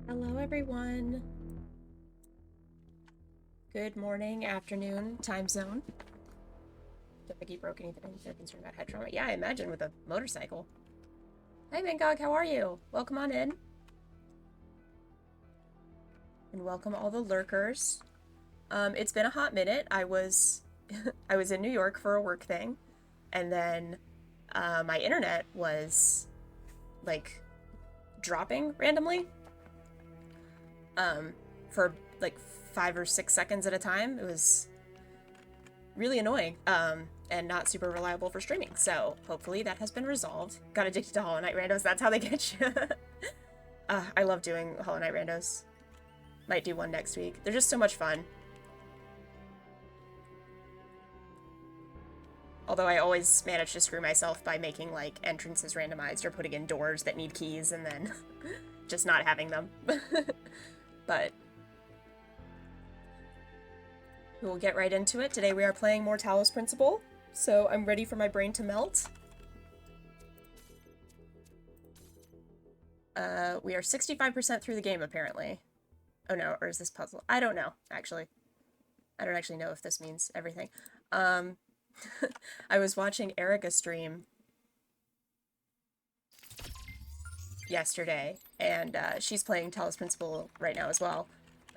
Hello, everyone. Good morning, afternoon, time zone. Don't think he broke anything. They're concerned about head trauma. Yeah, I imagine with a motorcycle. Hey, Mangog, how are you? Welcome on in. And welcome all the lurkers. It's been a hot minute. I was I was in New York for a work thing, and then my internet was like dropping randomly for like 5 or 6 seconds at a time. It was really annoying and not super reliable for streaming. So hopefully that has been resolved. Got addicted to Hollow Knight randos. That's how they get you. I love doing Hollow Knight randos. Might do one next week. They're just so much fun. Although I always manage to screw myself by making like entrances randomized or putting in doors that need keys and then just not having them. But we will get right into it. Today we are playing more Talos Principle, so I'm ready for my brain to melt. We are 65% through the game, apparently. Oh no, or is this puzzle? I don't know, actually. I don't actually know if this means everything. I was watching Erica stream yesterday, and she's playing Talos Principle right now as well.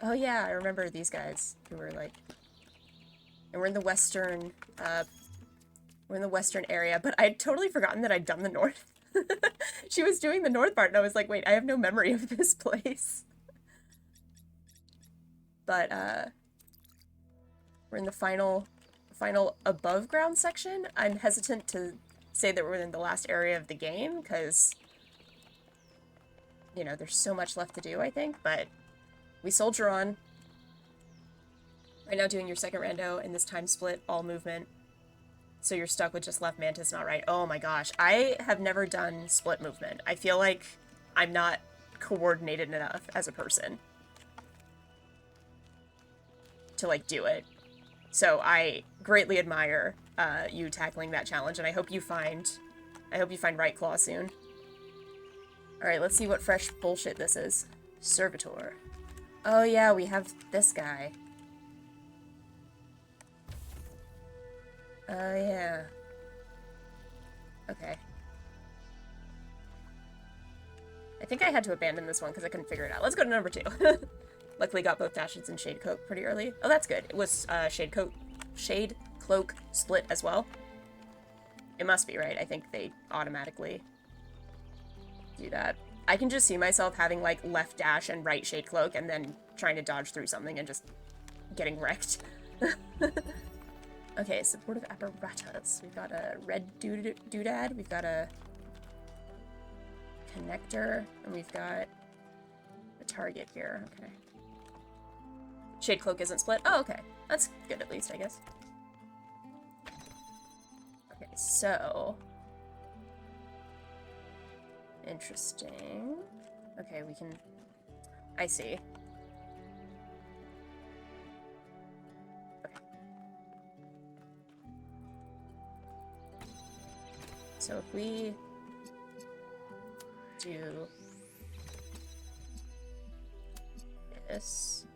Oh yeah, I remember these guys who were like... And we're in the western area, but I'd totally forgotten that I'd done the north. She was doing the north part, and I was like, wait, I have no memory of this place. But, we're in the final above ground section. I'm hesitant to say that we're in the last area of the game, because, you know, there's so much left to do, I think, but we soldier on. Right now doing your second rando in this time split, all movement. So you're stuck with just left mantis, not right. Oh my gosh. I have never done split movement. I feel like I'm not coordinated enough as a person to, like, do it. So I greatly admire you tackling that challenge, and I hope you find Right Claw soon. Alright, let's see what fresh bullshit this is. Servitor. Oh yeah, we have this guy. Oh, yeah. Okay. I think I had to abandon this one because I couldn't figure it out. Let's go to number 2. Luckily got both dashes and Shade Cloak pretty early. Oh, that's good. It was Shade Cloak split as well. It must be, right? I think they automatically do that. I can just see myself having, like, left dash and right Shade Cloak and then trying to dodge through something and just getting wrecked. Okay, supportive apparatus. We've got a red doodad, we've got a connector, and we've got a target here. Okay. Shade Cloak isn't split. Oh, okay. That's good at least, I guess. Okay, so... Interesting. Okay, we can... I see. So if we do this,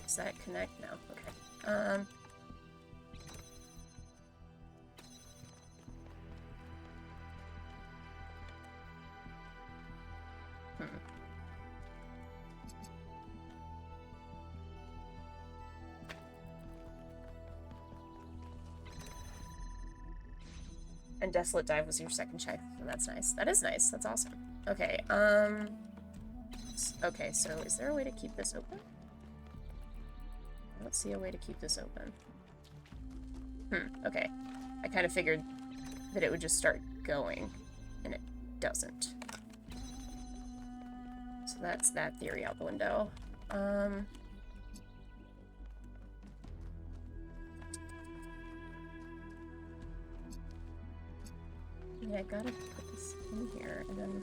does that connect? No. Okay. And Desolate Dive was your second check, so that's nice. That is nice. That's awesome. Okay, okay, so is there a way to keep this open? I don't see a way to keep this open. Okay. I kind of figured that it would just start going, and it doesn't. So that's that theory out the window. Yeah, I gotta put this in here, and then...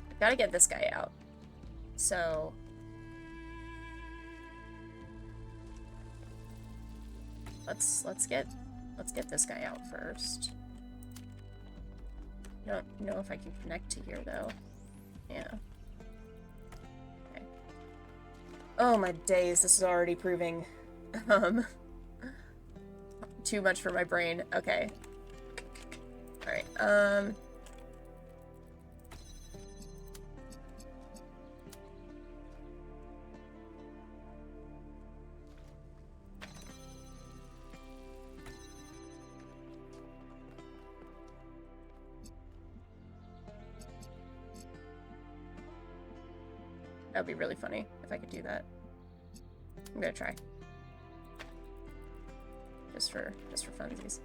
I gotta get this guy out. So... Let's get this guy out first. I don't know if I can connect to here, though. Yeah. Okay. Oh, my days. This is already proving, too much for my brain. Okay. Alright, that would be really funny if I could do that. I'm gonna try. Just for funsies.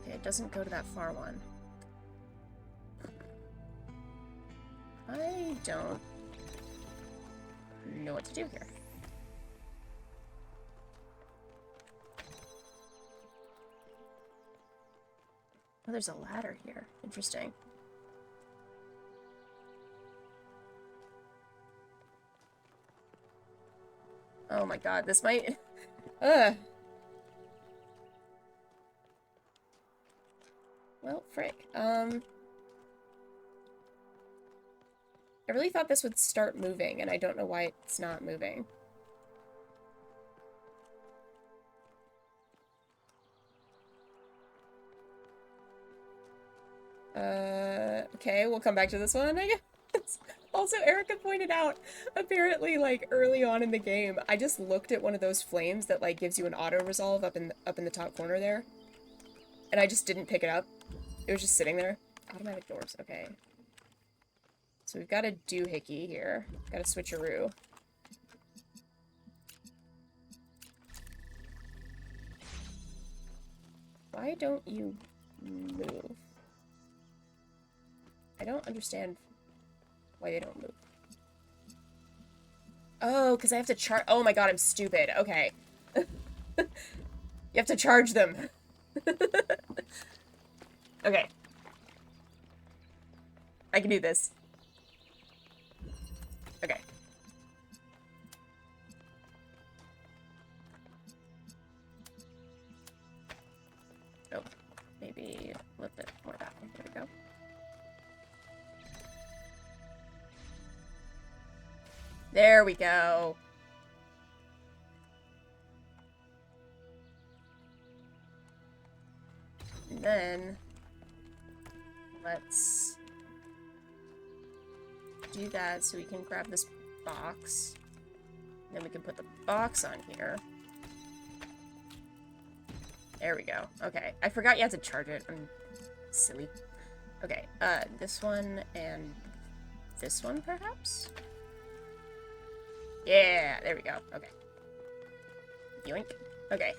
Okay, it doesn't go to that far one. I don't know what to do here. Oh, there's a ladder here. Interesting. Oh my god, this might... Ugh. Well, frick. I really thought this would start moving, and I don't know why it's not moving. Okay, we'll come back to this one, I guess. Also, Erica pointed out, apparently, like, early on in the game, I just looked at one of those flames that, like, gives you an auto-resolve up in the top corner there. And I just didn't pick it up. It was just sitting there. Automatic doors, okay. So we've got a doohickey here. Got a switcheroo. Why don't you move? I don't understand why they don't move. Oh, because I have to charge. Oh my god, I'm stupid. Okay. You have to charge them. Okay. I can do this. Okay. Oh, maybe a little bit more that way. There we go. There we go. And then let's do that so we can grab this box. Then we can put the box on here. There we go. Okay. I forgot you had to charge it. I'm silly. Okay, this one and this one, perhaps? Yeah, there we go. Okay. Yoink. Okay.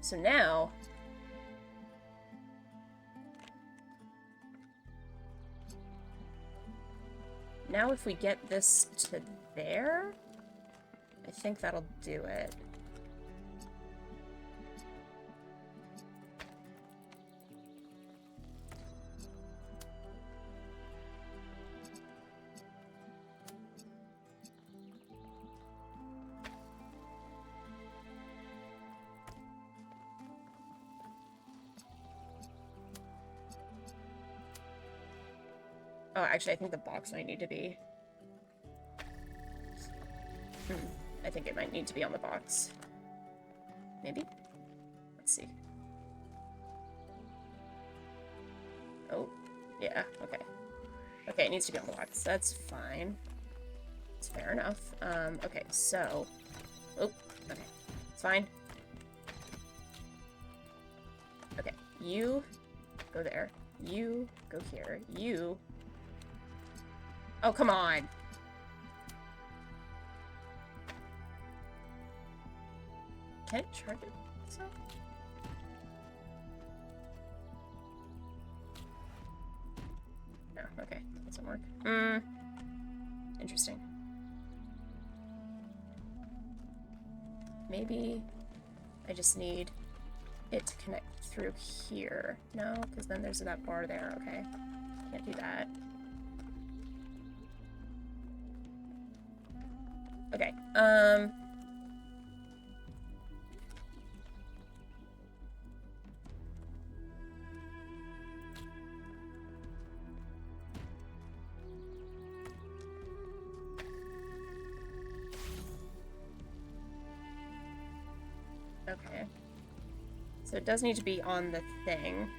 So now... Now if we get this to there, I think that'll do it. Oh, actually, I think the box might need to be... I think it might need to be on the box. Maybe? Let's see. Oh, yeah, okay. Okay, it needs to be on the box. That's fine. It's fair enough. Okay, so... Oh, okay. It's fine. Okay, you go there. You go here. You... Oh, come on! Can it charge it? So? No, okay. Doesn't work. Interesting. Maybe I just need it to connect through here. No, because then there's that bar there. Okay. Can't do that. Okay, So it does need to be on the thing.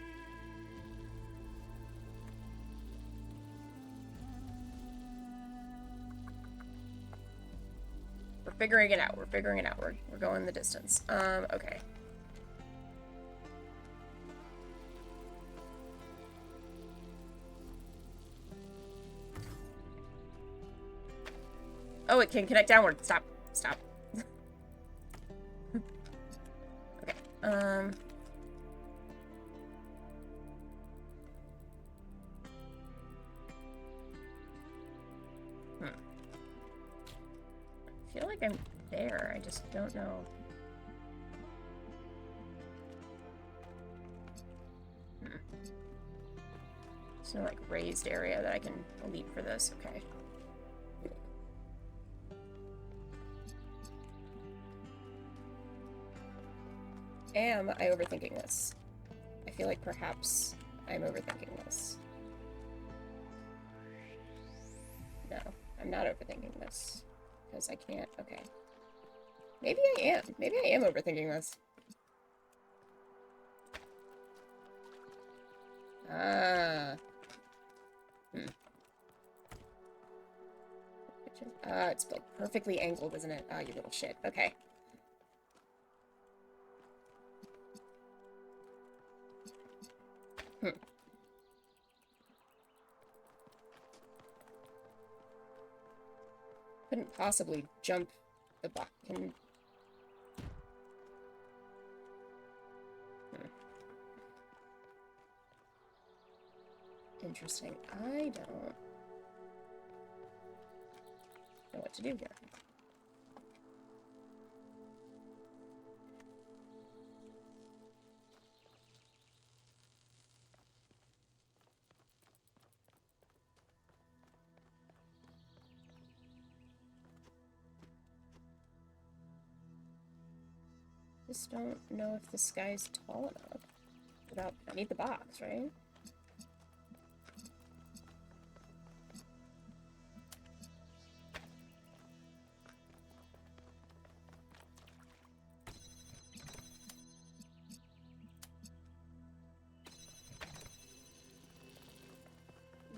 We're figuring it out. We're figuring it out. We're going the distance. Okay. Oh, it can connect downward. Stop. Stop. Okay. I feel like I'm there. I just don't know. There's no, like, raised area that I can leap for this. Okay. Am I overthinking this? I feel like perhaps I'm overthinking this. No, I'm not overthinking this. Because I can't. Okay. Maybe I am. Maybe I am overthinking this. Ah. It's like perfectly angled, isn't it? Ah, you little shit. Okay. Couldn't possibly jump the box. Interesting. I don't know what to do here. Just don't know if this guy's tall enough. I need the box, right?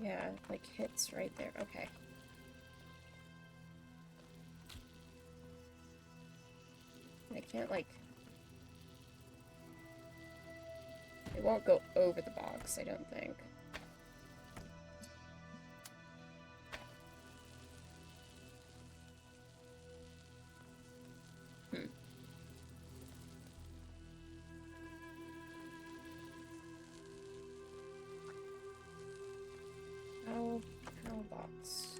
Yeah, like hits right there. Okay. I can't, like... It won't go over the box, I don't think. How box?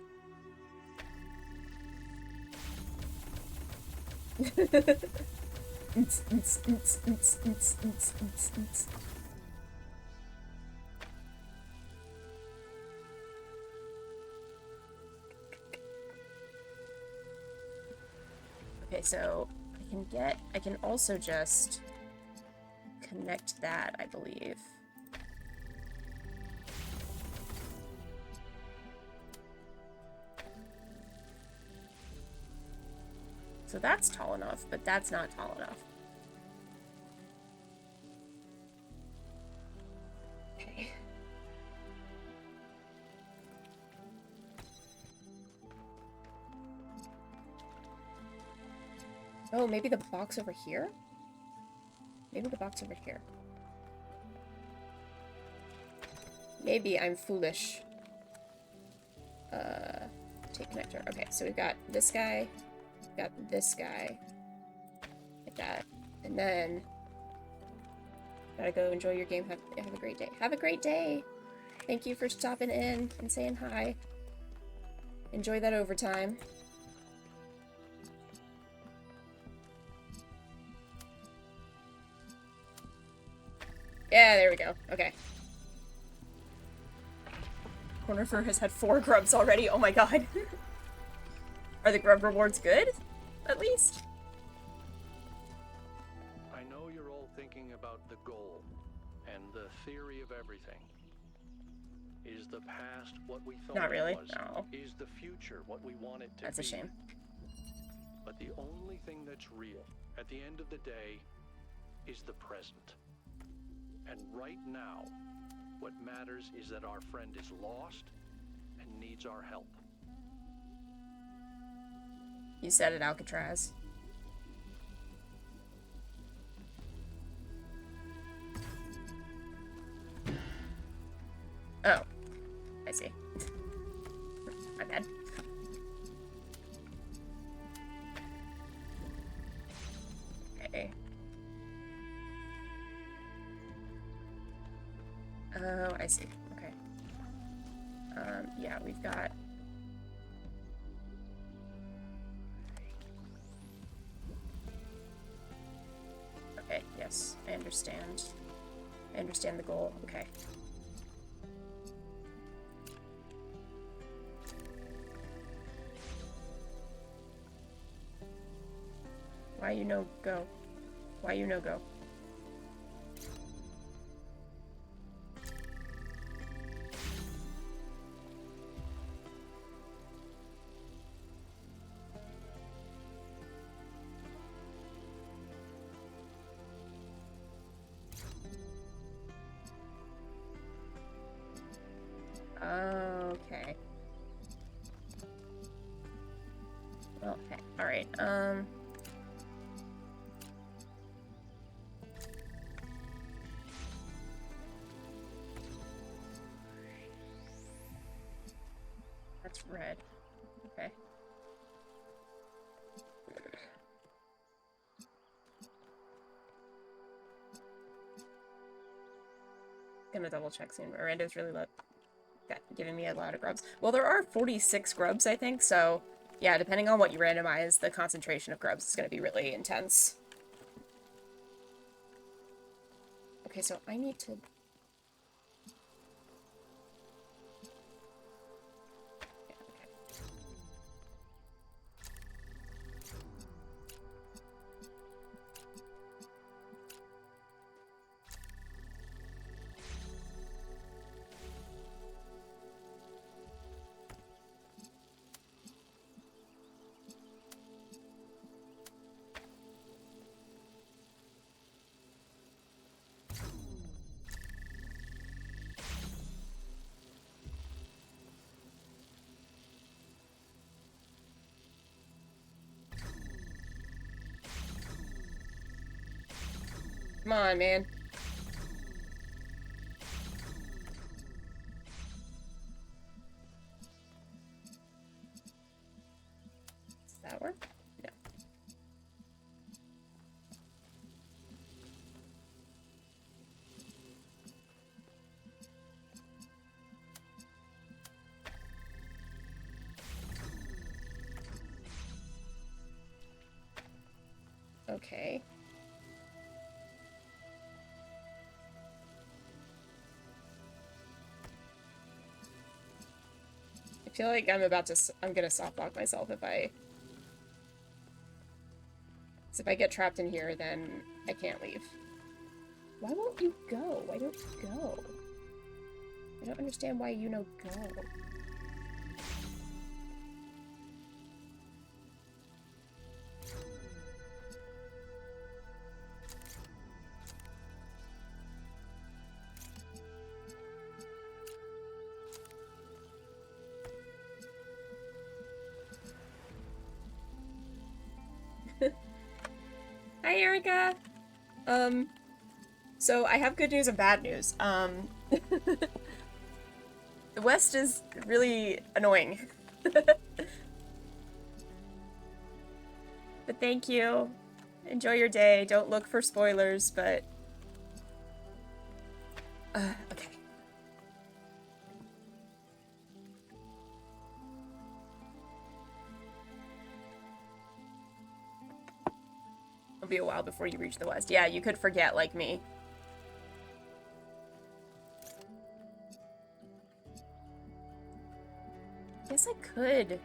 Okay, so I can also just connect that, I believe. So that's tall enough, but that's not tall enough. Okay. Oh, maybe the box over here? Maybe the box over here. Maybe I'm foolish. Take connector. Okay, so we've got this guy. Got this guy. Like that. And then... Gotta go enjoy your game. Have a great day. Have a great day! Thank you for stopping in and saying hi. Enjoy that overtime. Yeah, there we go. Okay. Corner Fur has had 4 grubs already. Oh my god. Are the grub rewards good? At least? I know you're all thinking about the goal and the theory of everything. Is the past what we thought Not really. it was? No. Is the future what we want it to be? That's a shame. But the only thing that's real at the end of the day is the present. And right now, what matters is that our friend is lost and needs our help. You said it, Alcatraz. Oh. I see. My bad. Okay. Oh, I see. Okay. Yeah, we've got... Okay, yes, I understand. I understand the goal. Okay. Why you no go? Why you no go? Okay. Well, okay. Alright, that's red. Okay. Gonna double check soon, but Rando's really giving me a lot of grubs. Well, there are 46 grubs, I think, so yeah, depending on what you randomize, the concentration of grubs is gonna be really intense. Okay, so I need to... Come on, man. Does that work? No. Okay. I feel like I'm gonna softlock myself if I... So if I get trapped in here, then I can't leave. Why won't you go? Why don't you go? I don't understand why you no go. Hi, Erica! So I have good news and bad news. The West is really annoying. But thank you. Enjoy your day. Don't look for spoilers, but... okay. It'll be a while before you reach the West. Yeah, you could forget like me. Yes, I could.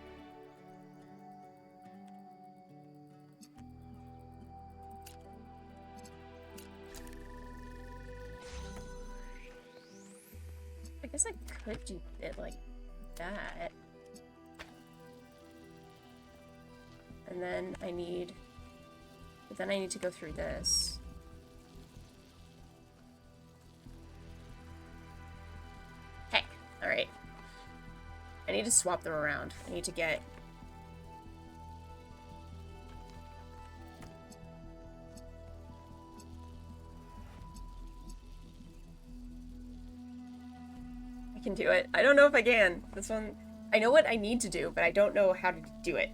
I guess I could do it like that. And then I need... But then I need to go through this. need to swap them around. I need to get... I can do it. I don't know if I can. This one... I know what I need to do, but I don't know how to do it.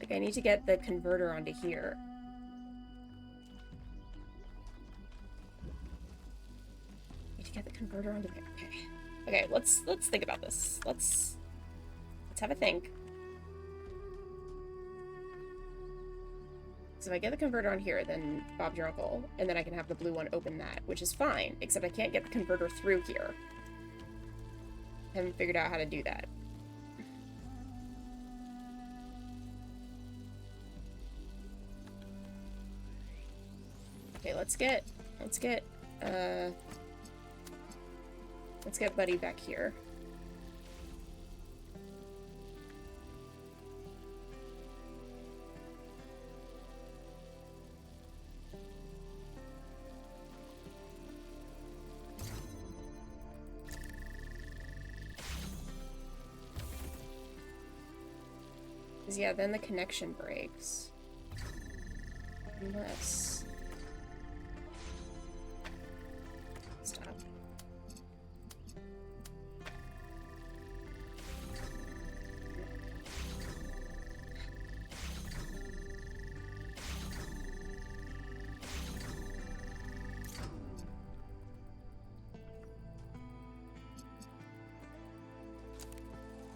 Like, I need to get the converter onto here. I need to get the converter onto there. Okay. Okay, let's think about this. Let's have a think. So if I get the converter on here, then Bob's your uncle, and then I can have the blue one open that, which is fine, except I can't get the converter through here. I haven't figured out how to do that. Okay, let's get Buddy back here. Yeah, then the connection breaks. Unless... Stop.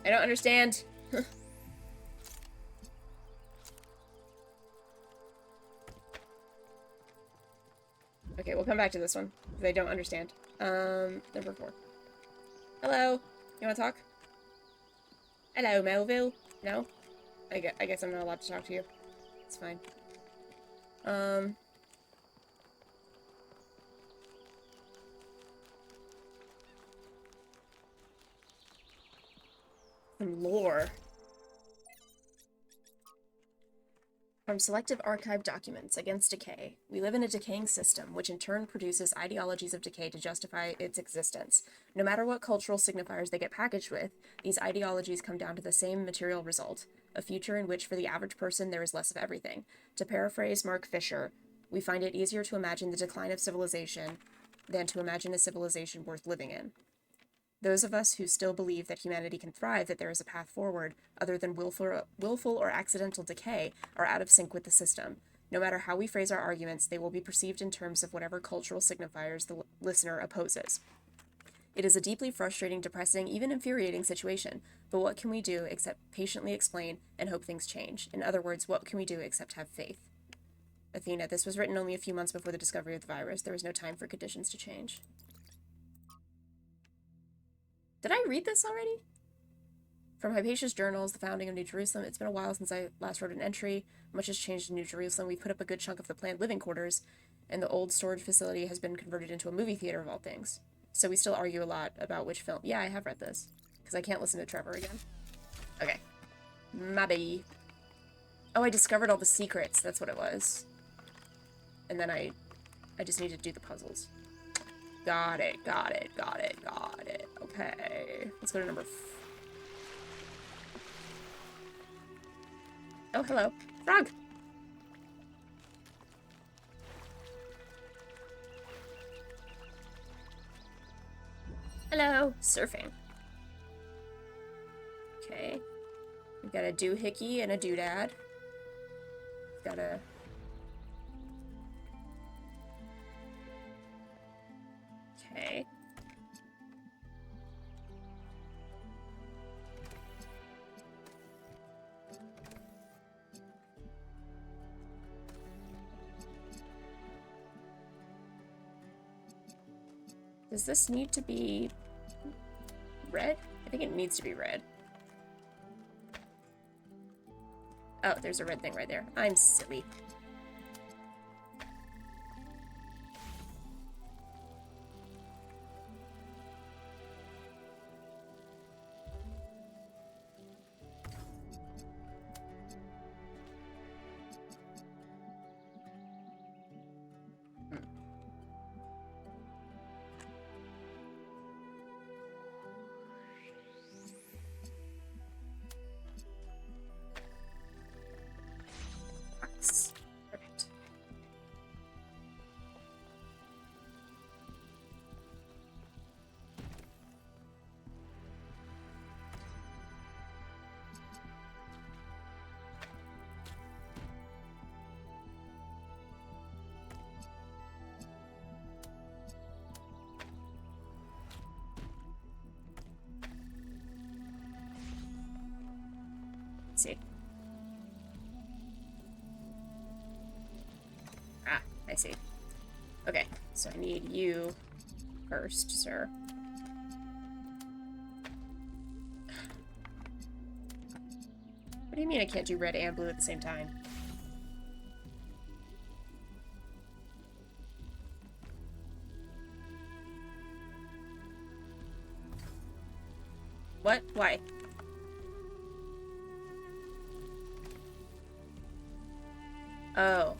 I don't understand. Okay, we'll come back to this one, because I don't understand. Number 4. Hello? You wanna talk? Hello, Melville? No? I guess I'm not allowed to talk to you. It's fine. Some lore. From selective archive documents against decay, we live in a decaying system, which in turn produces ideologies of decay to justify its existence. No matter what cultural signifiers they get packaged with, these ideologies come down to the same material result, a future in which for the average person there is less of everything. To paraphrase Mark Fisher, we find it easier to imagine the decline of civilization than to imagine a civilization worth living in. Those of us who still believe that humanity can thrive, that there is a path forward, other than willful or accidental decay, are out of sync with the system. No matter how we phrase our arguments, they will be perceived in terms of whatever cultural signifiers the listener opposes. It is a deeply frustrating, depressing, even infuriating situation, but what can we do except patiently explain and hope things change? In other words, what can we do except have faith? Athena, this was written only a few months before the discovery of the virus. There was no time for conditions to change. Did I read this already? From Hypatia's journals, the founding of New Jerusalem. It's been a while since I last wrote an entry. Much has changed in New Jerusalem. We've put up a good chunk of the planned living quarters, and the old storage facility has been converted into a movie theater of all things. So we still argue a lot about which film. Yeah, I have read this, because I can't listen to Trevor again. Okay. Maybe. Oh, I discovered all the secrets. That's what it was. And then I just need to do the puzzles. Got it. Okay. Let's go to number... Oh, hello. Frog! Hello. Surfing. Okay. We've got a doohickey and a doodad. Got a... Okay. Does this need to be red? I think it needs to be red. Oh, there's a red thing right there. I'm silly. I see. Okay, so I need you first, sir. What do you mean I can't do red and blue at the same time? What? Why? Oh.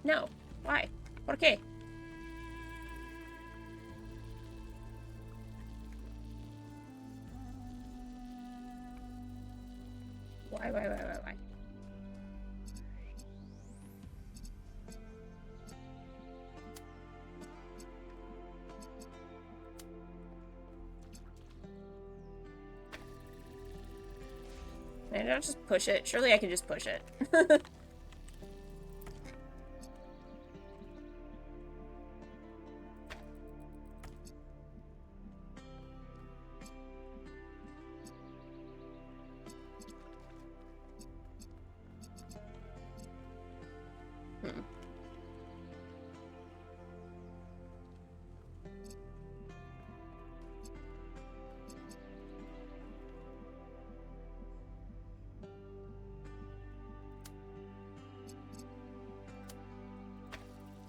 No. Why? Okay. Why? Can I not just push it? Surely I can just push it.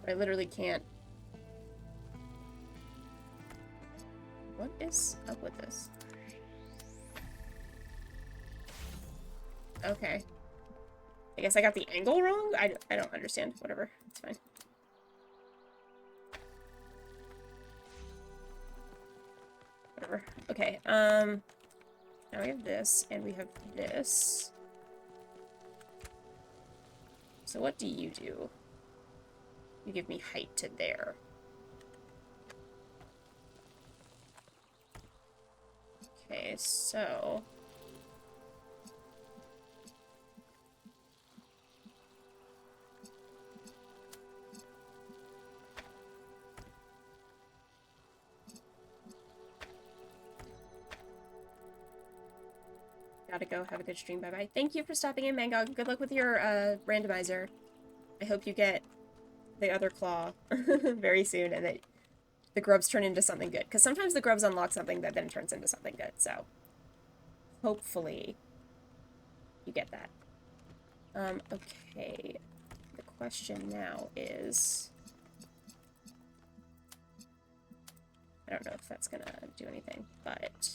I literally can't. What is up with this? Okay. I guess I got the angle wrong? I don't understand. Whatever. It's fine. Whatever. Okay, now we have this, and we have this. So what do? You give me height to there. Okay, so... Gotta go. Have a good stream. Bye-bye. Thank you for stopping in, Mangog. Good luck with your, randomizer. I hope you get the other claw very soon, and that the grubs turn into something good. Because sometimes the grubs unlock something that then turns into something good, so... Hopefully, you get that. Okay. The question now is... I don't know if that's gonna do anything, but...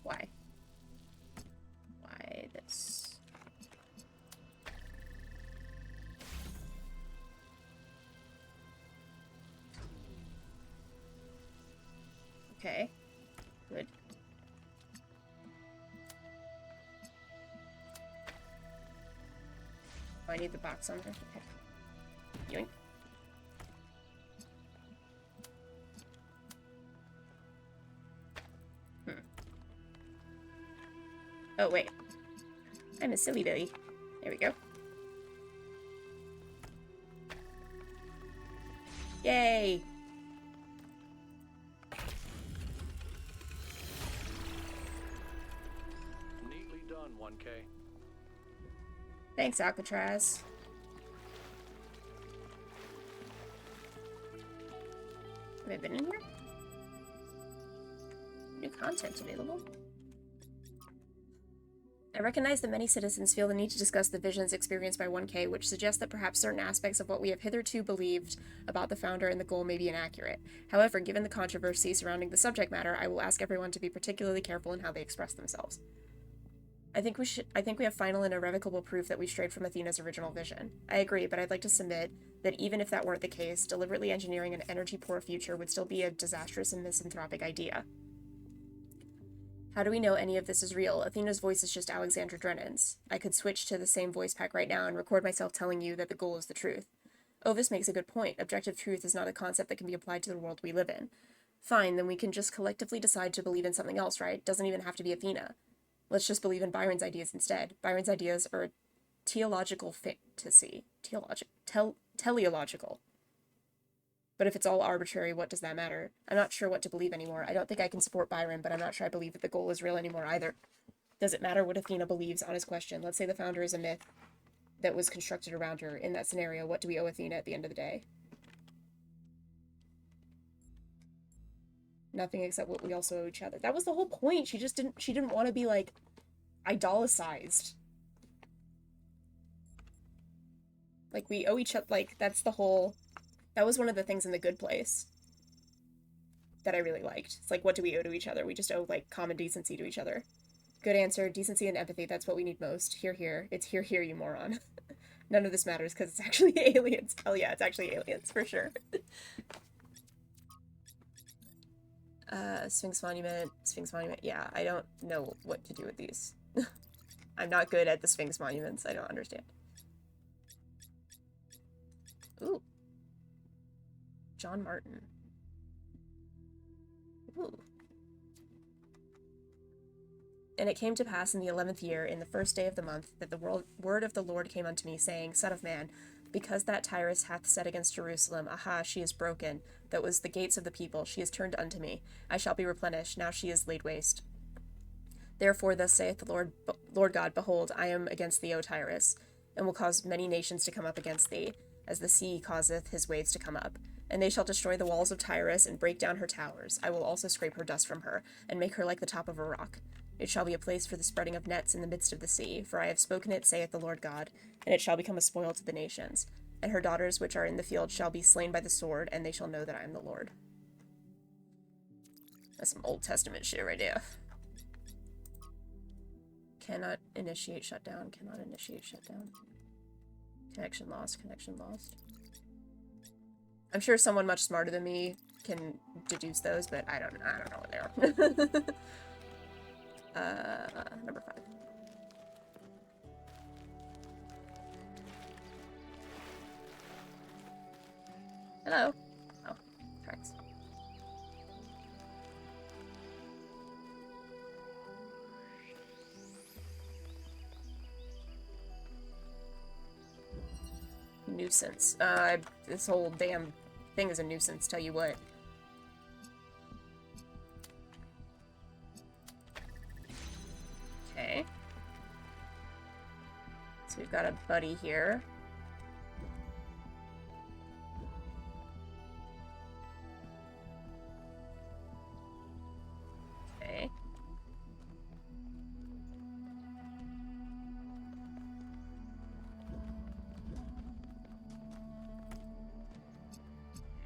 Why? Why this? Okay. Good. Oh, I need the box on there. Okay. Yoink. Oh, wait. I'm a silly Billy. There we go. Yay! Neatly done, 1K. Thanks, Alcatraz. Have I been in here? New content available. I recognize that many citizens feel the need to discuss the visions experienced by 1K, which suggests that perhaps certain aspects of what we have hitherto believed about the founder and the goal may be inaccurate. However, given the controversy surrounding the subject matter, I will ask everyone to be particularly careful in how they express themselves. I think we have final and irrevocable proof that we strayed from Athena's original vision. I agree, but I'd like to submit that even if that weren't the case, deliberately engineering an energy-poor future would still be a disastrous and misanthropic idea. How do we know any of this is real? Athena's voice is just Alexandra Drennan's. I could switch to the same voice pack right now and record myself telling you that the goal is the truth. Ovis makes a good point. Objective truth is not a concept that can be applied to the world we live in. Fine, then we can just collectively decide to believe in something else, right? Doesn't even have to be Athena. Let's just believe in Byron's ideas instead. Byron's ideas are a teleological fantasy. Teleological. But if it's all arbitrary, what does that matter? I'm not sure what to believe anymore. I don't think I can support Byron, but I'm not sure I believe that the goal is real anymore either. Does it matter what Athena believes? Honest question. Let's say the founder is a myth that was constructed around her. In that scenario, what do we owe Athena at the end of the day? Nothing except what we also owe each other. That was the whole point. She didn't want to be, like, idolicized. Like, we owe each other, like, that's the whole, that was one of the things in The Good Place that I really liked. It's like, what do we owe to each other? We just owe, like, common decency to each other. Good answer. Decency and empathy. That's what we need most. Hear, hear. It's hear, hear, you moron. None of this matters because it's actually aliens. Hell yeah, it's actually aliens, for sure. Sphinx Monument. Sphinx Monument. Yeah, I don't know what to do with these. I'm not good at the Sphinx Monuments. I don't understand. Ooh. John Martin. Ooh. And it came to pass in the 11th year, in the first day of the month, that the word of the Lord came unto me, saying, Son of man, because that Tyrus hath said against Jerusalem, Aha, she is broken, that was the gates of the people, she is turned unto me. I shall be replenished, now she is laid waste. Therefore thus saith the Lord God, Behold, I am against thee, O Tyrus, and will cause many nations to come up against thee, as the sea causeth his waves to come up. And they shall destroy the walls of Tyrus, and break down her towers. I will also scrape her dust from her, and make her like the top of a rock. It shall be a place for the spreading of nets in the midst of the sea, for I have spoken it, saith the Lord God, and it shall become a spoil to the nations. And her daughters which are in the field shall be slain by the sword, and they shall know that I am the Lord. That's some Old Testament shit right there. Cannot initiate shutdown, cannot initiate shutdown. Connection lost, connection lost. I'm sure someone much smarter than me can deduce those, but I don't know what they are. Number 5. Hello. Oh, tracks. Nuisance. This whole damn thing is a nuisance, tell you what. Okay. So we've got a buddy here. Okay.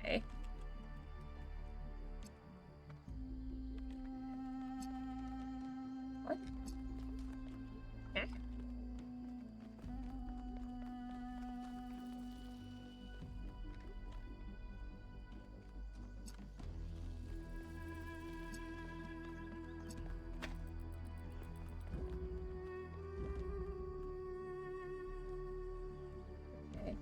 Okay. What? Okay. Okay.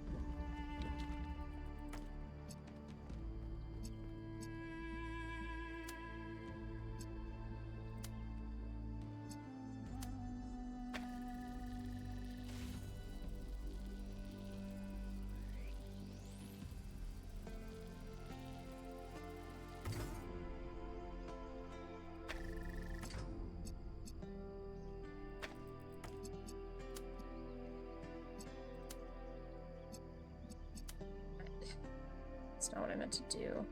That's not what I meant to do.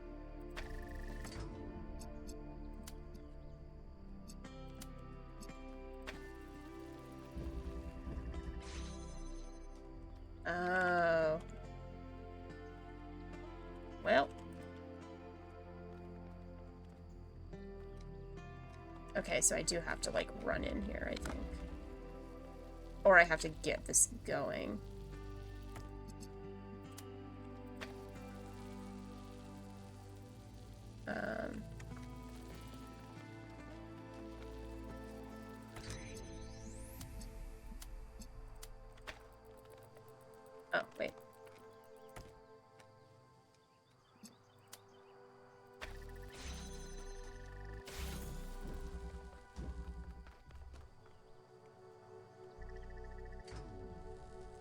Oh. Well. Okay, so I do have to, like, run in here, I think. Or I have to get this going. Oh, wait.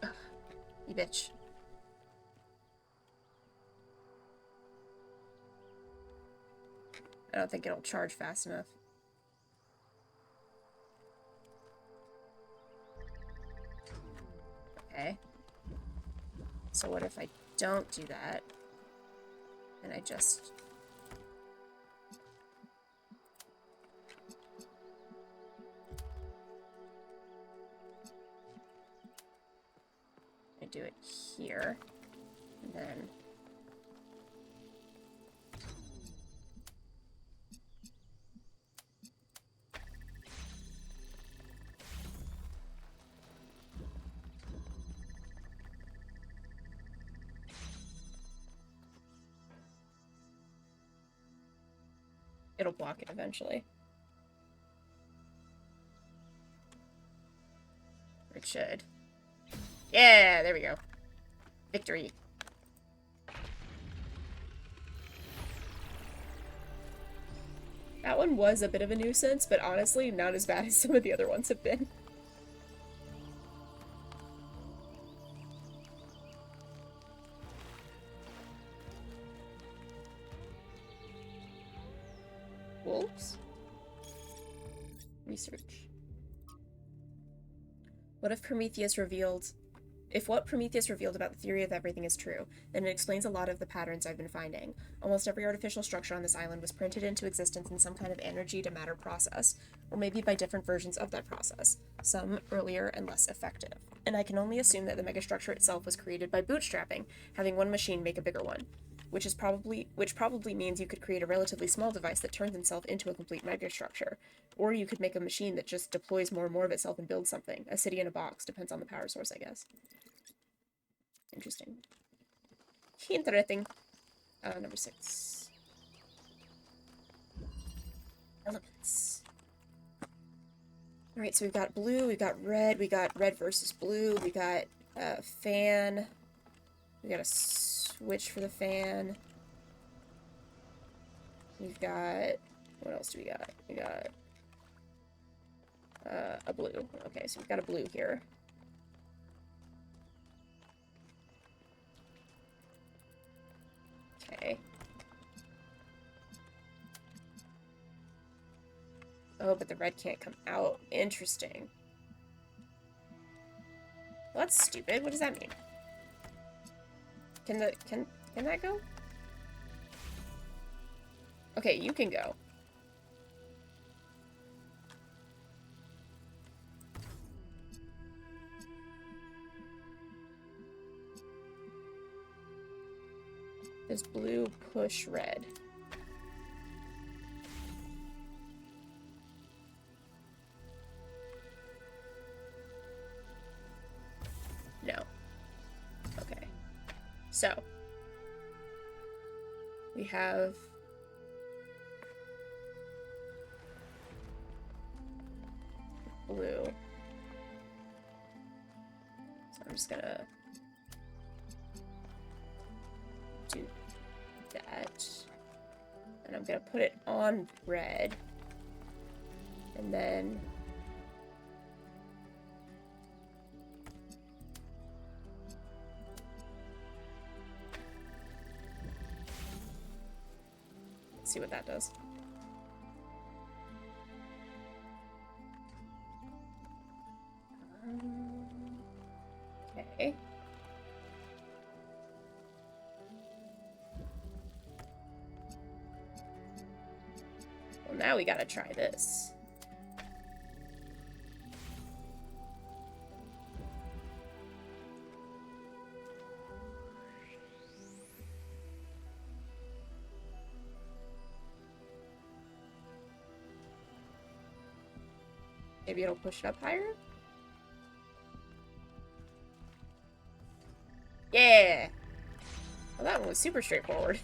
Ugh, you bitch. don't think it'll charge fast enough. Okay. So what if I don't do that? And I just... I do it here. And then... it'll block it eventually. It should. Yeah, there we go. Victory. That one was a bit of a nuisance, but honestly, not as bad as some of the other ones have been. Wolves? Research. What if Prometheus revealed... If what Prometheus revealed about the theory of everything is true, then it explains a lot of the patterns I've been finding. Almost every artificial structure on this island was printed into existence in some kind of energy-to-matter process, or maybe by different versions of that process, some earlier and less effective. And I can only assume that the megastructure itself was created by bootstrapping, having one machine make a bigger one, which probably means you could create a relatively small device that turns itself into a complete megastructure. Or you could make a machine that just deploys more and more of itself and builds something. A city in a box. Depends on the power source, I guess. Interesting. Interesting. Number 6. Elements. Alright, so we've got blue, we've got red versus blue, we got a fan, we got a switch for the fan, we've got, what else do we got? We got a blue. Okay, so we've got a blue here. Okay. Oh, but the red can't come out. Interesting. Well, that's stupid. What does that mean? Can that go? Okay, you can go. Does blue push red? No. Okay. So. We have... blue. So I'm just gonna... do that, and I'm gonna put it on red, and then let's see what that does. Okay. Well, now we gotta try this. Maybe it'll push it up higher? Yeah! Well, that one was super straightforward.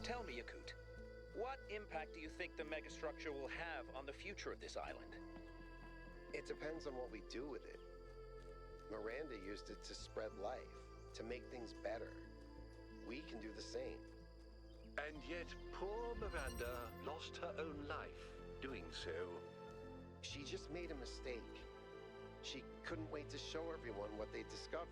Tell me, Yakut, what impact do you think the megastructure will have on the future of this island? It depends on what we do with it. Miranda used it to spread life, to make things better. We can do the same. And yet, poor Miranda lost her own life doing so. She just made a mistake. She couldn't wait to show everyone what they discovered.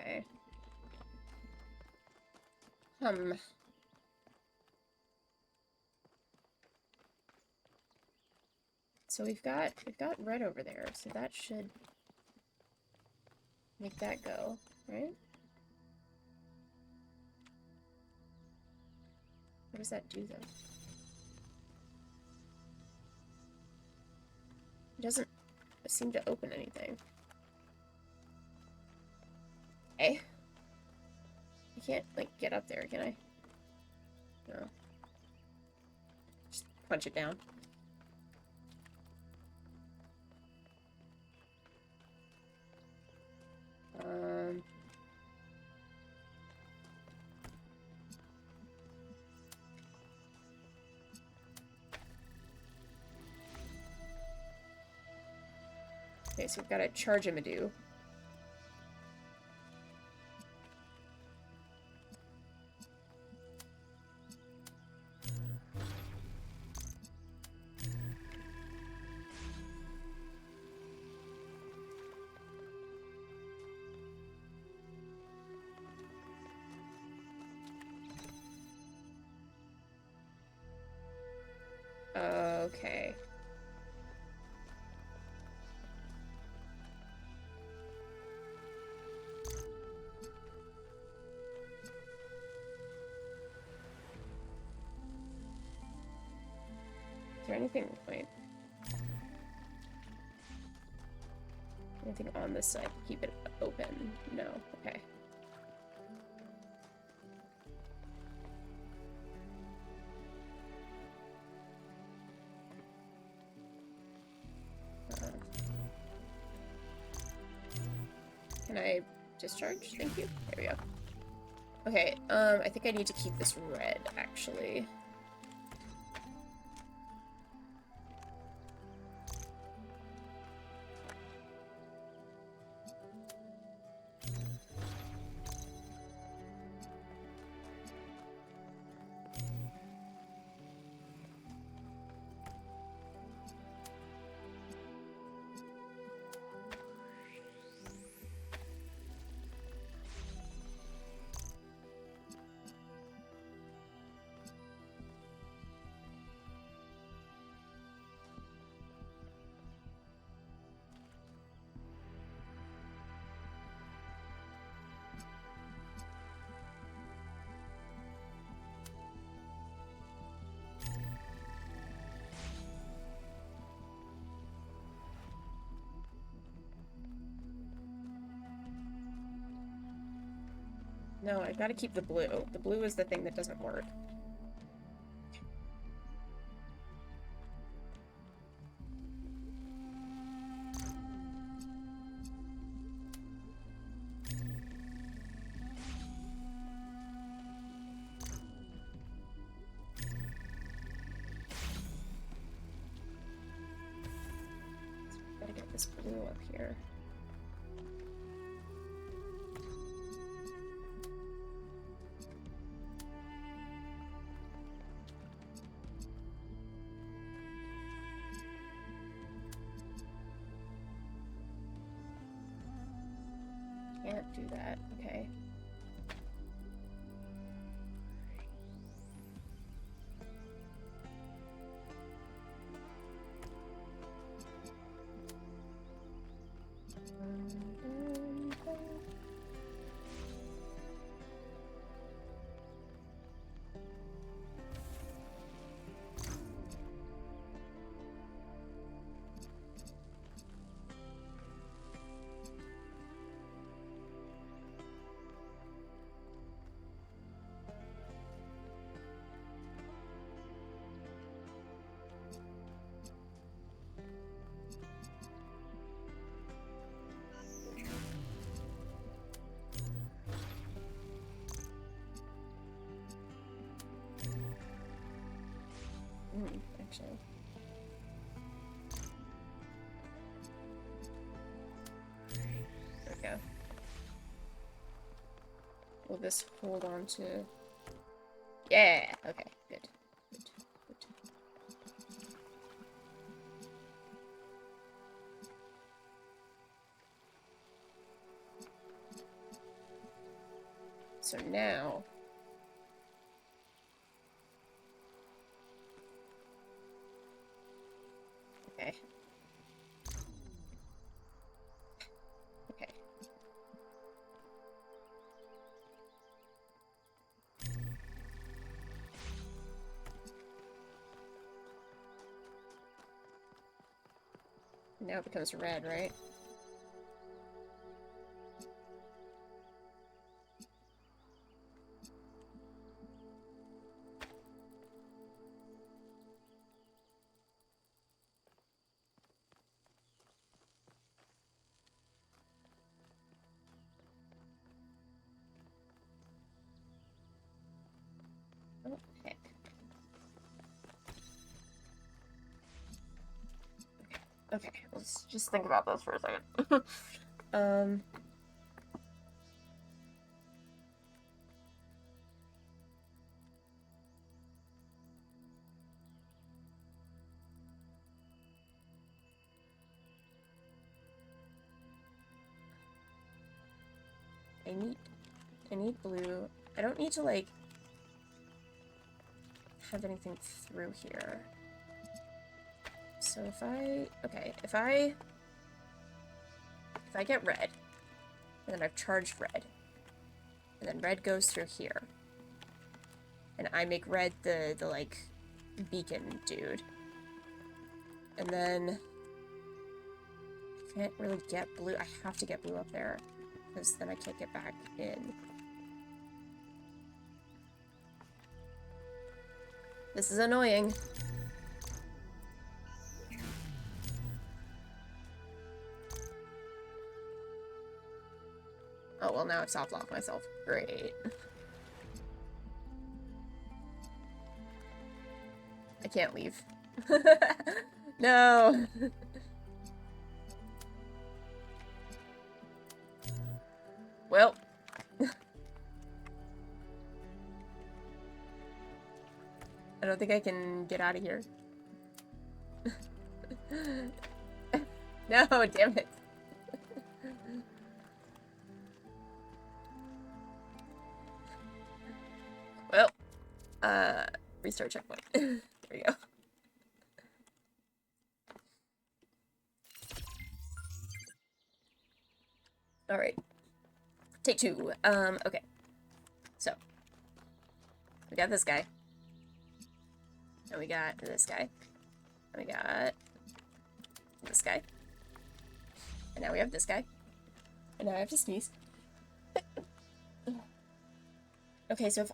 Okay. So we've got red over there, so that should make that go, right? What does that do, though? It doesn't seem to open anything. Hey? I can't, like, get up there, can I? No. Just punch it down. Okay, so we've got a Charge-a-Madoo. Okay. Is there anything, wait. Anything on this side to keep it open? No. Okay. Can I discharge? Thank you. There we go. Okay, I think I need to keep this red, actually. No, I gotta keep the blue. The blue is the thing that doesn't work. Gotta get this blue up here. Can't do that. Okay. Actually. There we go. Will this hold on to... Yeah! Okay, good. Good. Good. So now... Okay. Okay. Now it becomes red, right? Oh, heck. Okay, let's just think about this for a second. I need blue. I don't need to, like, have anything through here. So if I get red, and then I've charged red, and then red goes through here, and I make red the like, beacon dude, and then I can't really get blue. I have to get blue up there, because then I can't get back in. This is annoying. Oh, well, now I've soft-locked myself. Great. I can't leave. No! Well. I don't think I can get out of here. No, damn it. Well, restart checkpoint. There we go. Alright. Take two. Okay. So. We got this guy. And we got this guy. And we got this guy. And now we have this guy. And now I have to sneeze. Okay, so if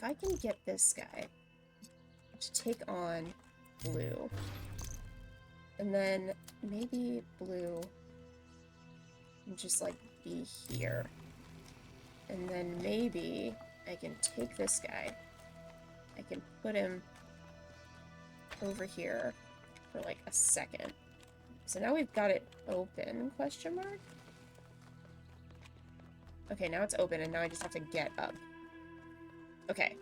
I can get this guy to take on blue, and then maybe blue can just like be here, and then maybe I can take this guy, I can put him over here for like a second. So now we've got it open, question mark? Okay, now it's open, and now I just have to get up. Okay.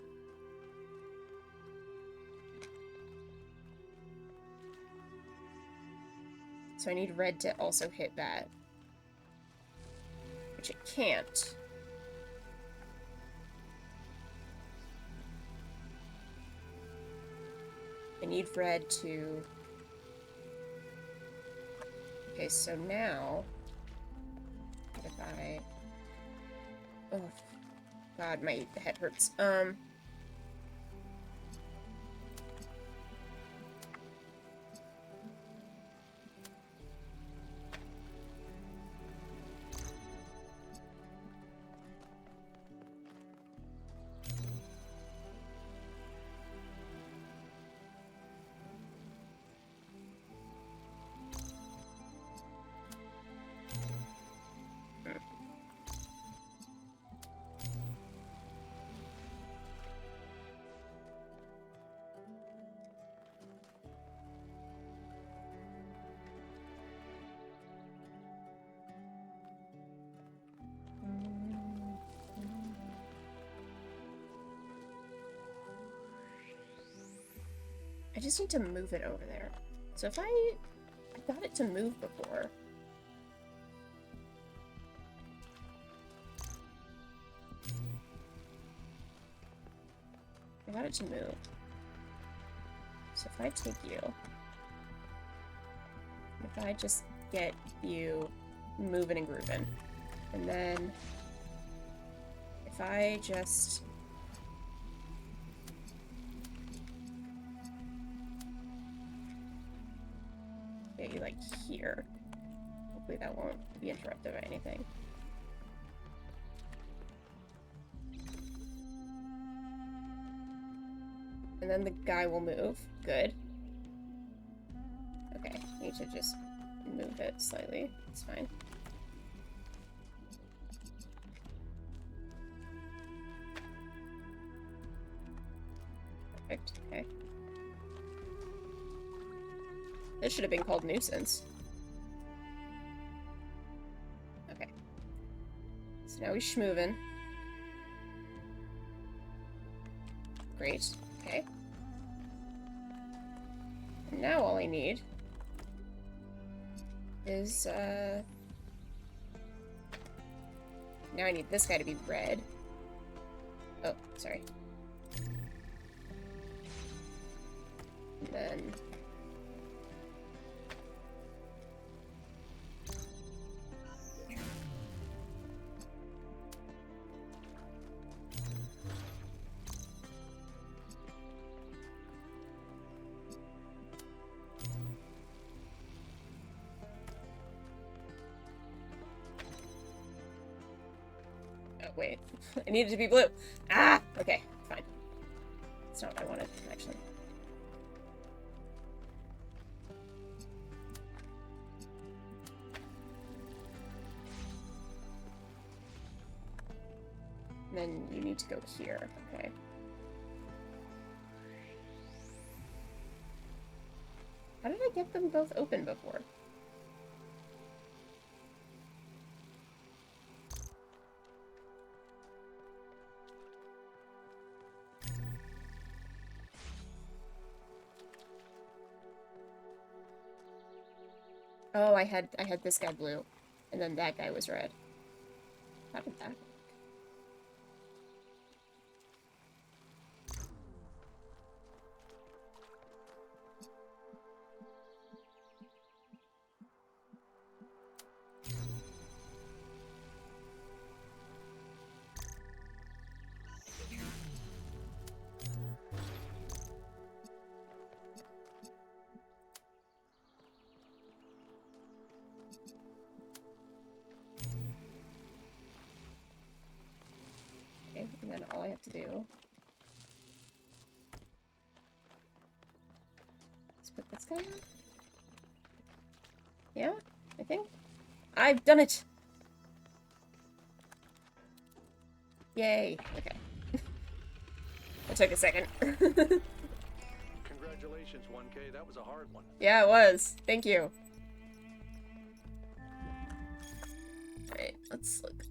So I need red to also hit that. Which it can't. I need red to... Okay, so now... If I... Oh, God, my head hurts. I just need to move it over there. So if I I got it to move before. I got it to move. So if I take you, if I just get you moving and grooving, and then if I just get you like here, hopefully that won't be interrupted by anything. And then the guy will move. Good. Okay, need to just move it slightly. It's fine. Perfect. Okay. This should have been called nuisance. Okay. So now he's schmoovin'. Great. Okay. And now all I need is, now I need this guy to be red. Oh, sorry. And then... wait, I need it to be blue. Ah! Okay, fine. That's not what I wanted, actually. And then you need to go here, okay. How did I get them both open before? Oh, I had this guy blue, and then that guy was red. How did that? And then all I have to do is put this guy on. Yeah, I think. I've done it! Yay. Okay. It took a second. Congratulations, 1K. That was a hard one. Yeah, it was. Thank you. Alright, let's look.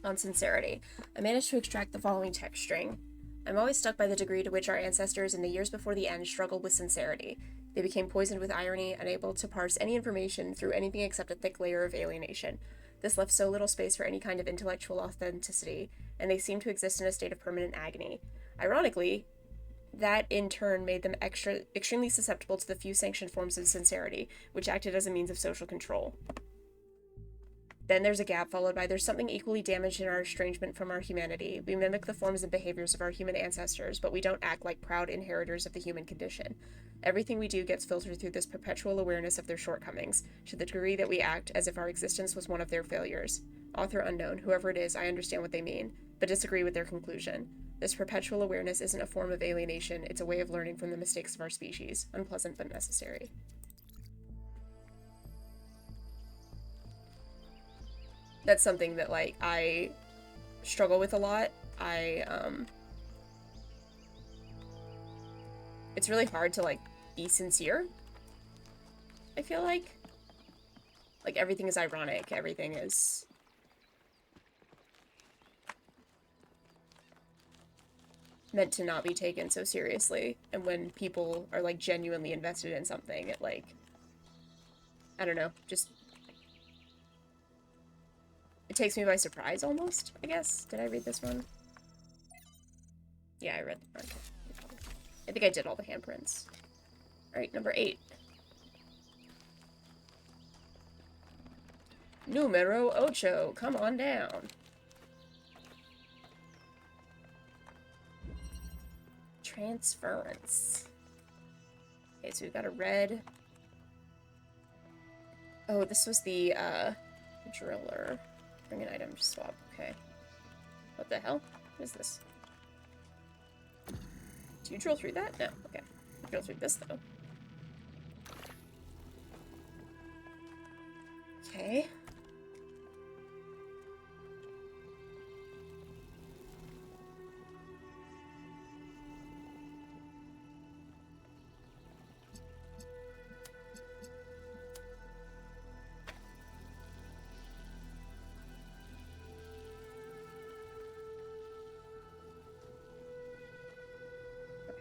On sincerity. I managed to extract the following text string. I'm always struck by the degree to which our ancestors in the years before the end struggled with sincerity. They became poisoned with irony, unable to parse any information through anything except a thick layer of alienation. This left so little space for any kind of intellectual authenticity, and they seemed to exist in a state of permanent agony. Ironically, that in turn made them extremely susceptible to the few sanctioned forms of sincerity, which acted as a means of social control. Then there's a gap, followed by there's something equally damaged in our estrangement from our humanity. We mimic the forms and behaviors of our human ancestors, but we don't act like proud inheritors of the human condition. Everything we do gets filtered through this perpetual awareness of their shortcomings, to the degree that we act as if our existence was one of their failures. Author unknown, whoever it is, I understand what they mean, but disagree with their conclusion. This perpetual awareness isn't a form of alienation, it's a way of learning from the mistakes of our species. Unpleasant but necessary. That's something that, like, I struggle with a lot. It's really hard to, like, be sincere, I feel like. Like, everything is ironic, everything is... meant to not be taken so seriously, and when people are, like, genuinely invested in something, it, like, I don't know, just... It takes me by surprise, almost, I guess. Did I read this one? Yeah, I read the front. I think I did all the handprints. Alright, number 8. Numero ocho, come on down. Transference. Okay, so we've got a red. Oh, this was the driller. Bring an item to swap. Okay. What the hell? What is this? Do you drill through that? No. Okay. Drill through this, though. Okay.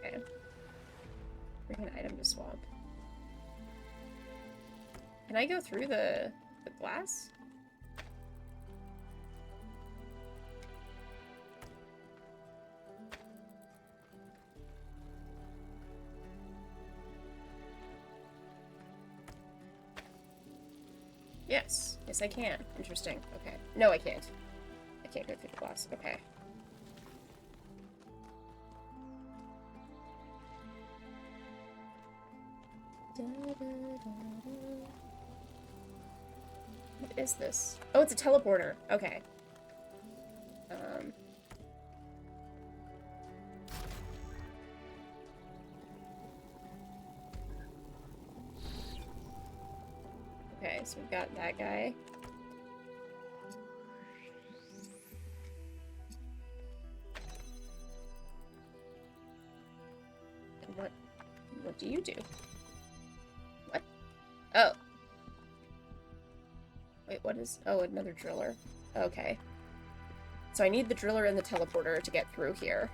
Okay. Bring an item to swap. Can I go through the glass? Yes. Yes, I can. Interesting. Okay. No, I can't. I can't go through the glass. Okay. What is this? Oh, it's a teleporter. Okay. Okay, so we've got that guy. And what do you do? What? Oh. Wait, what is... Oh, another driller. Okay. So I need the driller and the teleporter to get through here.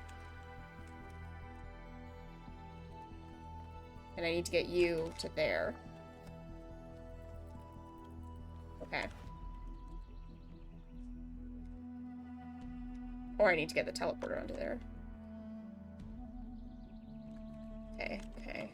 And I need to get you to there. Okay. Or I need to get the teleporter onto there. Okay, okay.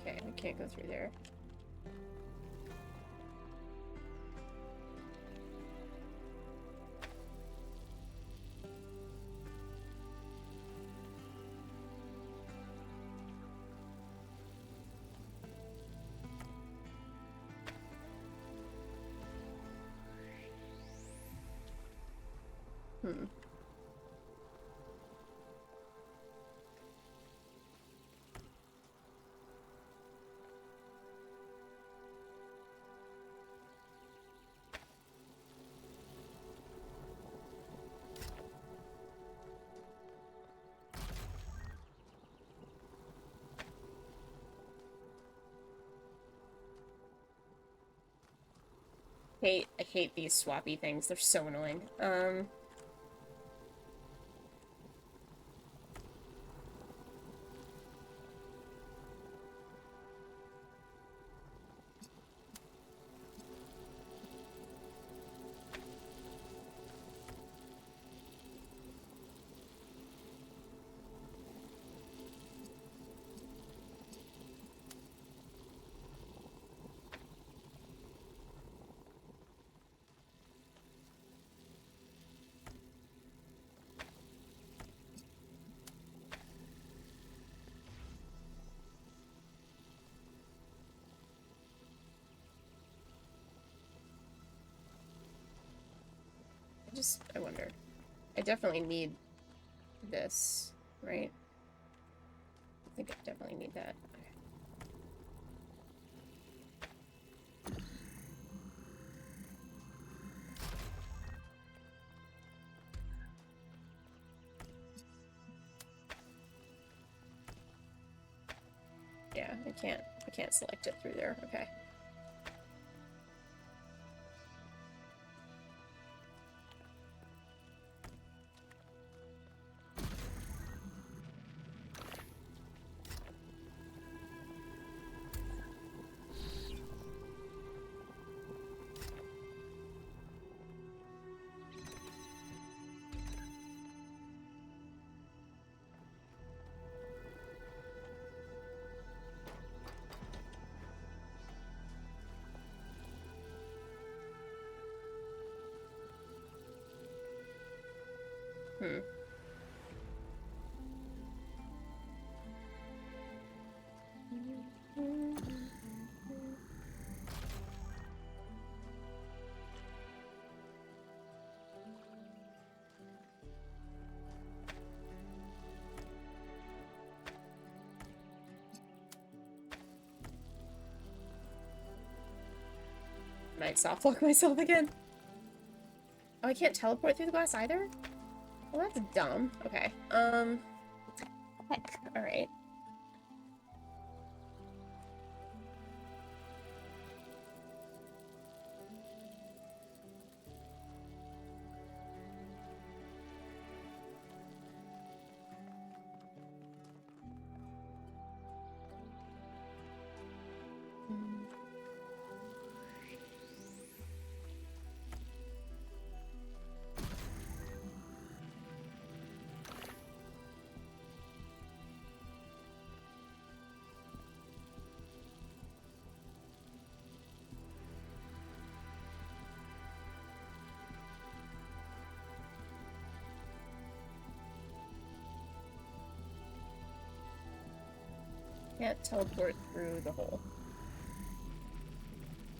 Okay, I can't go through there. Hmm. I hate these swappy things. They're so annoying. this, I wonder? I definitely need this, right? I think I definitely need that. Yeah, I can't select it through there. Okay. Hmm. Might soft lock myself again. Oh, I can't teleport through the glass either? Well, that's dumb. Okay. Heck. Alright. Can't teleport through the hole.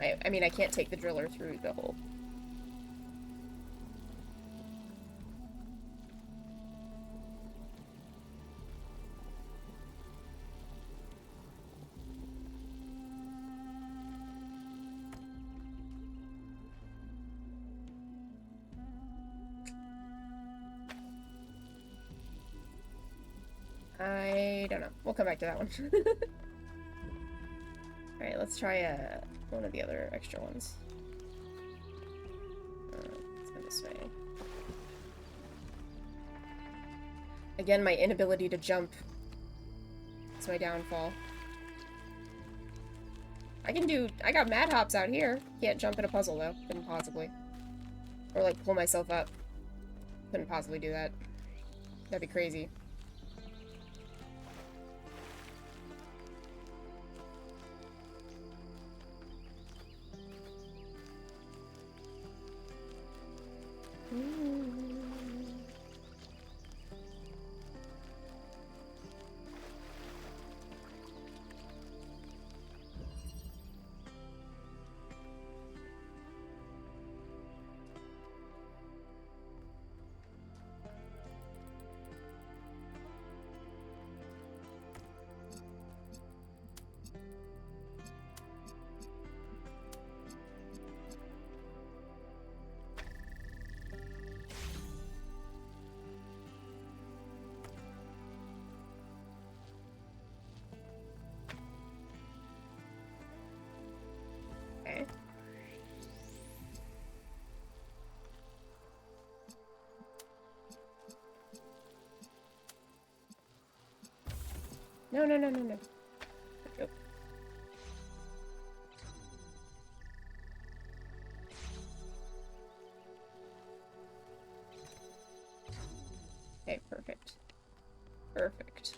I mean, I can't take the driller through the hole. I don't know. We'll come back to that one. Alright, let's try one of the other extra ones. Let's go this way. Again, my inability to jump is my downfall. I got mad hops out here. Can't jump in a puzzle though. Couldn't possibly. Or like pull myself up. Couldn't possibly do that. That'd be crazy. Okay. No, no, no, no, no. Nope. Okay, perfect. Perfect.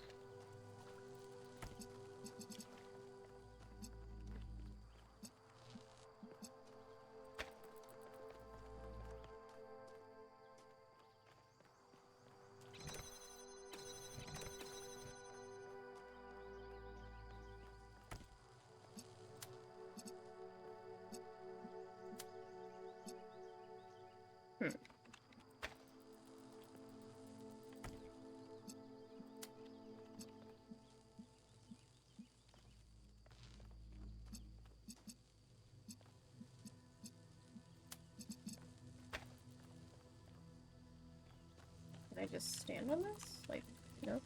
Can I just stand on this? Like, no?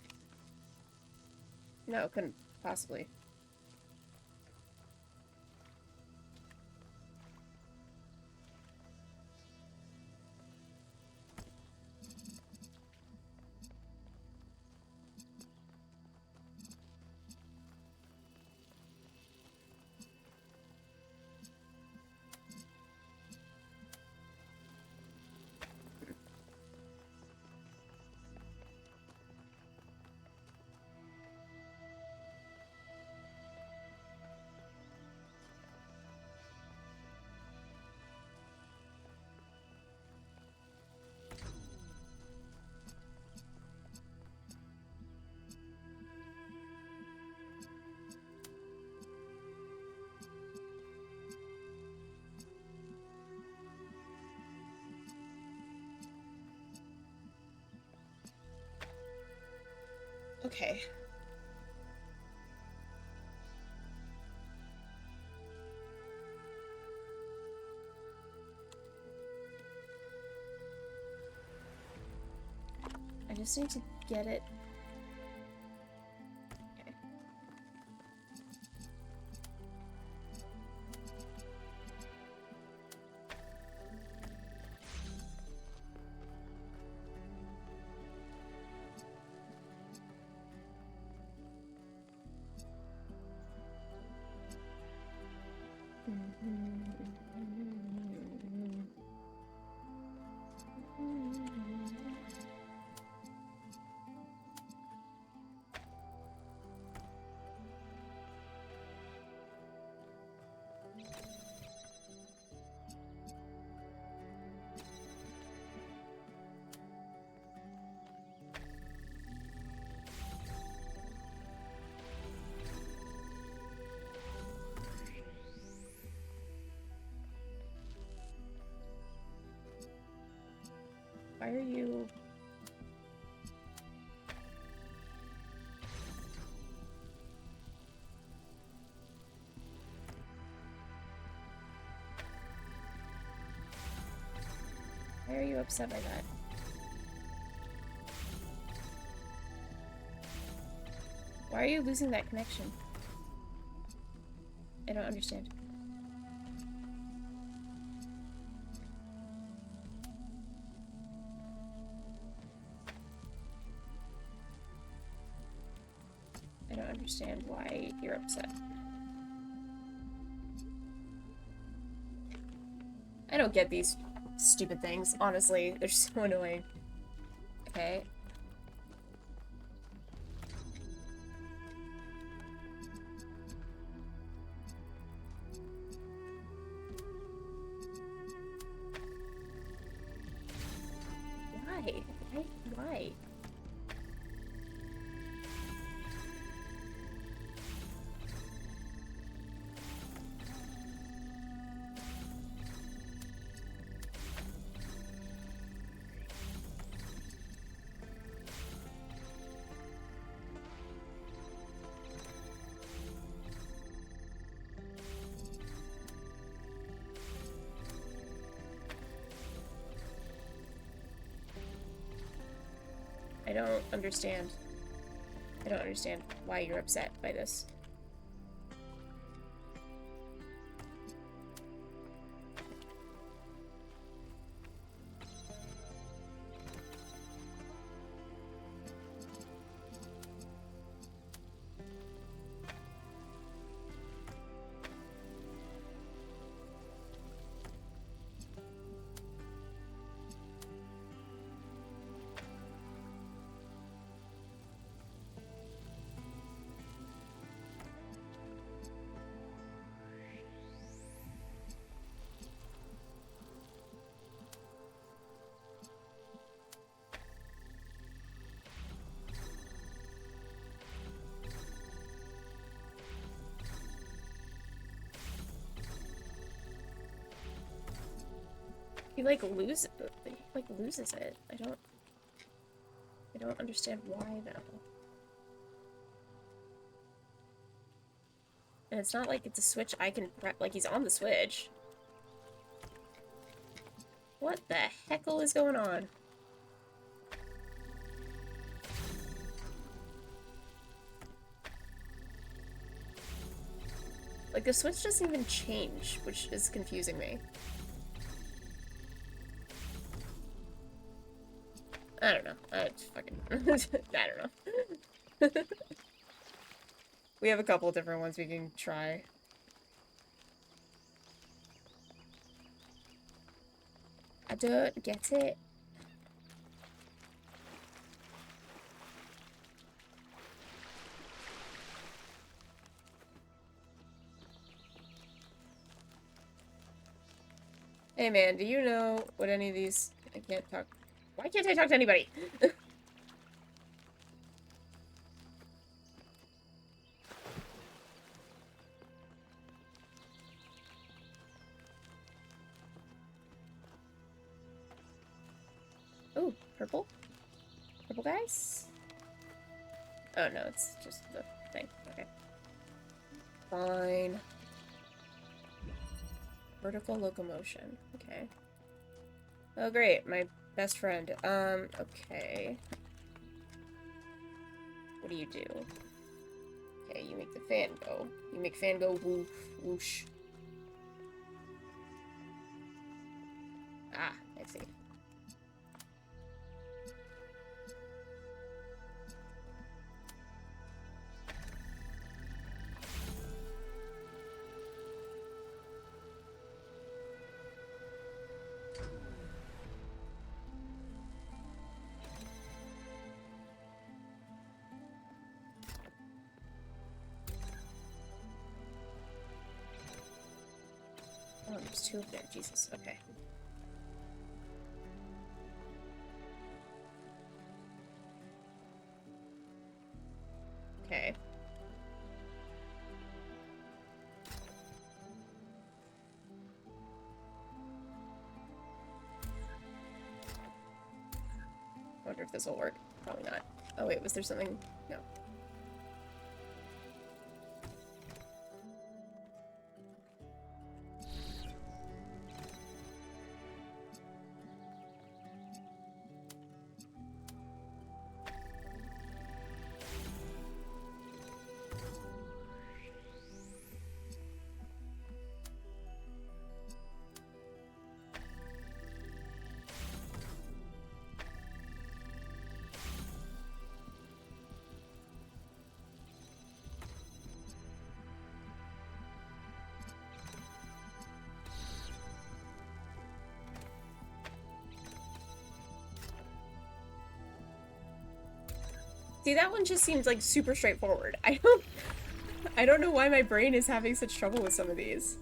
No, couldn't possibly. Okay. I just need to get it. Okay. Why are you... Why are you upset by that? Why are you losing that connection? I don't understand. I don't understand why you're upset. I don't get these stupid things, honestly. They're so annoying. Okay. Why? Why? I don't understand. I don't understand why you're upset by this. He loses it. I don't understand why though. And it's not like it's a switch I can prep, like he's on the switch. What the heckle is going on? Like, the switch doesn't even change, which is confusing me. I don't know. I fucking... I don't know. We have a couple different ones we can try. I don't get it. Hey man, do you know what any of these... I can't talk... Why can't I talk to anybody? Oh, purple? Purple guys? Oh no, it's just the thing. Okay. Fine. Vertical locomotion. Okay. Oh great, my best friend. Okay. What do you do? Okay, you make the fan go. You make fan go woof, whoosh. Ah, I see. Oh, there's two up there. Jesus. Okay. Okay. I wonder if this will work. Probably not. Oh wait, was there something? No. See, that one just seems like super straightforward. I don't know why my brain is having such trouble with some of these.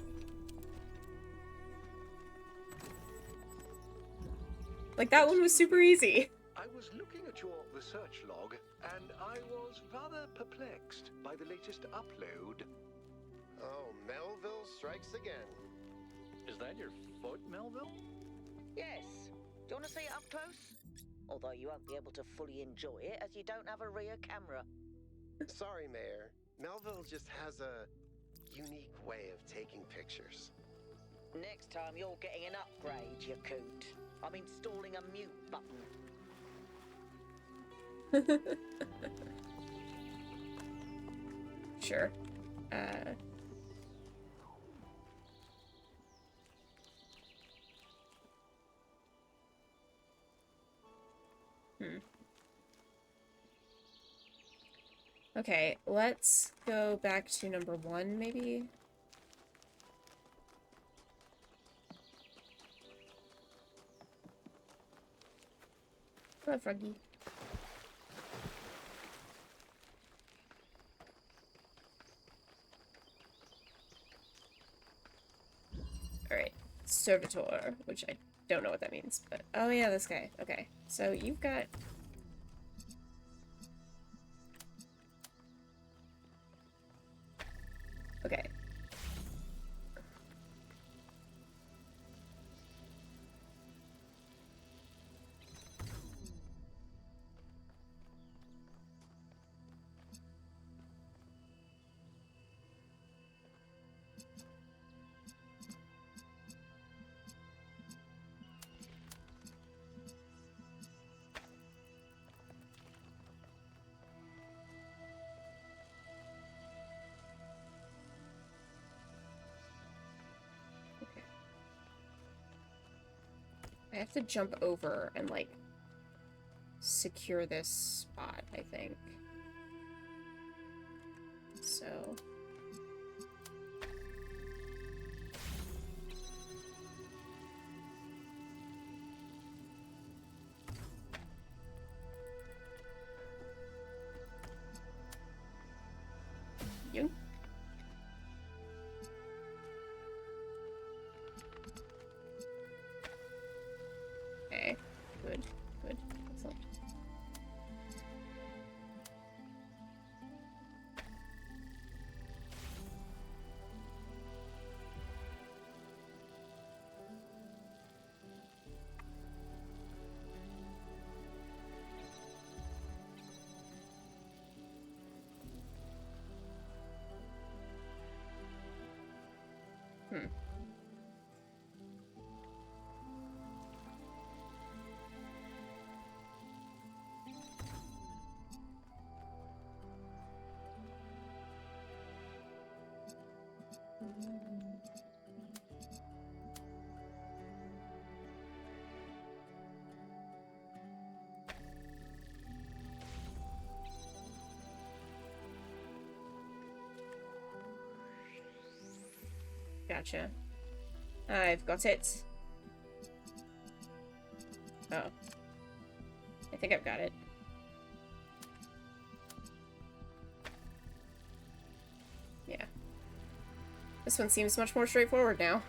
Like, that one was super easy. I was looking at your research log, and I was rather perplexed by the latest upload. Oh, Melville strikes again. Is that your foot, Melville? Yes. Do you want to see it up close? Although you won't be able to fully enjoy it as you don't have a rear camera. Sorry, Mayor. Melville just has a unique way of taking pictures. Next time you're getting an upgrade, you coot. I'm installing a mute button. Sure. Okay, let's go back to number 1, maybe? Hello, Froggy. Alright, servitor, which I don't know what that means, but... Oh yeah, this guy. Okay, so you've got... Okay. I have to jump over and, like, secure this spot, I think. So... Yoink. Okay, good, good, excellent. Hmm. Gotcha. I've got it. Oh. I think I've got it. Yeah. This one seems much more straightforward now.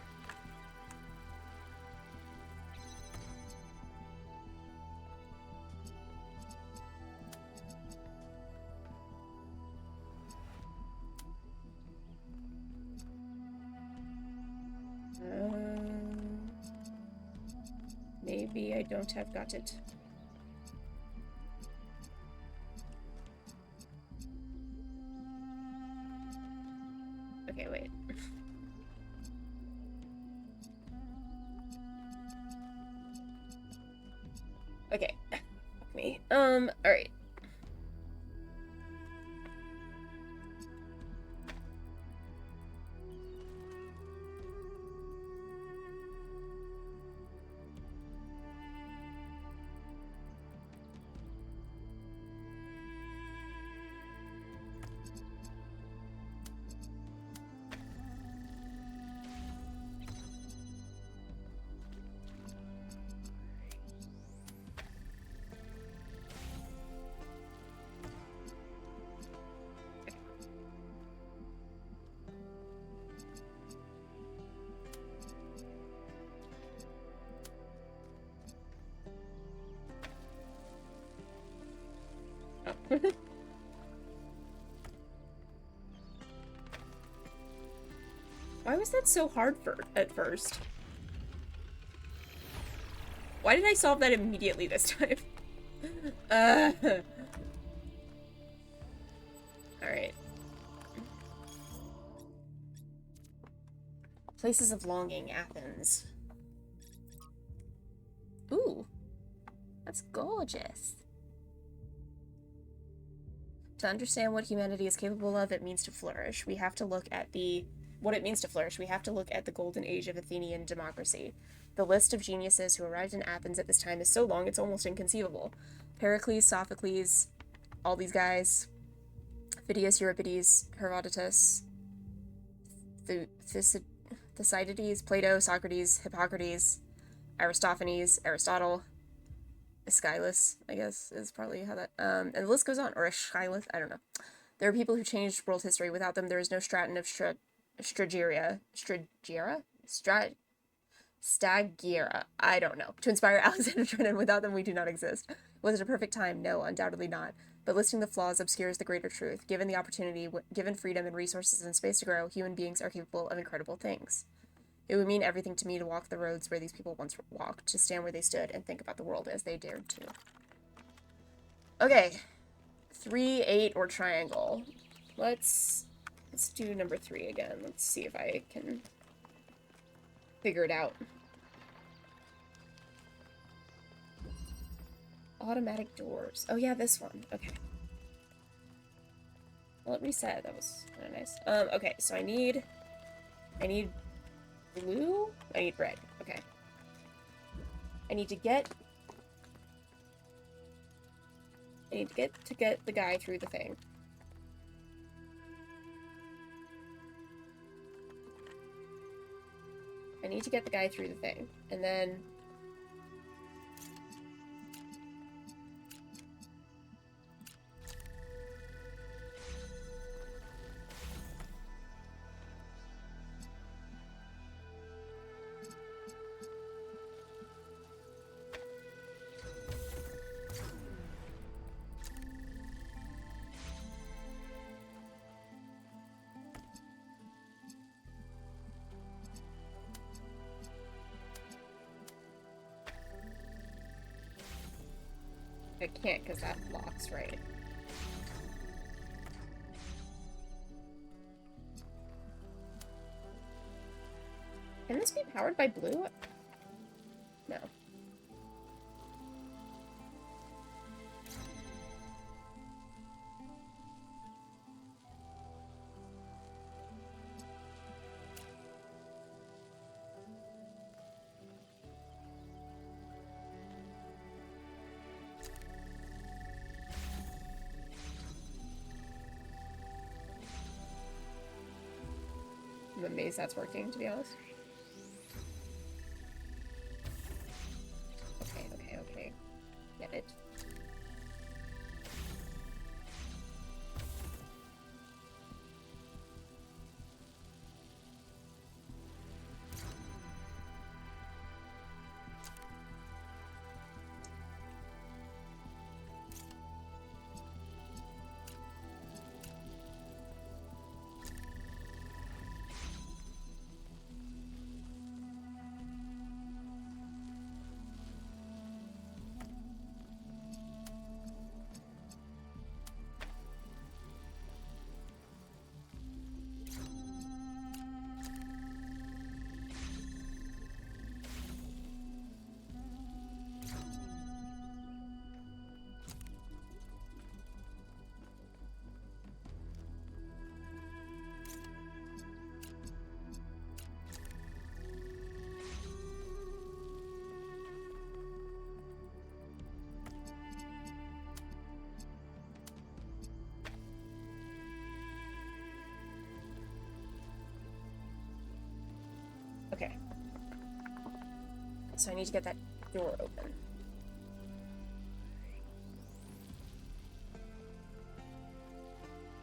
Maybe I don't have got it. Okay, wait. Okay. Fuck me. Alright. Oh. Why was that so hard at first? Why did I solve that immediately this time? Alright. Places of longing, Athens. Ooh. That's gorgeous. To understand what humanity is capable of, it means to flourish. We have to look at what it means to flourish. We have to look at the golden age of Athenian democracy. The list of geniuses who arrived in Athens at this time is so long it's almost inconceivable. Pericles, Sophocles, all these guys, Phidias, Euripides, Herodotus, Thucydides, Plato, Socrates, Hippocrates, Aristophanes, Aristotle, Aeschylus, I guess, is probably how that, and the list goes on, or Aeschylus, I don't know. There are people who changed world history. Without them, there is no Stratton of Stagira, I don't know, to inspire Alexander Trenton. Without them, we do not exist. Was it a perfect time? No, undoubtedly not. But listing the flaws obscures the greater truth. Given the opportunity, given freedom and resources and space to grow, human beings are capable of incredible things. It would mean everything to me to walk the roads where these people once walked, to stand where they stood and think about the world as they dared to. Okay. 3, 8, or triangle. Let's do number 3 again. Let's see if I can figure it out. Automatic doors. Oh yeah, this one. Okay. Well, it reset. That was kind of nice. Okay, so I need blue? I need red. Okay. I need to get the guy through the thing. I need to get the guy through the thing. And then... I can't because that blocks, right? Can this be powered by blue? No. I'm amazed that's working, to be honest. Okay. Get it. Okay. So I need to get that door open.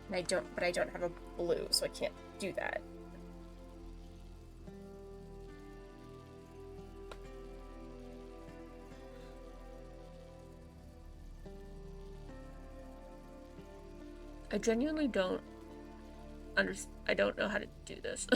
And I don't have a blue, so I can't do that. I genuinely don't I don't know how to do this.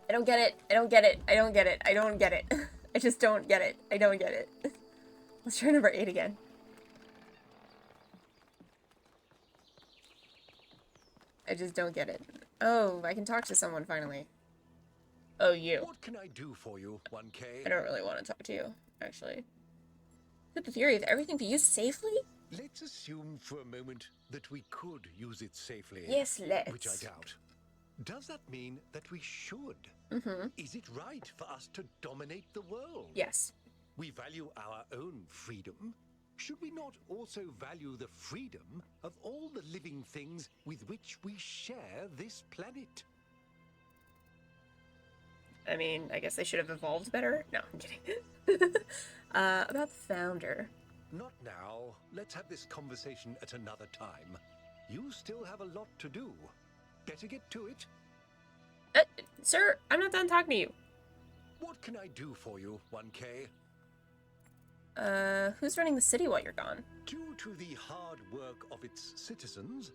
I don't get it. I don't get it. I don't get it. I don't get it. I just don't get it. I don't get it. Let's try number 8 again. I just don't get it. Oh, I can talk to someone finally. Oh, you. What can I do for you, 1K? I don't really want to talk to you, actually. But the theory of everything be used safely? Let's assume for a moment that we could use it safely. Yes, let's. Which I doubt. Does that mean that we should? Mm-hmm. Is it right for us to dominate the world? Yes. We value our own freedom. Should we not also value the freedom of all the living things with which we share this planet? I mean, I guess they should have evolved better. No, I'm kidding. About the founder. Not now. Let's have this conversation at another time. You still have a lot to do. Better get to it. Sir, I'm not done talking to you. What can I do for you, 1K? Who's running the city while you're gone? Due to the hard work of its citizens,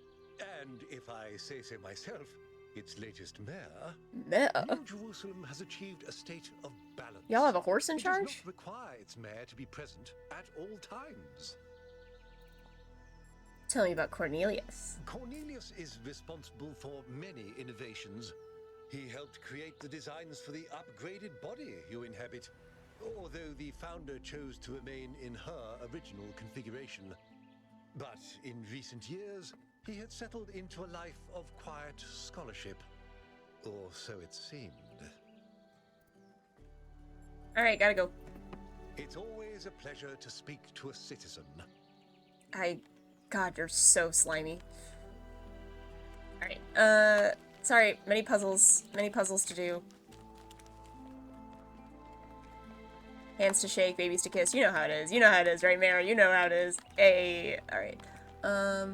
and if I say so myself, its latest mayor, New Jerusalem has achieved a state of balance. Y'all have a horse in It charge? does not require its mayor to be present at all times. Tell me about Cornelius. Cornelius is responsible for many innovations. He helped create the designs for the upgraded body you inhabit, although the founder chose to remain in her original configuration. But in recent years, he had settled into a life of quiet scholarship. Or so it seemed. Alright, gotta go. It's always a pleasure to speak to a citizen. God, you're so slimy. Alright, sorry, many puzzles to do. Hands to shake, babies to kiss. You know how it is. You know how it is, right, Mara? You know how it is. Hey, alright. I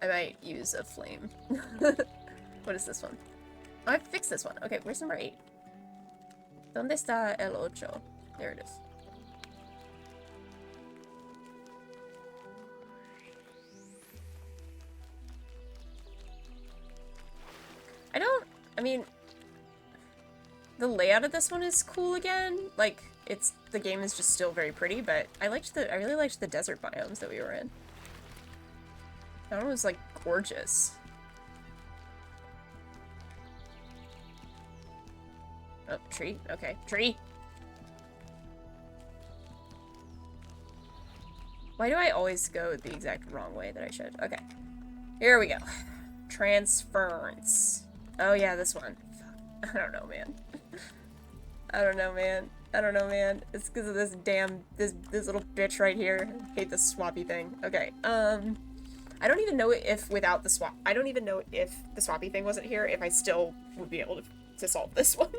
might use a flame. What is this one? Oh, I fixed this one. Okay, where's number 8? ¿Dónde está el ocho? There it is. I mean, the layout of this one is cool again. Like, the game is just still very pretty, but I really liked the desert biomes that we were in. That one was, like, gorgeous. Oh, tree? Okay, tree! Why do I always go the exact wrong way that I should? Okay. Here we go. Transference. Oh yeah, this one. Fuck. I don't know, man. I don't know, man. It's because of this damn, this little bitch right here. I hate this swappy thing. Okay, I don't even know if without the swap, I don't even know if the swappy thing wasn't here, if I still would be able to solve this one.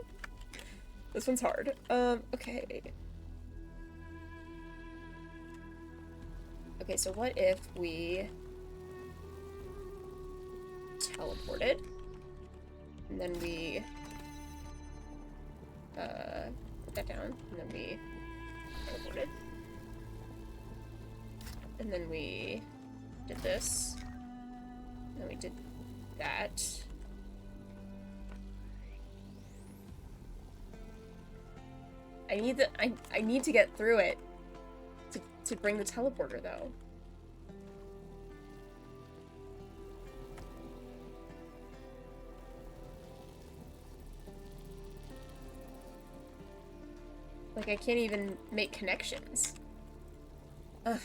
This one's hard. Okay. Okay, so what if we teleported, and then we put that down, and then we teleported, and then we did this, and then we did that. I need to get through it to bring the teleporter though. Like, I can't even make connections. Ugh.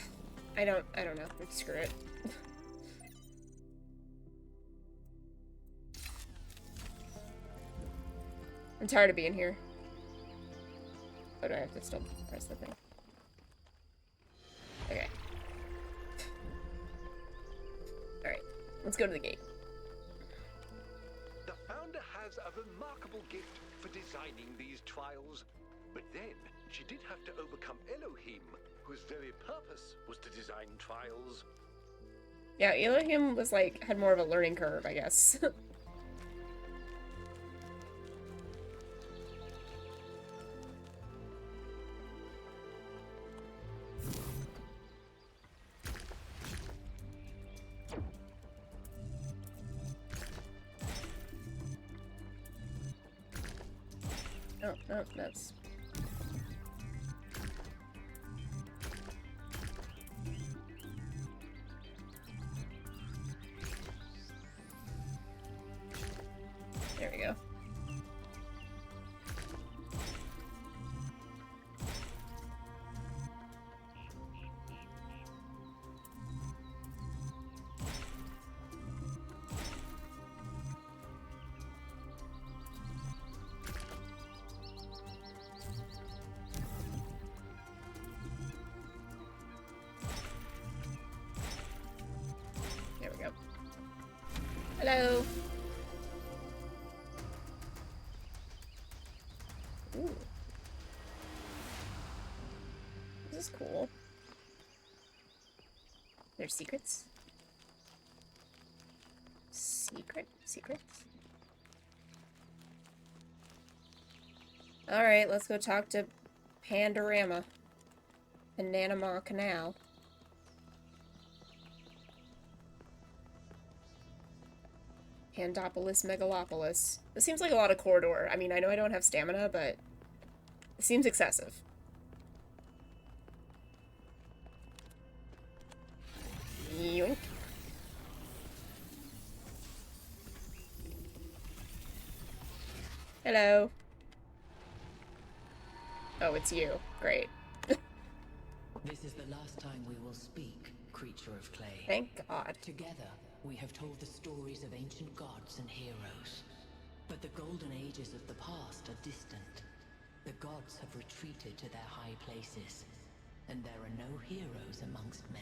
I don't know. Screw it. I'm tired of being here. Oh, do I have to still press the thing? Okay. Alright. Let's go to the gate. The founder has a remarkable gift for designing these trials. But then, she did have to overcome Elohim, whose very purpose was to design trials. Yeah, Elohim was like, had more of a learning curve, I guess. Oh, no, that's... There we go. Hello. Ooh. This is cool. There's secrets. Secrets. Alright, let's go talk to Pandorama. Panama Canal. Pandopolis Megalopolis. This seems like a lot of corridor. I mean, I know I don't have stamina, but it seems excessive. Yoink. Hello. Oh, it's you. Great. This is the last time we will speak, creature of clay. Thank God. Together, we have told the stories of ancient gods and heroes. But the golden ages of the past are distant. The gods have retreated to their high places, and there are no heroes amongst men.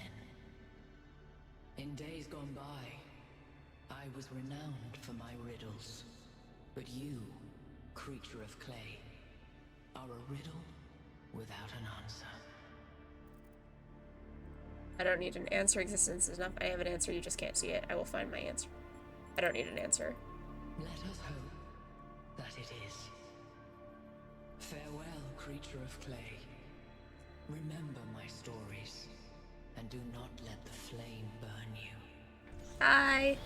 In days gone by, I was renowned for my riddles. But you, creature of clay, are a riddle without an answer. I don't need an answer. Existence is enough. I have an answer. You just can't see it. I will find my answer. I don't need an answer. Let us hope that it is. Farewell, creature of clay. Remember my stories, and do not let the flame burn you. Bye.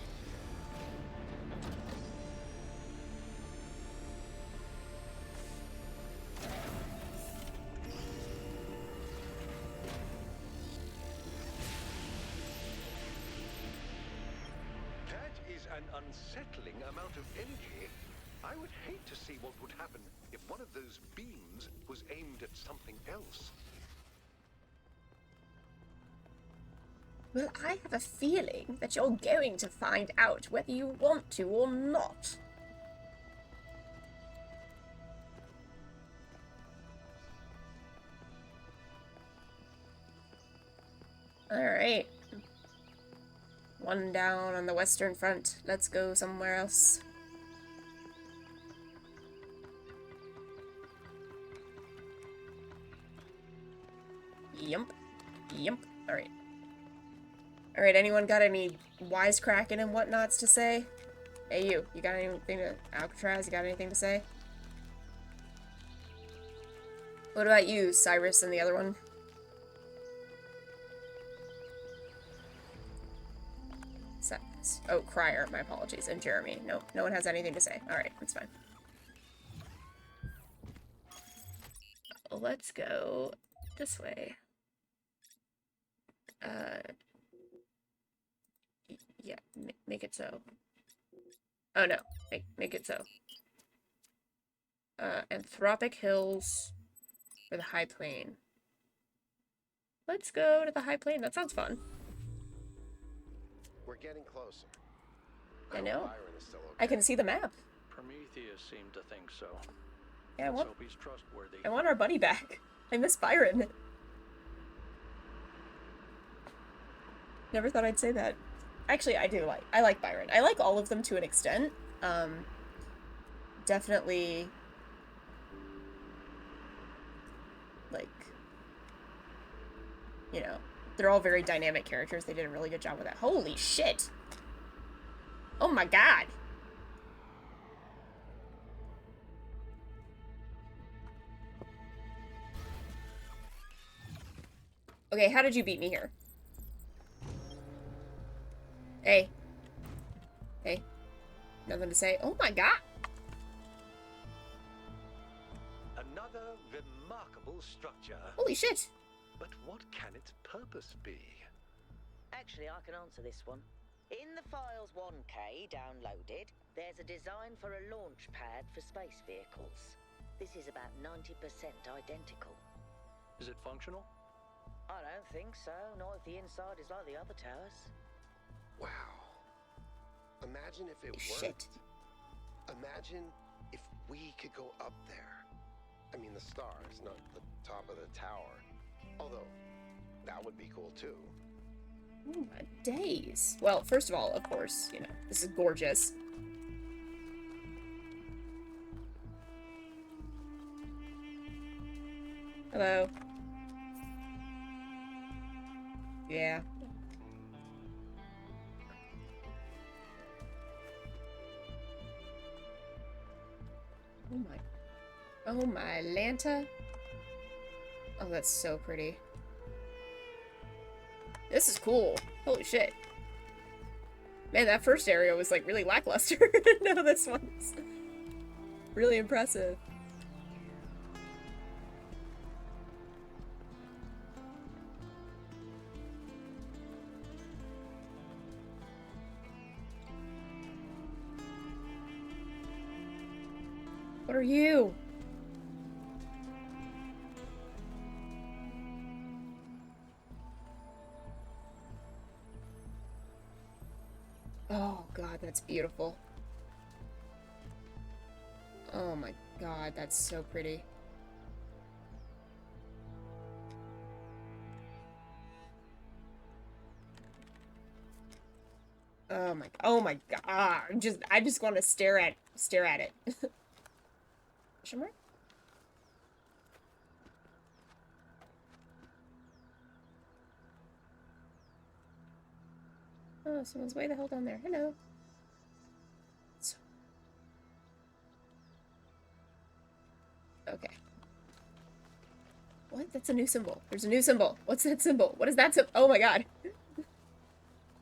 An unsettling amount of energy. I would hate to see what would happen if one of those beams was aimed at something else. Well, I have a feeling that you're going to find out whether you want to or not. Alright. One down on the Western Front. Let's go somewhere else. Yump. Alright. Alright, anyone got any wisecracking and whatnots to say? Hey, you got anything to... Alcatraz, you got anything to say? What about you, Cyrus and the other one? Oh, Crier, my apologies, and Jeremy. No one has anything to say. Alright, that's fine. Let's go this way. Yeah, make it so. Oh no, make it so. Anthropic Hills or the High Plain. Let's go to the High Plain. That sounds fun. We're getting closer. I know. Byron is still okay. I can see the map. Prometheus seemed to think so. Yeah, Let's hope he's trustworthy. I want our buddy back. I miss Byron. Never thought I'd say that. Actually, I like Byron. I like all of them to an extent. Definitely, like, you know, they're all very dynamic characters. They did a really good job with that. Holy shit! Oh my god! Okay, how did you beat me here? Hey. Hey. Nothing to say. Oh my god! Another remarkable structure. Holy shit! But what can its purpose be? Actually, I can answer this one. In the Files 1K downloaded, there's a design for a launch pad for space vehicles. This is about 90% identical. Is it functional? I don't think so, not if the inside is like the other towers. Wow. Imagine if it worked. Shit. Imagine if we could go up there. I mean, the stars, not the top of the tower. Although, that would be cool too. Ooh, days. Well, first of all, of course, you know, this is gorgeous. Hello. Yeah. Oh my. Oh my Lanta. Oh, that's so pretty. This is cool. Holy shit. Man, that first area was like really lackluster. No, this one's really impressive. What are you? Oh god, that's beautiful. Oh my god, that's so pretty. Oh my god. I just want to stare at it. Shimmer? Oh, someone's way the hell down there. Hello. Okay. What? That's a new symbol. There's a new symbol. What's that symbol? What is that symbol? Oh my god.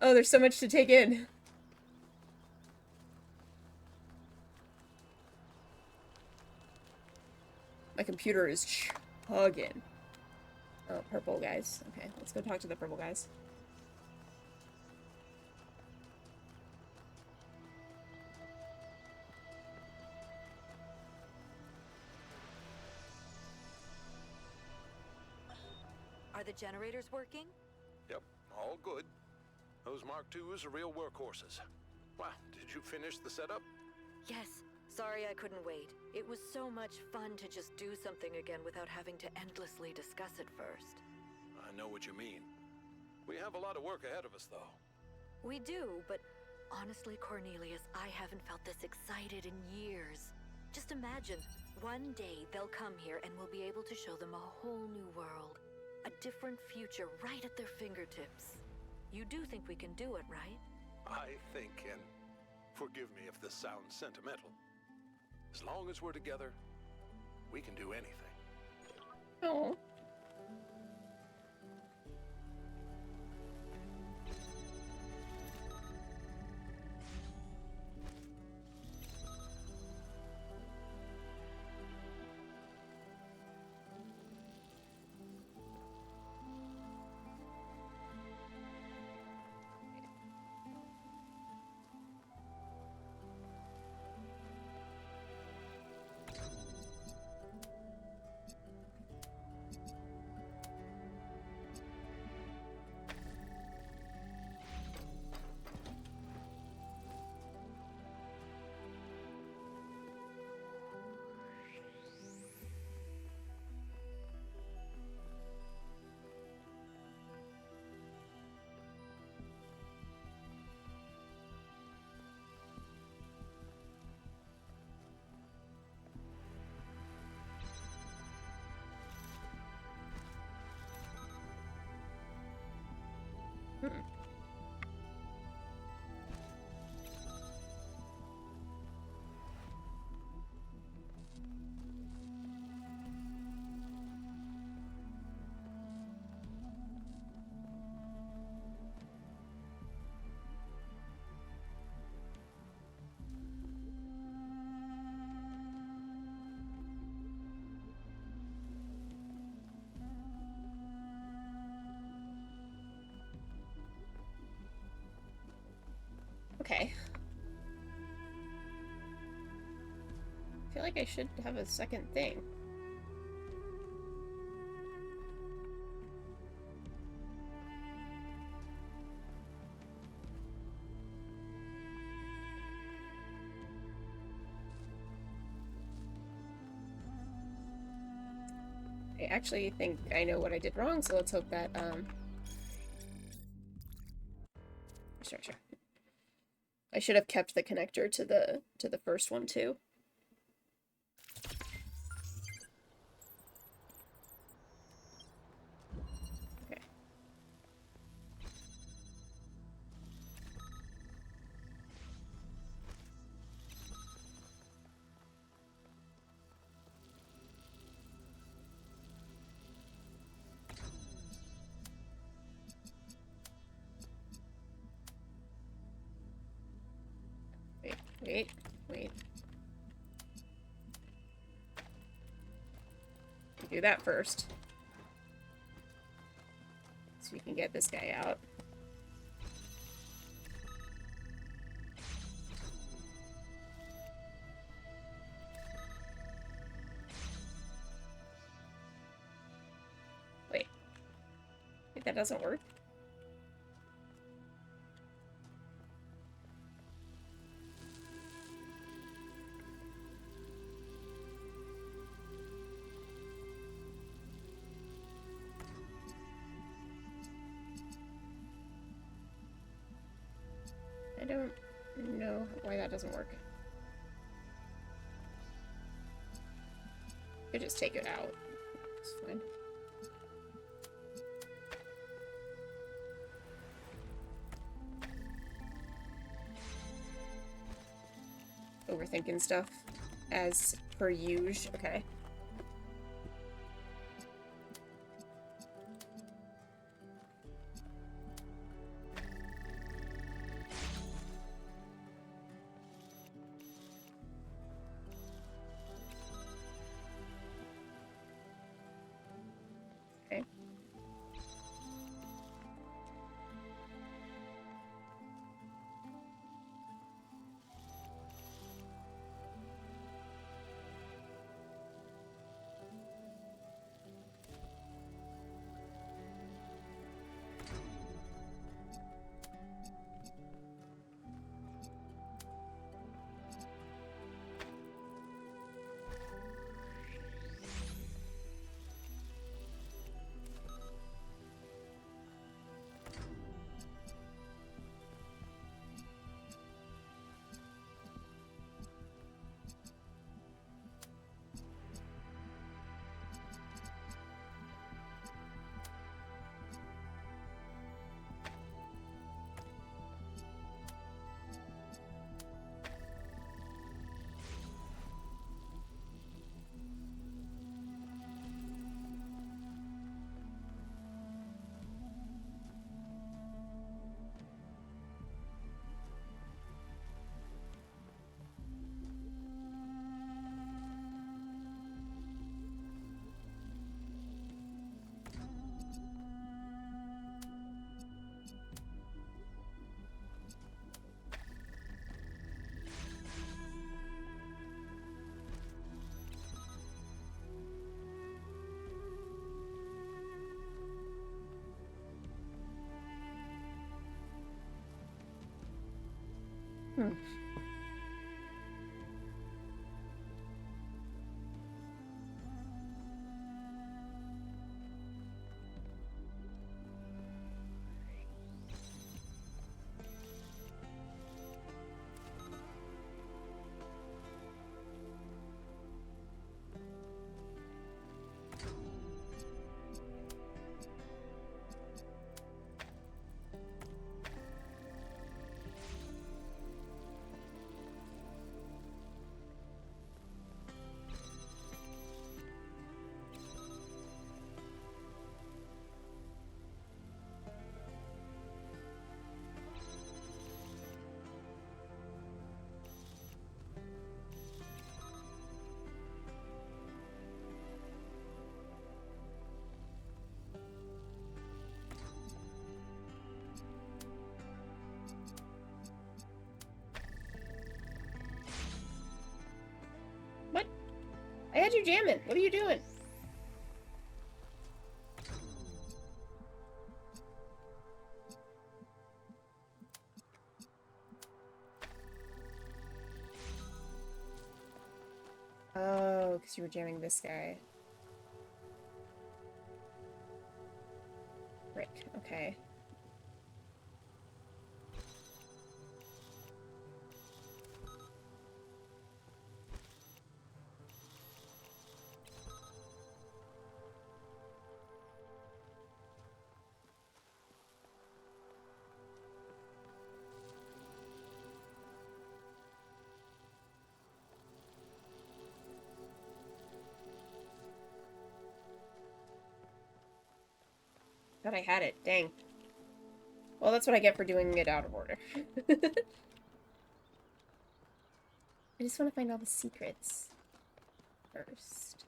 Oh, there's so much to take in. My computer is chugging. Oh, purple guys. Okay, let's go talk to the purple guys. Are the generators working? Yep, all good. Those Mark IIs are real workhorses. Wow, did you finish the setup? Yes. Sorry I couldn't wait. It was so much fun to just do something again without having to endlessly discuss it first. I know what you mean. We have a lot of work ahead of us, though. We do, but honestly, Cornelius, I haven't felt this excited in years. Just imagine, one day they'll come here and we'll be able to show them a whole new world. A different future right at their fingertips. You do think we can do it, right? I think, and forgive me if this sounds sentimental, as long as we're together, we can do anything. Oh. Okay. I feel like I should have a second thing. I actually think I know what I did wrong, so let's hope that, Structure. I should have kept the connector to the first one too. Okay. Wait. Do that first. So we can get this guy out. Wait, that doesn't work? I don't know why that doesn't work. Could just take it out. It's fine. Overthinking stuff as per usual. Okay. Okay. Hmm. What? I had you jamming. What are you doing? Oh, because you were jamming this guy. Frick. Okay. Thought I had it. Dang. Well, that's what I get for doing it out of order. I just want to find all the secrets first.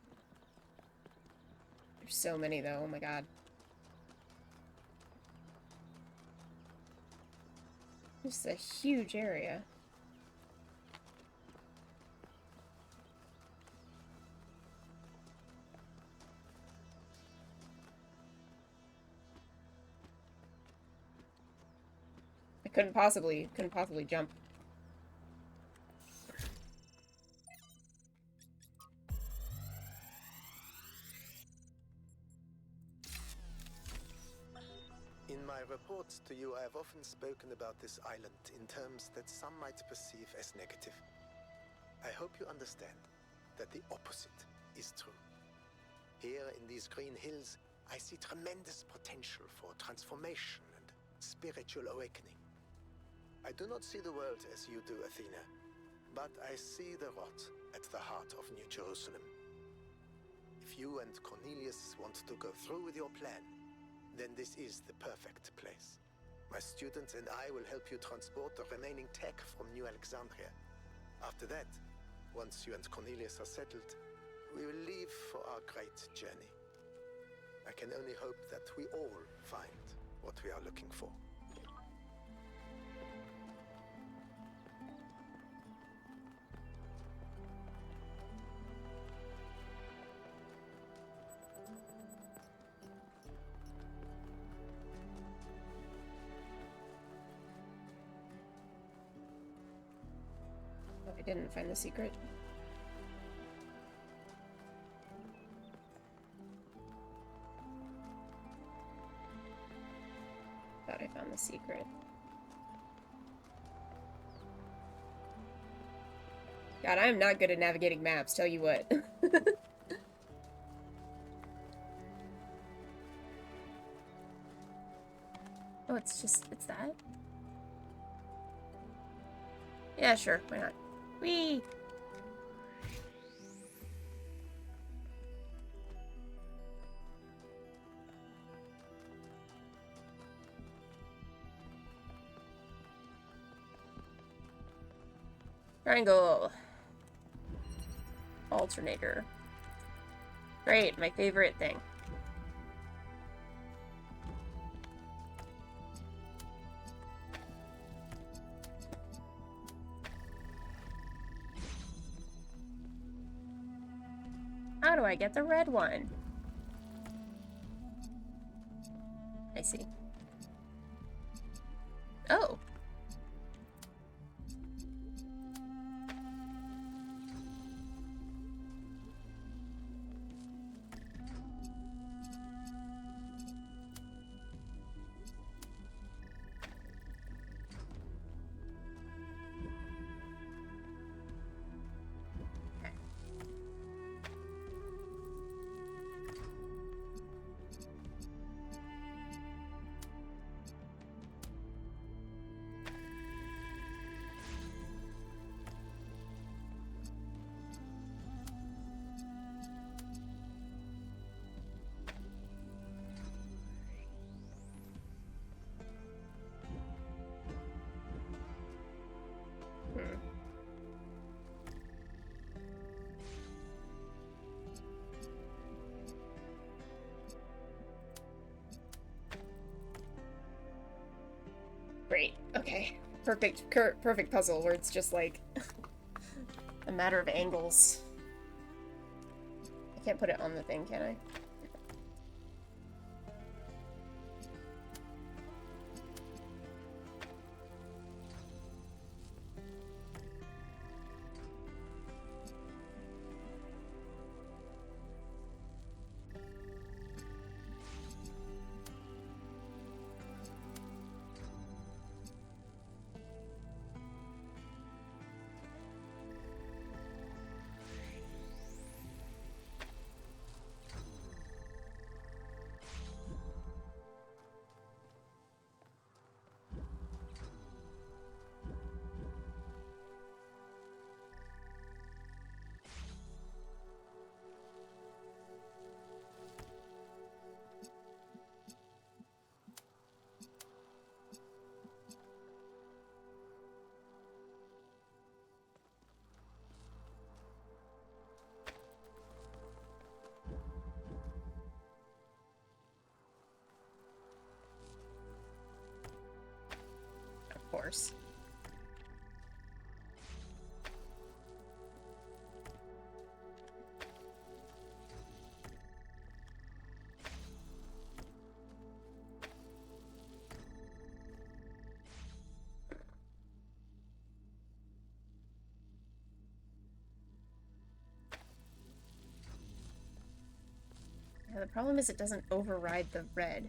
There's so many, though. Oh my god. This is a huge area. I couldn't possibly jump. In my reports to you, I have often spoken about this island in terms that some might perceive as negative. I hope you understand that the opposite is true. Here in these green hills, I see tremendous potential for transformation and spiritual awakening. I do not see the world as you do, Athena, but I see the rot at the heart of New Jerusalem. If you and Cornelius want to go through with your plan, then this is the perfect place. My students and I will help you transport the remaining tech from New Alexandria. After that, once you and Cornelius are settled, we will leave for our great journey. I can only hope that we all find what we are looking for. Oh, I didn't find the secret. Thought I found the secret. God, I'm not good at navigating maps, tell you what. Oh, it's that? Yeah, sure, why not? Whee! Triangle. Alternator. Great, my favorite thing. How do I get the red one? I see. Oh. Great. Okay. Perfect puzzle where it's just like a matter of angles. I can't put it on the thing, can I? of course. The problem is it doesn't override the red.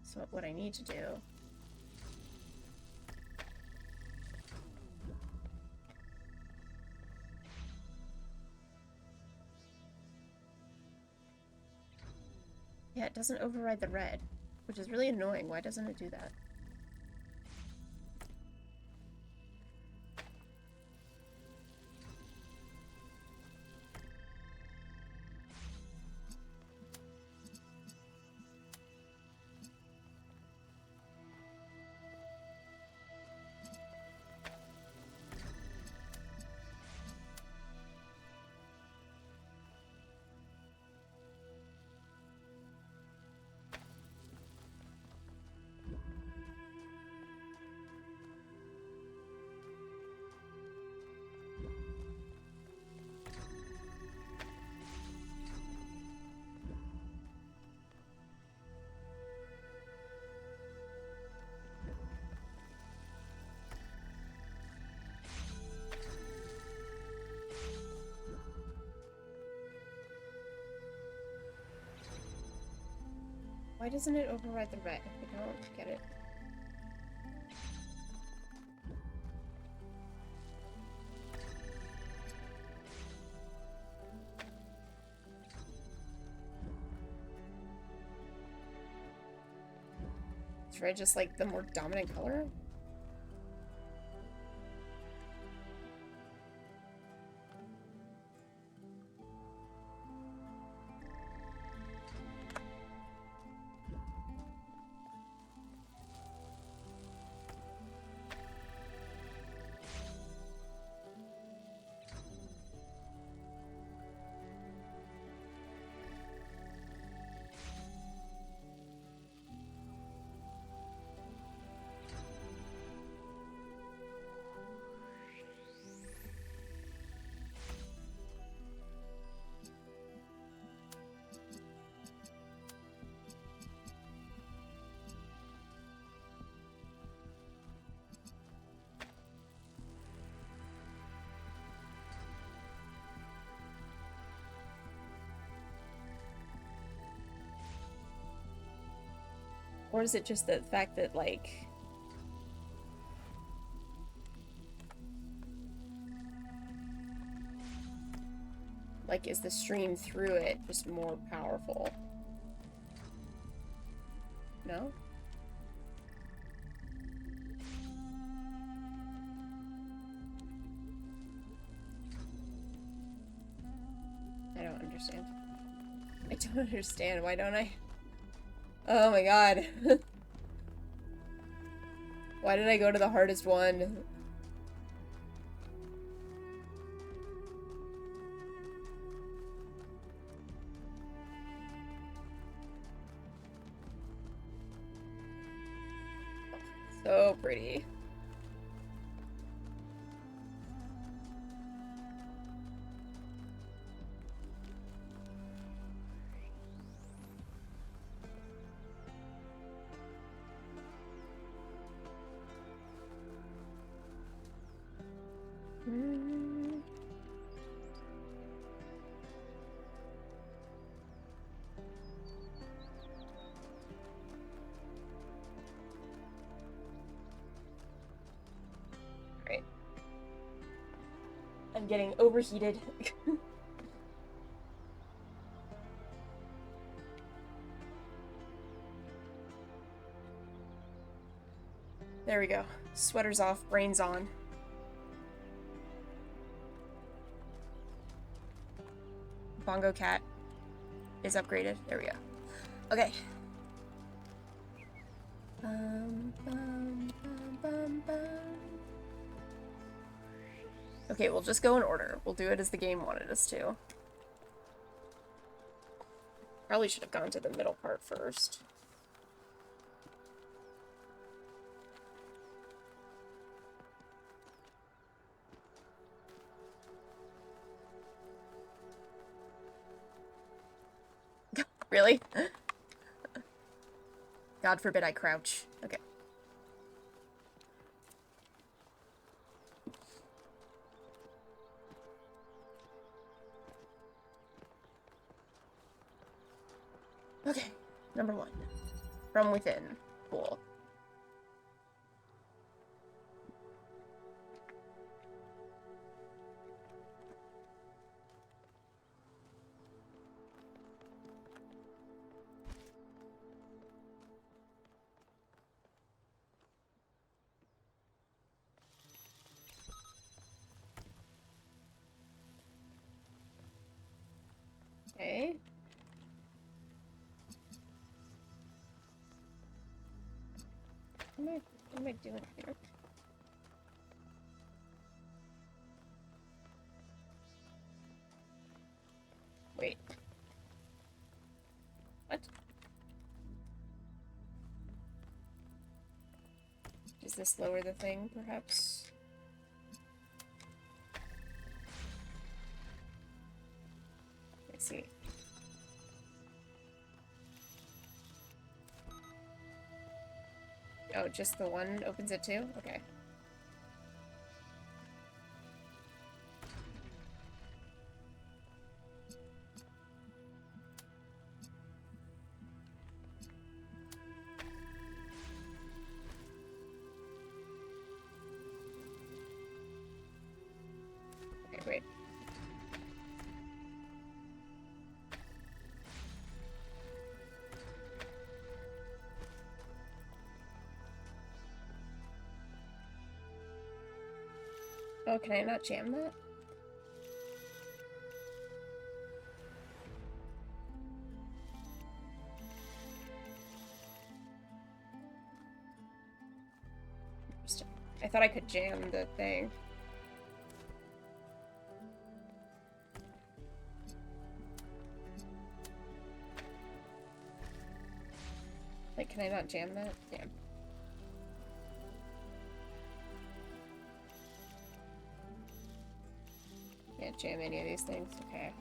So what I need to do... Yeah, it doesn't override the red, which is really annoying. Why doesn't it do that? Why doesn't it override the red? I don't get it. Is red just like the more dominant color? Or is it just the fact that, like... Like, is the stream through it just more powerful? No? I don't understand. I don't understand. Why don't I? Oh my god. Why did I go to the hardest one? So pretty. Right. I'm getting overheated. There we go. Sweater's off, brains on. Bongo Cat is upgraded. There we go. Okay. Okay, we'll just go in order. We'll do it as the game wanted us to. Probably should have gone to the middle part first. Really? God forbid I crouch. Okay. Okay, number 1. From within. Cool. Okay. What am I doing here? Wait. What? Does this lower the thing, perhaps? I see. Oh, just the one opens it too? Okay. Okay, wait. Oh, can I not jam that? Interesting. I thought I could jam the thing. Like, can I not jam that? Damn. Can't jam any of these things. Okay.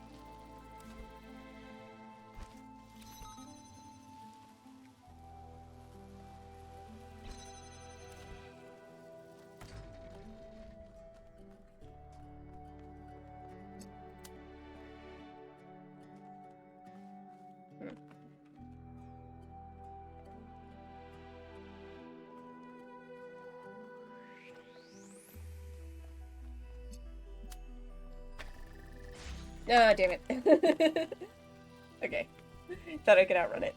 Oh, damn it. Okay. Thought I could outrun it.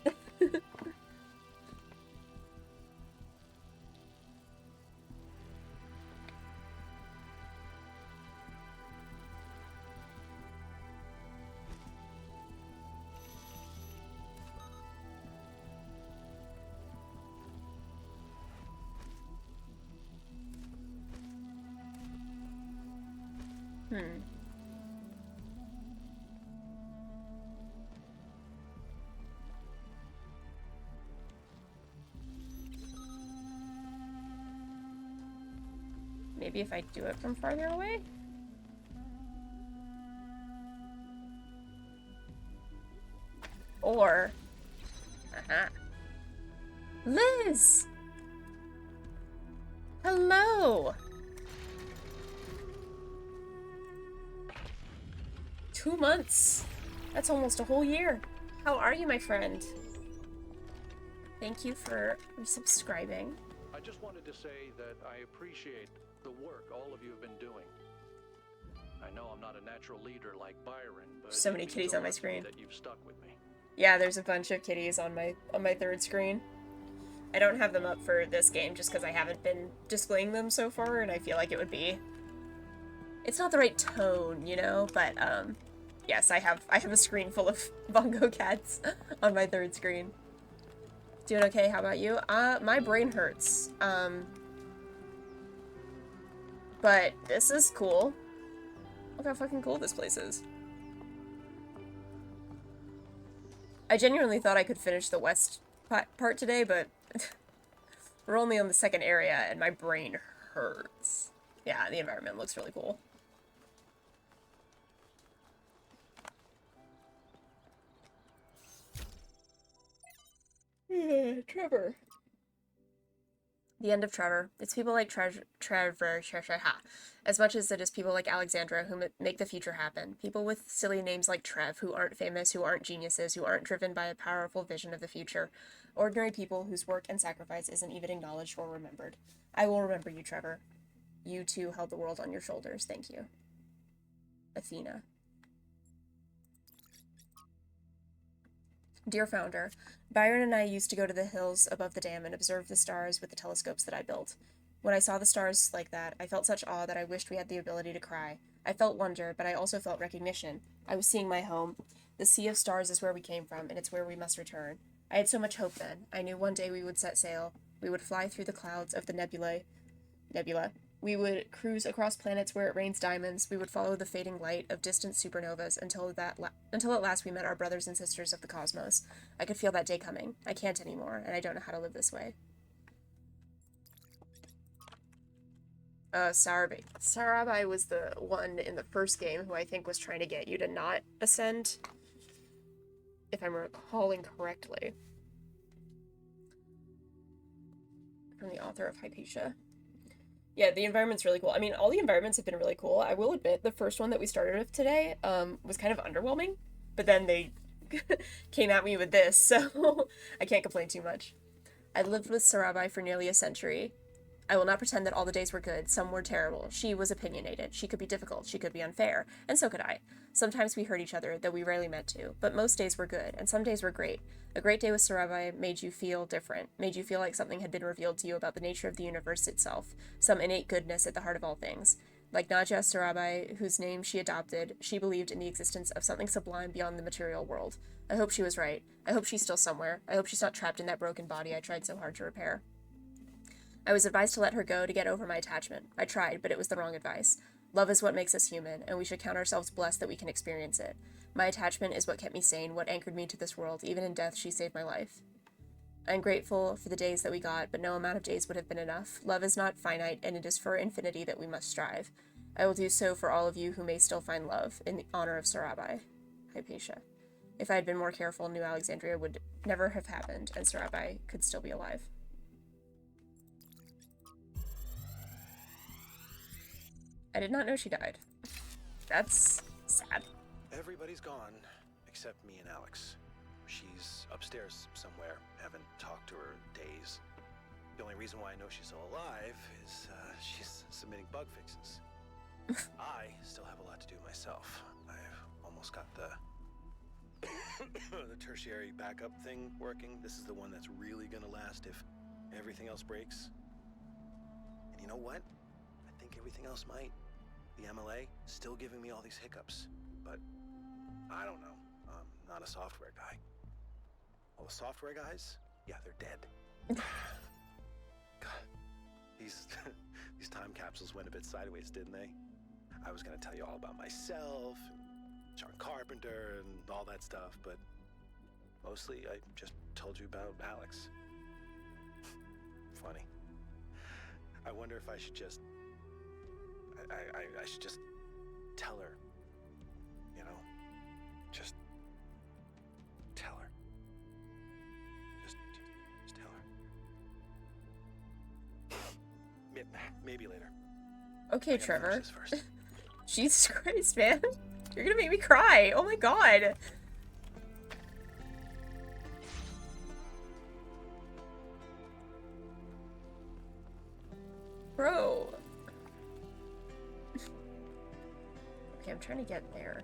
Hmm. Maybe if I do it from farther away? Or... Liz! Hello! 2 months! That's almost a whole year. How are you, my friend? Thank you for resubscribing. I just wanted to say that I appreciate the work all of you have been doing. I know I'm not a natural leader like Byron, but So many kitties on my screen. that you've stuck with me. Yeah, there's a bunch of kitties on my third screen. I don't have them up for this game just because I haven't been displaying them so far, and I feel like it would be... It's not the right tone, you know? But, yes, I have a screen full of bongo cats on my third screen. Doing okay, how about you? My brain hurts. But this is cool. Look how fucking cool this place is. I genuinely thought I could finish the west part today, but we're only on the second area, and my brain hurts. Yeah, the environment looks really cool. Trevor. The end of Trevor. It's people like Trevor, as much as it is people like Alexandra who make the future happen. People with silly names like Trev who aren't famous, who aren't geniuses, who aren't driven by a powerful vision of the future. Ordinary people whose work and sacrifice isn't even acknowledged or remembered. I will remember you, Trevor. You too held the world on your shoulders. Thank you. Athena. Dear Founder, Byron and I used to go to the hills above the dam and observe the stars with the telescopes that I built. When I saw the stars like that, I felt such awe that I wished we had the ability to cry. I felt wonder, but I also felt recognition. I was seeing my home. The sea of stars is where we came from, and it's where we must return. I had so much hope then. I knew one day we would set sail. We would fly through the clouds of the nebula. We would cruise across planets where it rains diamonds. We would follow the fading light of distant supernovas until at last we met our brothers and sisters of the cosmos. I could feel that day coming. I can't anymore, and I don't know how to live this way. Sarabai was the one in the first game who I think was trying to get you to not ascend, if I'm recalling correctly. From the author of Hypatia. Yeah, the environment's really cool. I mean, all the environments have been really cool. I will admit, the first one that we started with today was kind of underwhelming, but then they came at me with this, so I can't complain too much. I lived with Sarabai for nearly a century. I will not pretend that all the days were good. Some were terrible. She was opinionated. She could be difficult. She could be unfair. And so could I. Sometimes we hurt each other, though we rarely meant to. But most days were good, and some days were great. A great day with Sarabai made you feel different, made you feel like something had been revealed to you about the nature of the universe itself, some innate goodness at the heart of all things. Like Nadia Sarabai, whose name she adopted, she believed in the existence of something sublime beyond the material world. I hope she was right. I hope she's still somewhere. I hope she's not trapped in that broken body I tried so hard to repair. I was advised to let her go to get over my attachment. I tried, but it was the wrong advice. Love is what makes us human, and we should count ourselves blessed that we can experience it. My attachment is what kept me sane, what anchored me to this world. Even in death, she saved my life. I'm grateful for the days that we got, but no amount of days would have been enough. Love is not finite, and it is for infinity that we must strive. I will do so for all of you who may still find love, in the honor of Sarabai. Hypatia. If I had been more careful, New Alexandria would never have happened, and Sarabai could still be alive. I did not know she died. That's sad. Everybody's gone, except me and Alex. She's upstairs somewhere. Haven't talked to her in days. The only reason why I know she's still alive is she's submitting bug fixes. I still have a lot to do myself. I've almost got the the tertiary backup thing working. This is the one that's really gonna last if everything else breaks. And you know what? I think everything else might. The MLA still giving me all these hiccups, but I don't know. I'm not a software guy. All the software guys, yeah, they're dead. God, these time capsules went a bit sideways, didn't they? I was gonna tell you all about myself, and John Carpenter, and all that stuff, but mostly I just told you about Alex. Funny. I wonder if I should just... I should just tell her, you know? Just tell her. Just tell her. Maybe later. Okay, Trevor. Jesus Christ, man. You're gonna make me cry. Oh my god. Bro. Okay, I'm trying to get there.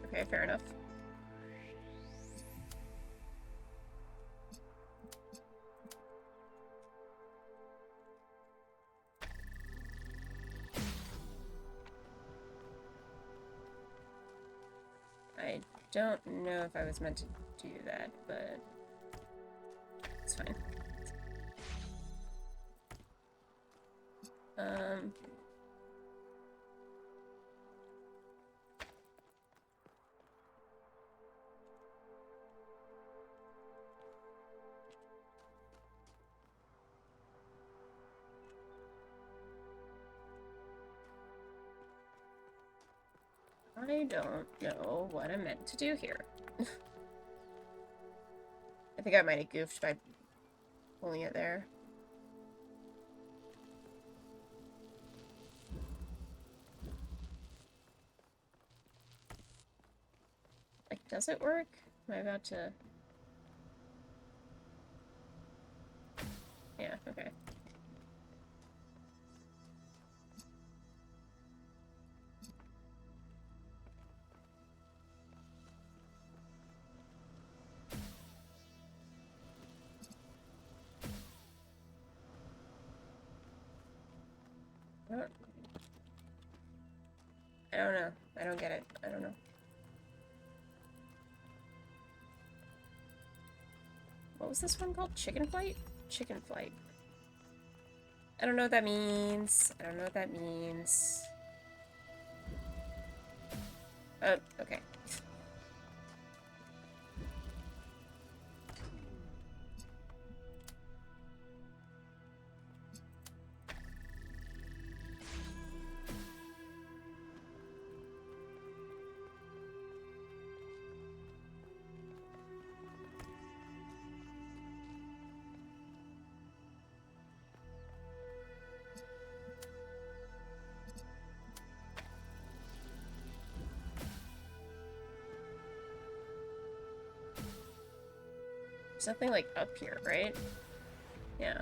Okay, fair enough. don't know if I was meant to do that, but it's fine. I don't know what I'm meant to do here. I think I might have goofed by pulling it there. Like, does it work? Am I about to... Yeah, okay. I don't know. I don't get it. I don't know. What was this one called? Chicken flight? Chicken flight. I don't know what that means. I don't know what that means. Oh, okay. Something like up here, right? Yeah.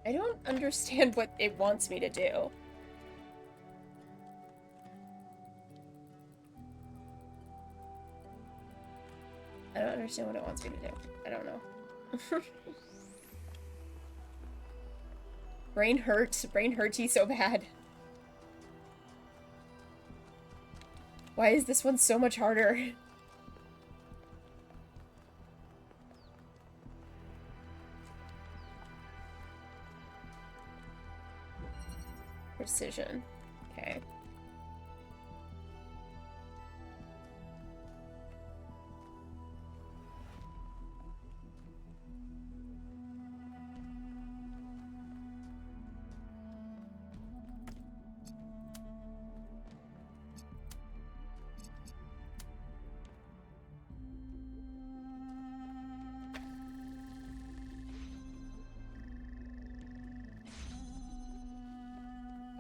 I don't understand what it wants me to do. I don't understand what it wants me to do. I don't know. Brain hurts. Brain hurty so bad. Why is this one so much harder? Precision. Okay.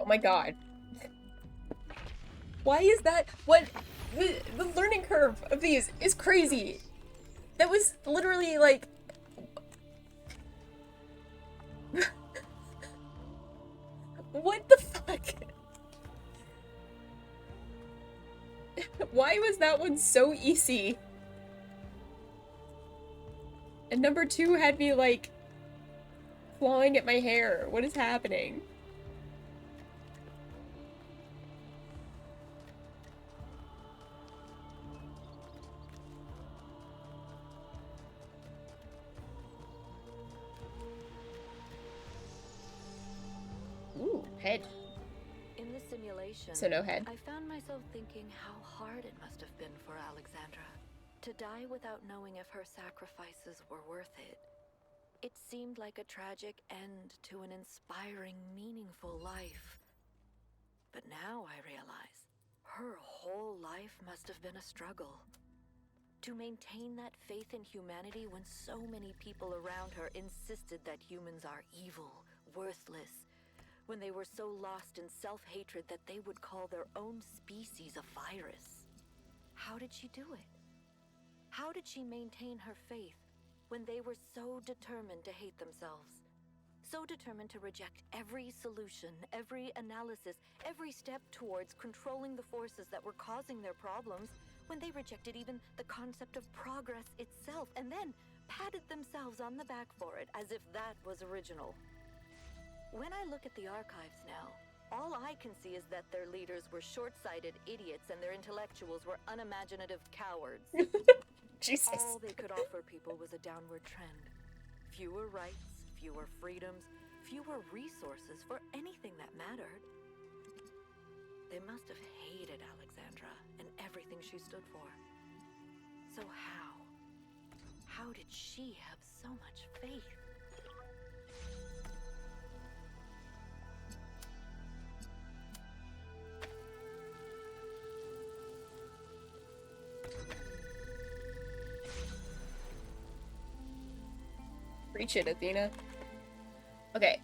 Oh my god. Why is that? What? The learning curve of these is crazy. That was literally like... What the fuck? Why was that one so easy? And number 2 had me like clawing at my hair. What is happening? Head. In the simulation, So no head. I found myself thinking how hard it must have been for Alexandra to die without knowing if her sacrifices were worth it. It seemed like a tragic end to an inspiring, meaningful life. But now I realize her whole life must have been a struggle. To maintain that faith in humanity when so many people around her insisted that humans are evil, worthless, when they were so lost in self-hatred that they would call their own species a virus. How did she do it? How did she maintain her faith when they were so determined to hate themselves? So determined to reject every solution, every analysis, every step towards controlling the forces that were causing their problems, when they rejected even the concept of progress itself, and then patted themselves on the back for it as if that was original. When I look at the archives now, all I can see is that their leaders were short-sighted idiots and their intellectuals were unimaginative cowards. Jesus. All they could offer people was a downward trend. Fewer rights, fewer freedoms, fewer resources for anything that mattered. They must have hated Alexandra and everything she stood for. So how did she have so much faith? Preach it, Athena. Okay,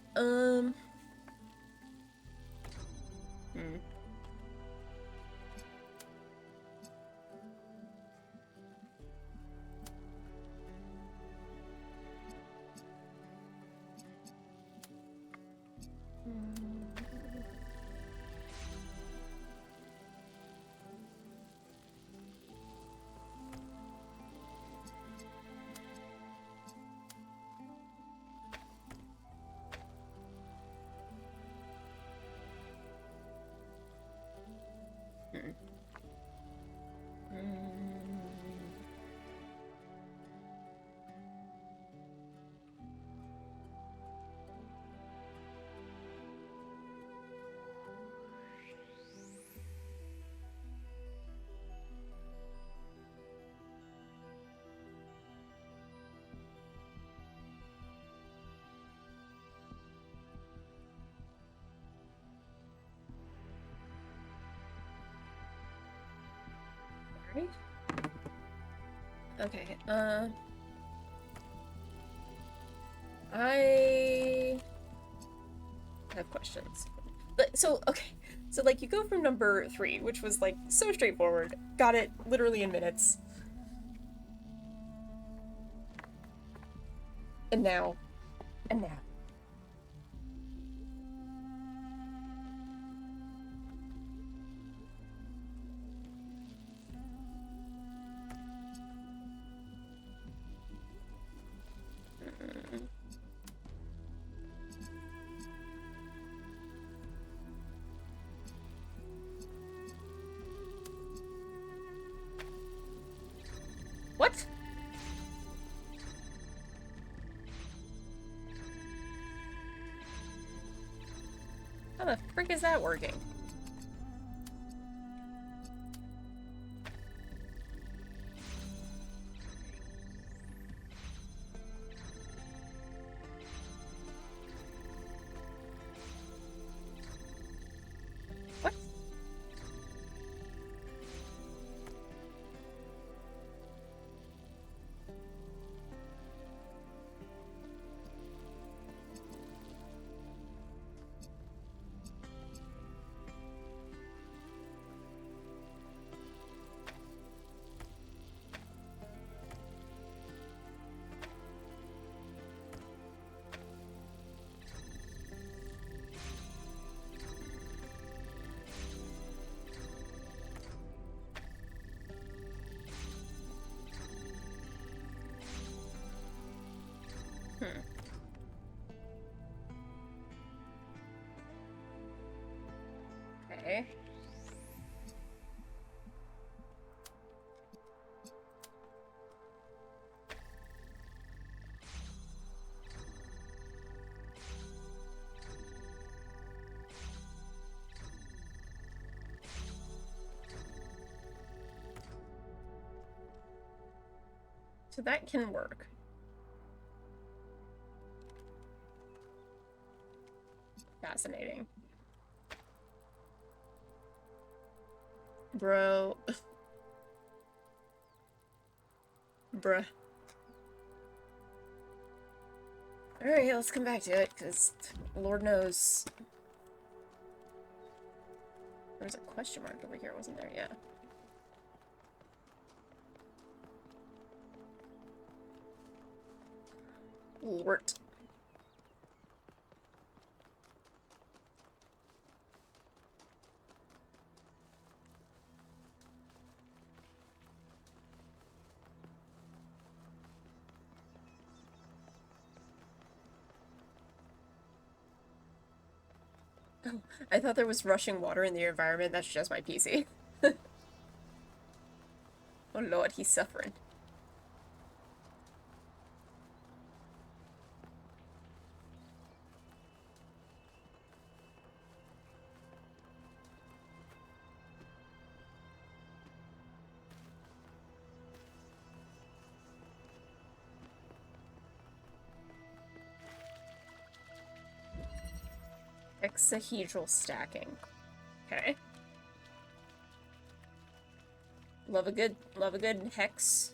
right? Okay, I have questions. But, so, okay, so, like, you go from number 3, which was, like, so straightforward, got it literally in minutes. And now. What? How the frick is that working? What? Okay. So that can work. Fascinating. Bro. Bruh. Alright, let's come back to it, because Lord knows. There was a question mark over here, wasn't there? Yeah. Lort. Oh, I thought there was rushing water in the environment. That's just my PC. Oh lord, he's suffering. Hexahedral stacking. Okay. Love a good hex.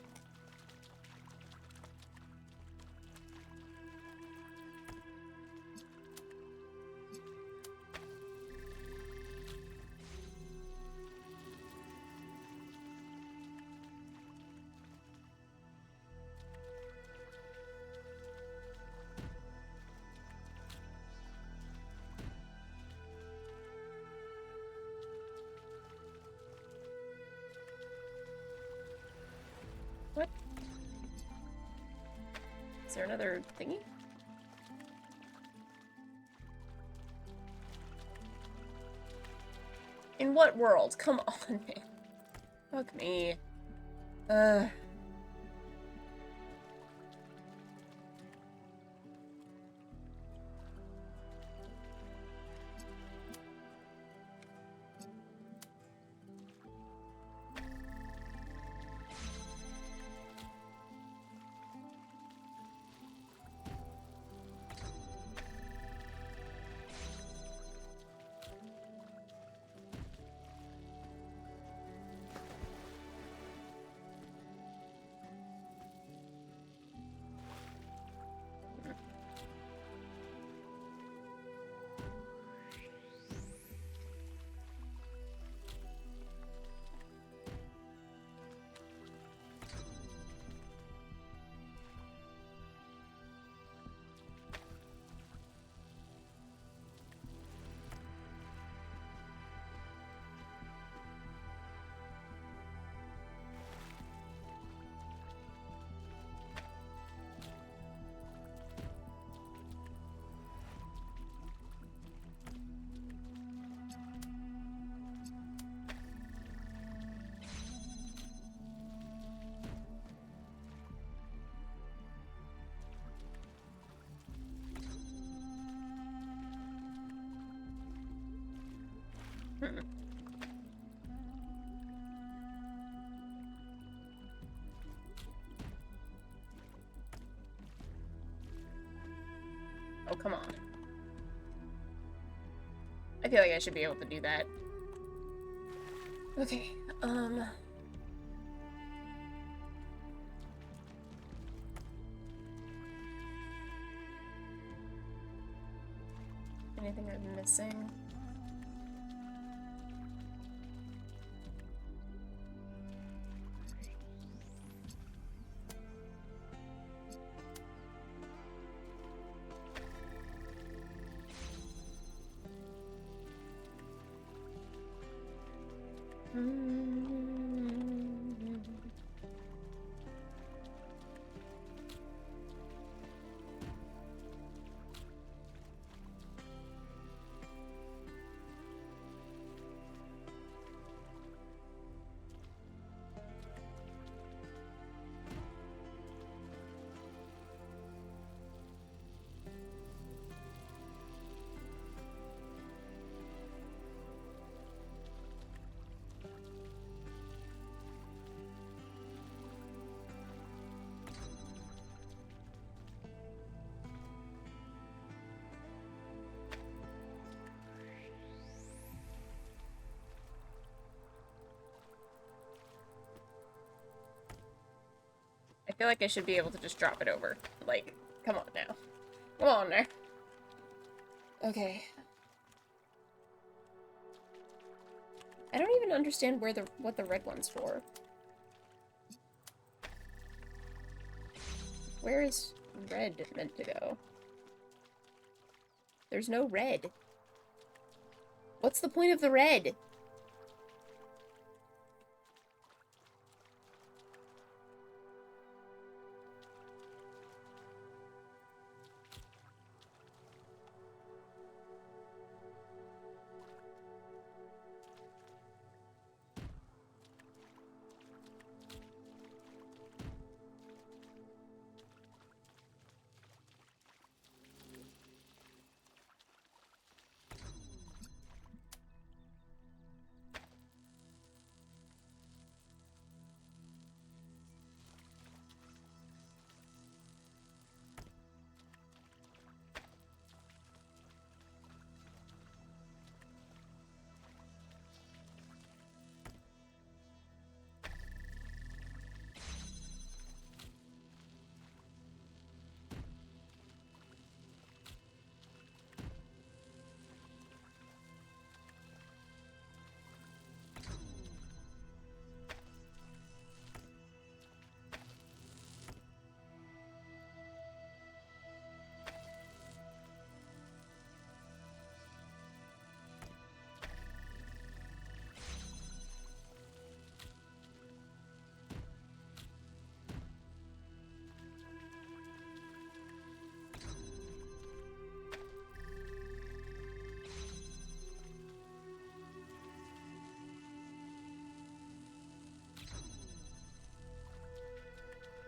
What? Is there another thingy? In what world? Come on, man. Fuck me. Oh, come on. I feel like I should be able to do that. Okay, anything I'm missing? feel like I should be able to just drop it over. Like, come on now. Come on there. Okay. I don't even understand what the red one's for. Where is red meant to go? There's no red. What's the point of the red?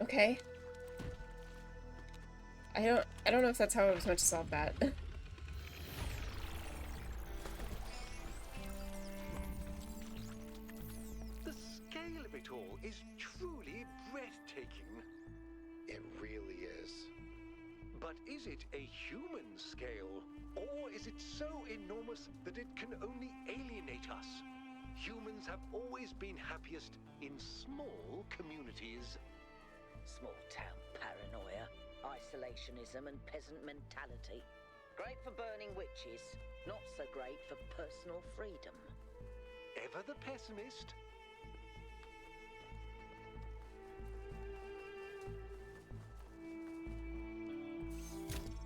Okay. I don't know if that's how I was meant to solve that. The scale of it all is truly breathtaking. It really is. But is it a human scale? Or is it so enormous that it can only alienate us? Humans have always been happiest in small communities. Small town paranoia, isolationism and peasant mentality. Great for burning witches, not so great for personal freedom. Ever the pessimist?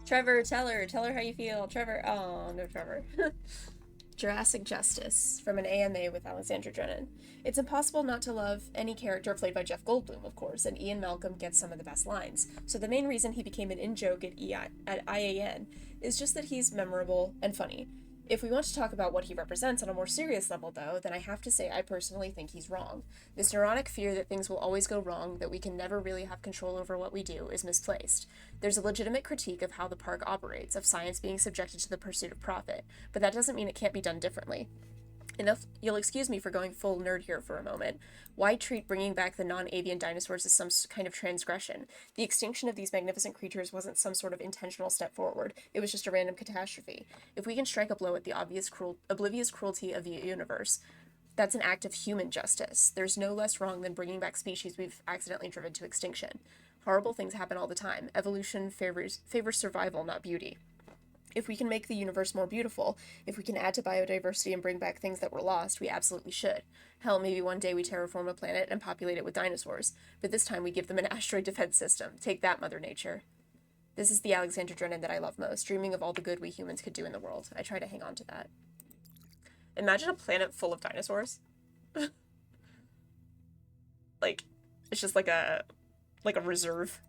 Trevor, tell her how you feel. Trevor, oh, no Trevor. Jurassic Justice, from an AMA with Alexandra Drennan. It's impossible not to love any character played by Jeff Goldblum, of course, and Ian Malcolm gets some of the best lines. So the main reason he became an in-joke at IAN is just that he's memorable and funny. If we want to talk about what he represents on a more serious level, though, then I have to say I personally think he's wrong. This neurotic fear that things will always go wrong, that we can never really have control over what we do, is misplaced. There's a legitimate critique of how the park operates, of science being subjected to the pursuit of profit, but that doesn't mean it can't be done differently. Enough, you'll excuse me for going full nerd here for a moment. Why treat bringing back the non-avian dinosaurs as some kind of transgression? The extinction of these magnificent creatures wasn't some sort of intentional step forward. It was just a random catastrophe. If we can strike a blow at the oblivious cruelty of the universe, that's an act of human justice. There's no less wrong than bringing back species we've accidentally driven to extinction. Horrible things happen all the time. Evolution favors survival, not beauty. If we can make the universe more beautiful, if we can add to biodiversity and bring back things that were lost, we absolutely should. Hell, maybe one day we terraform a planet and populate it with dinosaurs, but this time we give them an asteroid defense system. Take that, Mother Nature. This is the Alexandra Drennan that I love most, dreaming of all the good we humans could do in the world. I try to hang on to that. Imagine a planet full of dinosaurs. Like, it's just like a reserve.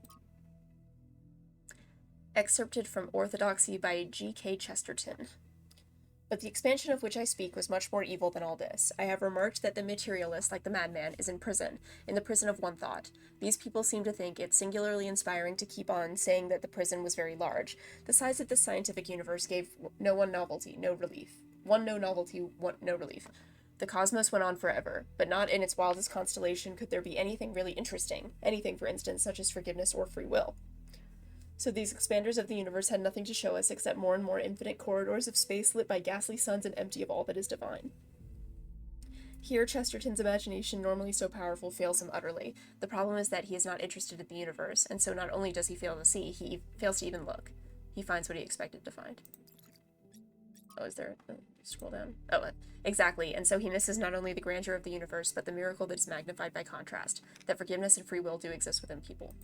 Excerpted from Orthodoxy by G.K. Chesterton. But the expansion of which I speak was much more evil than all this. I have remarked that the materialist, like the madman, is in the prison of one thought. These people seem to think it singularly inspiring to keep on saying that the prison was very large. The size of this scientific universe gave no novelty, no relief. The cosmos went on forever, but not in its wildest constellation could there be anything really interesting, anything, for instance, such as forgiveness or free will. So these expanders of the universe had nothing to show us except more and more infinite corridors of space lit by ghastly suns and empty of all that is divine. Here, Chesterton's imagination, normally so powerful, fails him utterly. The problem is that he is not interested in the universe, and so not only does he fail to see, he fails to even look. He finds what he expected to find. Oh, is there... scroll down. Oh, exactly. And so he misses not only the grandeur of the universe, but the miracle that is magnified by contrast, that forgiveness and free will do exist within people.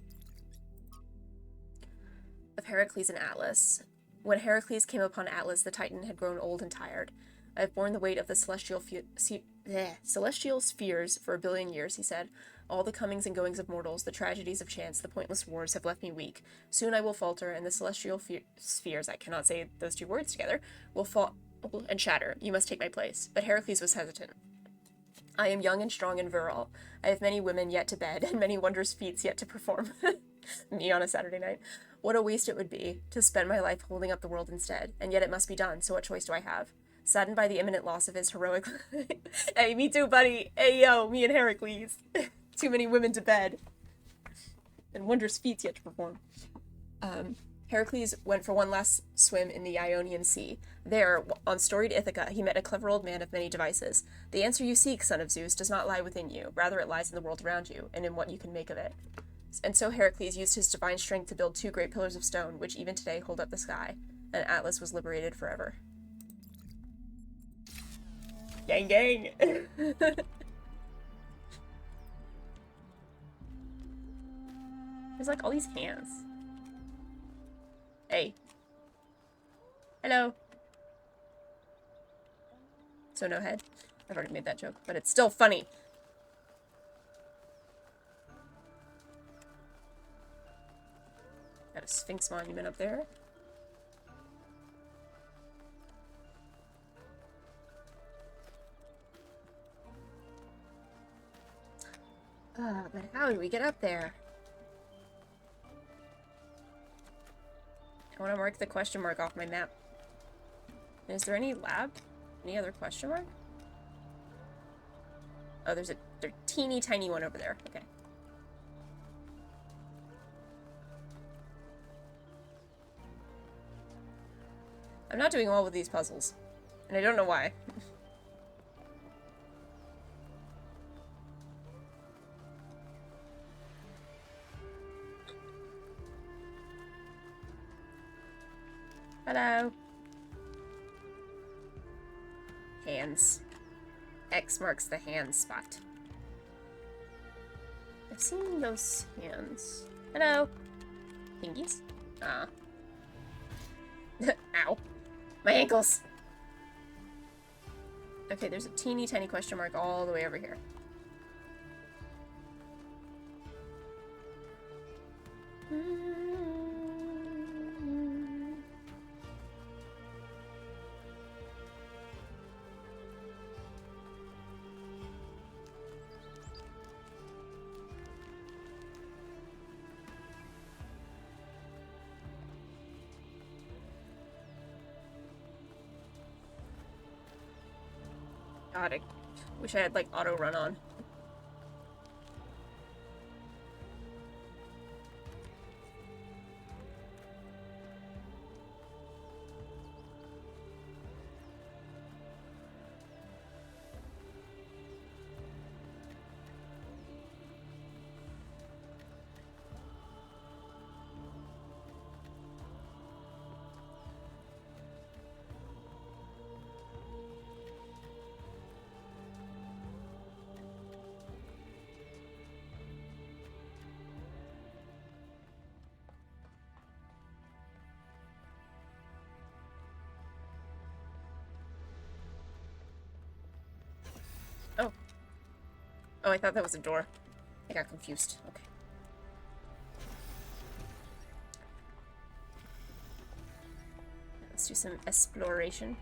Of Heracles and Atlas. When Heracles came upon Atlas, the Titan had grown old and tired. I have borne the weight of the celestial spheres for 1 billion years, he said. All the comings and goings of mortals, the tragedies of chance, the pointless wars have left me weak. Soon I will falter, and the celestial spheres, I cannot say those two words together, will fall and shatter. You must take my place. But Heracles was hesitant. I am young and strong and virile. I have many women yet to bed, and many wondrous feats yet to perform. Me on a Saturday night. What a waste it would be to spend my life holding up the world instead, and yet it must be done, so what choice do I have? Saddened by the imminent loss of his heroic... Hey, me too, buddy! Hey, yo, me and Heracles. Too many women to bed. And wondrous feats yet to perform. Heracles went for one last swim in the Ionian Sea. There, on storied Ithaca, he met a clever old man of many devices. The answer you seek, son of Zeus, does not lie within you. Rather, it lies in the world around you, and in what you can make of it. And so Heracles used his divine strength to build 2 great pillars of stone, which even today hold up the sky. And Atlas was liberated forever. Gang gang! There's like all these hands. Hey. Hello. So no head? I've already made that joke, but it's still funny. Got a Sphinx monument up there. But how do we get up there? I want to mark the question mark off my map. Is there any lab? Any other question mark? Oh, there's a teeny tiny one over there. Okay. I'm not doing well with these puzzles. And I don't know why. Hello. Hands. X marks the hand spot. I've seen those hands. Hello. Pinkies? Ah. Ow. My ankles! Okay, there's a teeny tiny question mark all the way over here. God, I wish I had, like, auto run on. Oh. Oh, I thought that was a door. I got confused. Okay. Let's do some exploration.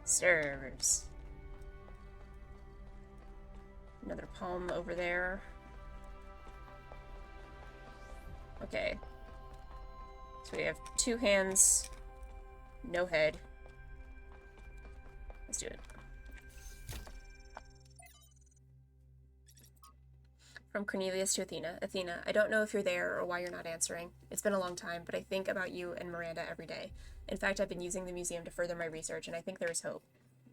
Servers. Another palm over there. Okay. So we have 2 hands, no head. Let's do it. From Cornelius to Athena. Athena, I don't know if you're there or why you're not answering. It's been a long time, but I think about you and Miranda every day. In fact, I've been using the museum to further my research, and I think there is hope.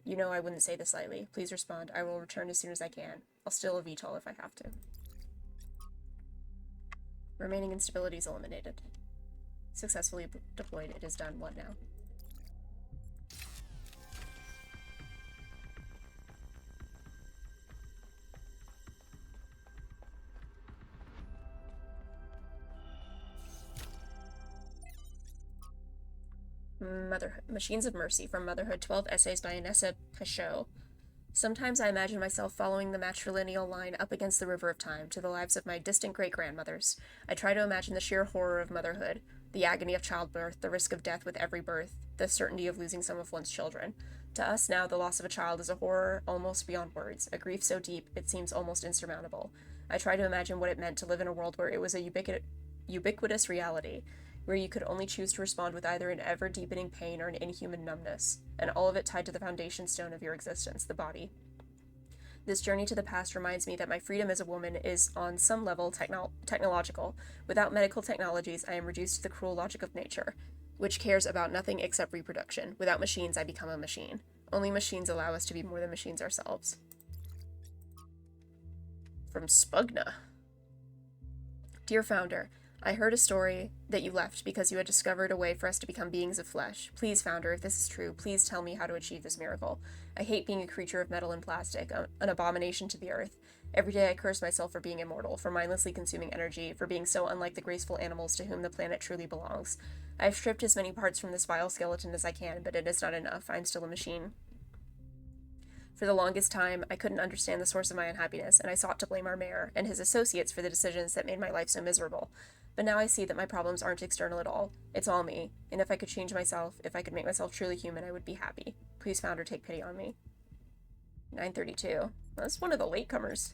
You know I wouldn't say this lightly. Please respond. I will return as soon as I can. I'll steal a VTOL if I have to. Remaining instabilities eliminated. Successfully deployed. It is done. What now? Motherhood. Machines of Mercy from Motherhood. 12 essays by Inessa Pachot. Sometimes I imagine myself following the matrilineal line up against the river of time to the lives of my distant great-grandmothers. I try to imagine the sheer horror of motherhood, the agony of childbirth, the risk of death with every birth, the certainty of losing some of one's children. To us now, the loss of a child is a horror almost beyond words, a grief so deep it seems almost insurmountable. I try to imagine what it meant to live in a world where it was a ubiquitous reality, where you could only choose to respond with either an ever-deepening pain or an inhuman numbness, and all of it tied to the foundation stone of your existence, the body. This journey to the past reminds me that my freedom as a woman is, on some level, technological. Without medical technologies, I am reduced to the cruel logic of nature, which cares about nothing except reproduction. Without machines, I become a machine. Only machines allow us to be more than machines ourselves. From Spugna. Dear Founder, I heard a story that you left because you had discovered a way for us to become beings of flesh. Please, Founder, if this is true, please tell me how to achieve this miracle. I hate being a creature of metal and plastic, an abomination to the earth. Every day I curse myself for being immortal, for mindlessly consuming energy, for being so unlike the graceful animals to whom the planet truly belongs. I have stripped as many parts from this vile skeleton as I can, but it is not enough. I am still a machine. For the longest time, I couldn't understand the source of my unhappiness, and I sought to blame our mayor and his associates for the decisions that made my life so miserable. But now I see that my problems aren't external at all. It's all me, and if I could change myself, if I could make myself truly human, I would be happy. Please, Founder, take pity on me. 932. That's one of the latecomers.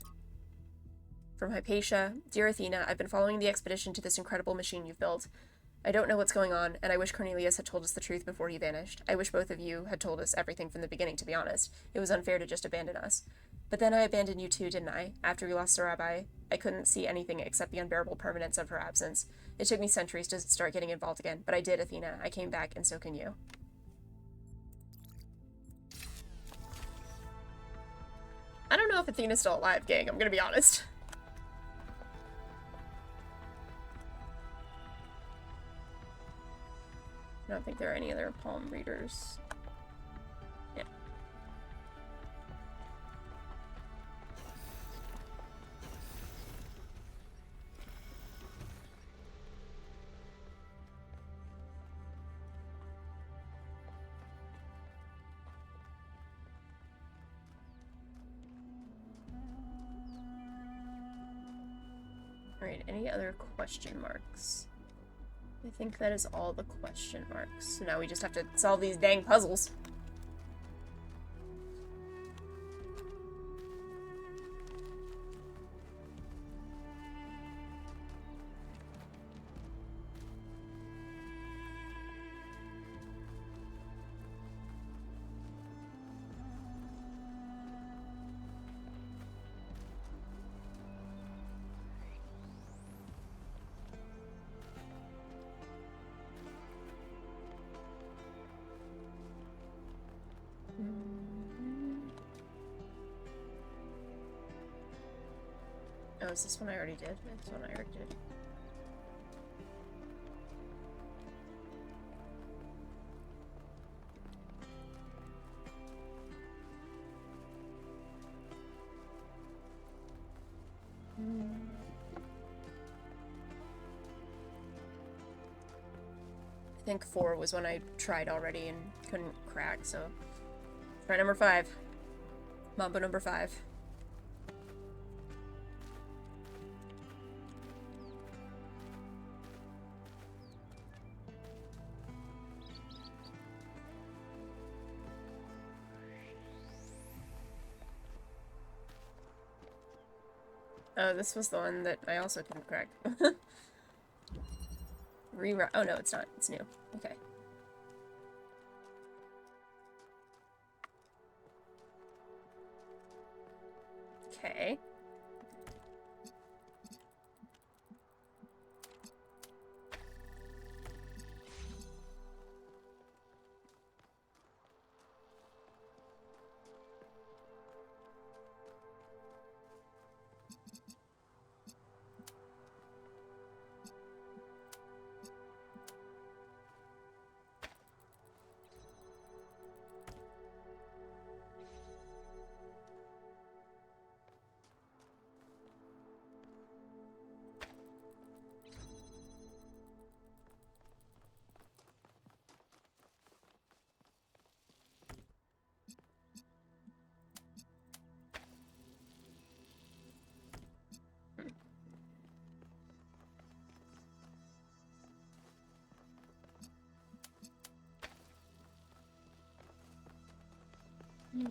From Hypatia. Dear Athena, I've been following the expedition to this incredible machine you've built. I don't know what's going on, and I wish Cornelius had told us the truth before he vanished. I wish both of you had told us everything from the beginning, to be honest. It was unfair to just abandon us. But then I abandoned you too, didn't I? After we lost Sarabai, I couldn't see anything except the unbearable permanence of her absence. It took me centuries to start getting involved again, but I did, Athena. I came back, and so can you. I don't know if Athena's still alive, gang. I'm gonna be honest. I don't think there are any other palm readers. Yeah. Alright, any other question marks? I think that is all the question marks. So now we just have to solve these dang puzzles. Oh, is this one I already did? This one I already did. I think 4 was one I tried already and couldn't crack, so try number 5. Mambo number 5. Oh, this was the one that I also couldn't crack. Rewrite. Oh no, it's not. It's new. Okay. Okay. No.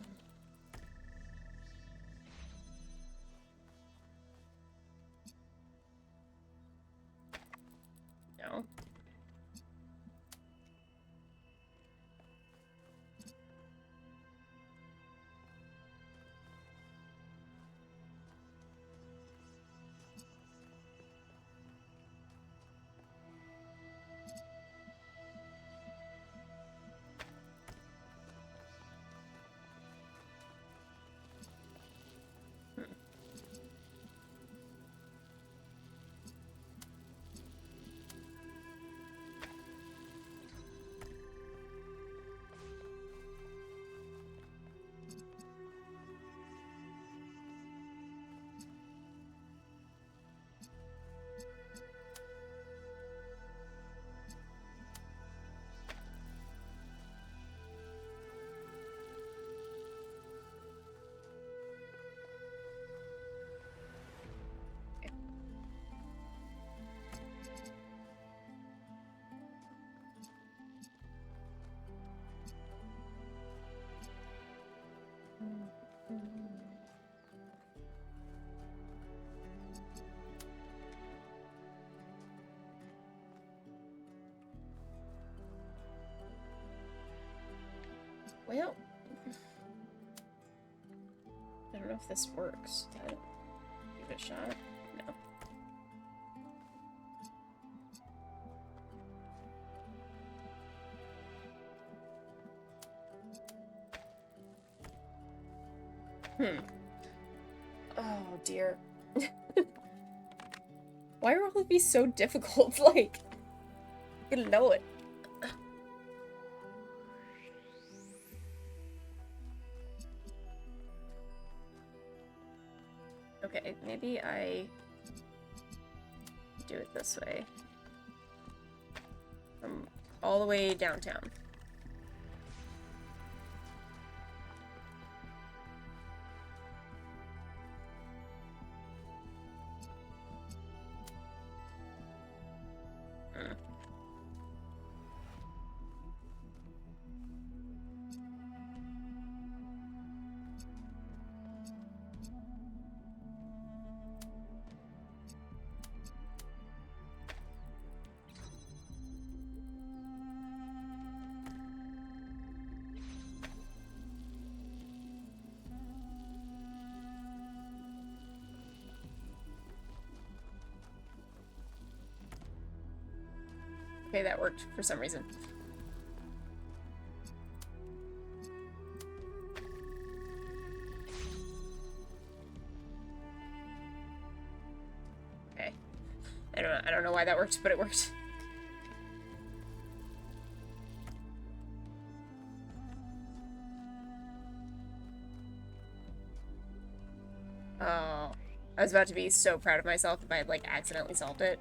Well, I don't know if this works, but give it a shot. No. Oh dear. Why are all of these so difficult? Like, I didn't know it. Okay, maybe I do it this way. From all the way downtown. Okay, that worked for some reason. Okay. I don't know why that worked, but it worked. Oh. I was about to be so proud of myself if I had, like, accidentally solved it.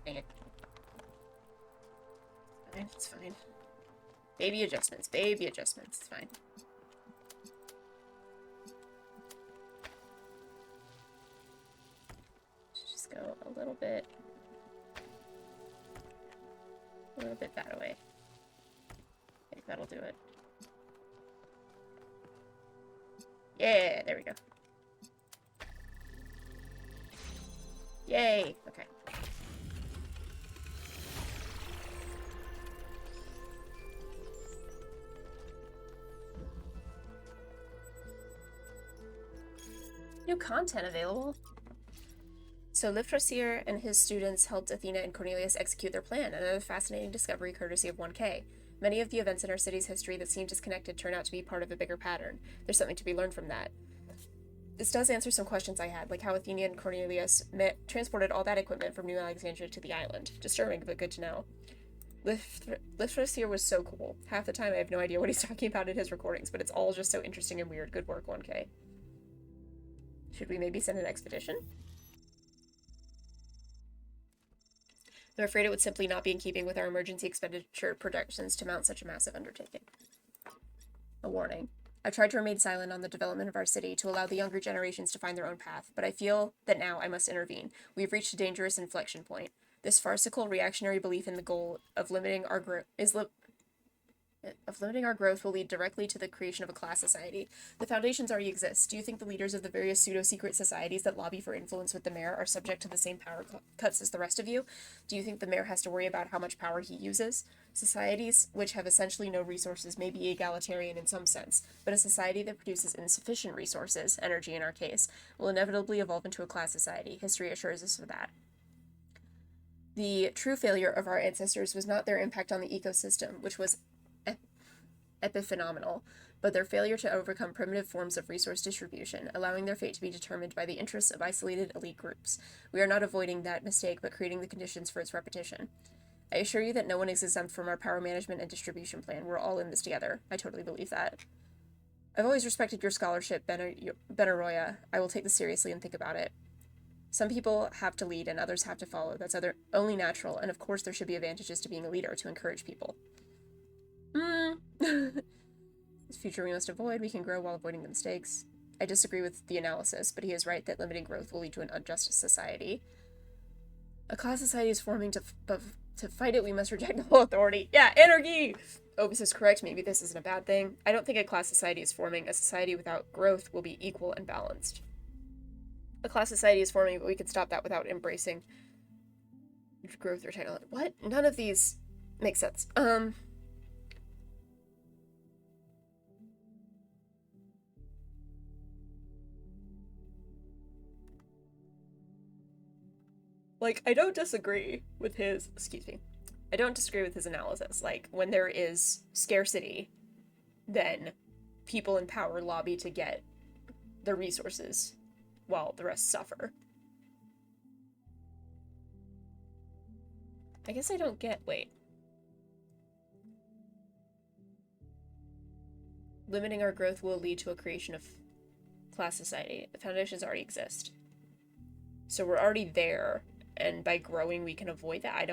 Dang it. Fine, it's fine. Baby adjustments, it's fine. Just go a little bit that way. I think that'll do it. Yeah, there we go. Yay, okay. New content available. So Lifthrasir and his students helped Athena and Cornelius execute their plan, another fascinating discovery courtesy of 1K. Many of the events in our city's history that seem disconnected turn out to be part of a bigger pattern. There's something to be learned from that. This does answer some questions I had, like how Athena and Cornelius transported all that equipment from New Alexandria to the island. Disturbing, but good to know. Lifthrasir was so cool. Half the time I have no idea what he's talking about in his recordings, but it's all just so interesting and weird. Good work, 1K. Should we maybe send an expedition? I'm afraid it would simply not be in keeping with our emergency expenditure projections to mount such a massive undertaking. A warning. I've tried to remain silent on the development of our city to allow the younger generations to find their own path, but I feel that now I must intervene. We've reached a dangerous inflection point. This farcical reactionary belief in the goal of limiting our growth will lead directly to the creation of a class society. The foundations already exist. Do you think the leaders of the various pseudo-secret societies that lobby for influence with the mayor are subject to the same power cuts as the rest of you? Do you think the mayor has to worry about how much power he uses? Societies, which have essentially no resources, may be egalitarian in some sense, but a society that produces insufficient resources, energy in our case, will inevitably evolve into a class society. History assures us of that. The true failure of our ancestors was not their impact on the ecosystem, which was epiphenomenal, but their failure to overcome primitive forms of resource distribution, allowing their fate to be determined by the interests of isolated elite groups. We are not avoiding that mistake, but creating the conditions for its repetition. I assure you that no one is exempt from our power management and distribution plan. We're all in this together. I totally believe that. I've always respected your scholarship, Benaroya. I will take this seriously and think about it. Some people have to lead and others have to follow. That's only natural, and of course there should be advantages to being a leader to encourage people. This future we must avoid. We can grow while avoiding the mistakes. I disagree with the analysis, but he is right that limiting growth will lead to an unjust society. A class society is forming to fight it, we must reject all authority. Yeah, anarchy! Obus is correct. Maybe this isn't a bad thing. I don't think a class society is forming. A society without growth will be equal and balanced. A class society is forming, but we can stop that without embracing growth or technology. What? None of these make sense. Like, I don't disagree with his, I don't disagree with his analysis. Like, when there is scarcity, then people in power lobby to get the resources while the rest suffer. I guess I don't get, wait. Limiting our growth will lead to a creation of class society. The foundations already exist. So we're already there, and by growing we can avoid that. I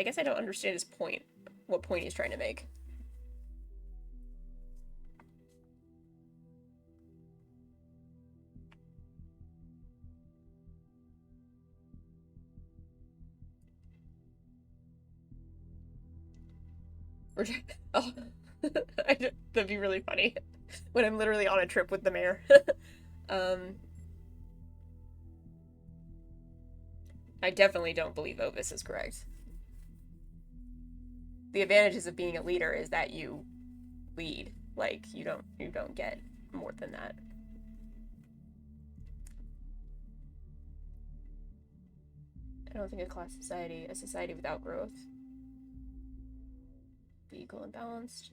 guess I don't understand his point. What point he's trying to make. Oh, that'd be really funny when I'm literally on a trip with the mayor. I definitely don't believe Ovis is correct. The advantages of being a leader is that you lead. Like, you don't get more than that. I don't think a society without growth, be equal and balanced.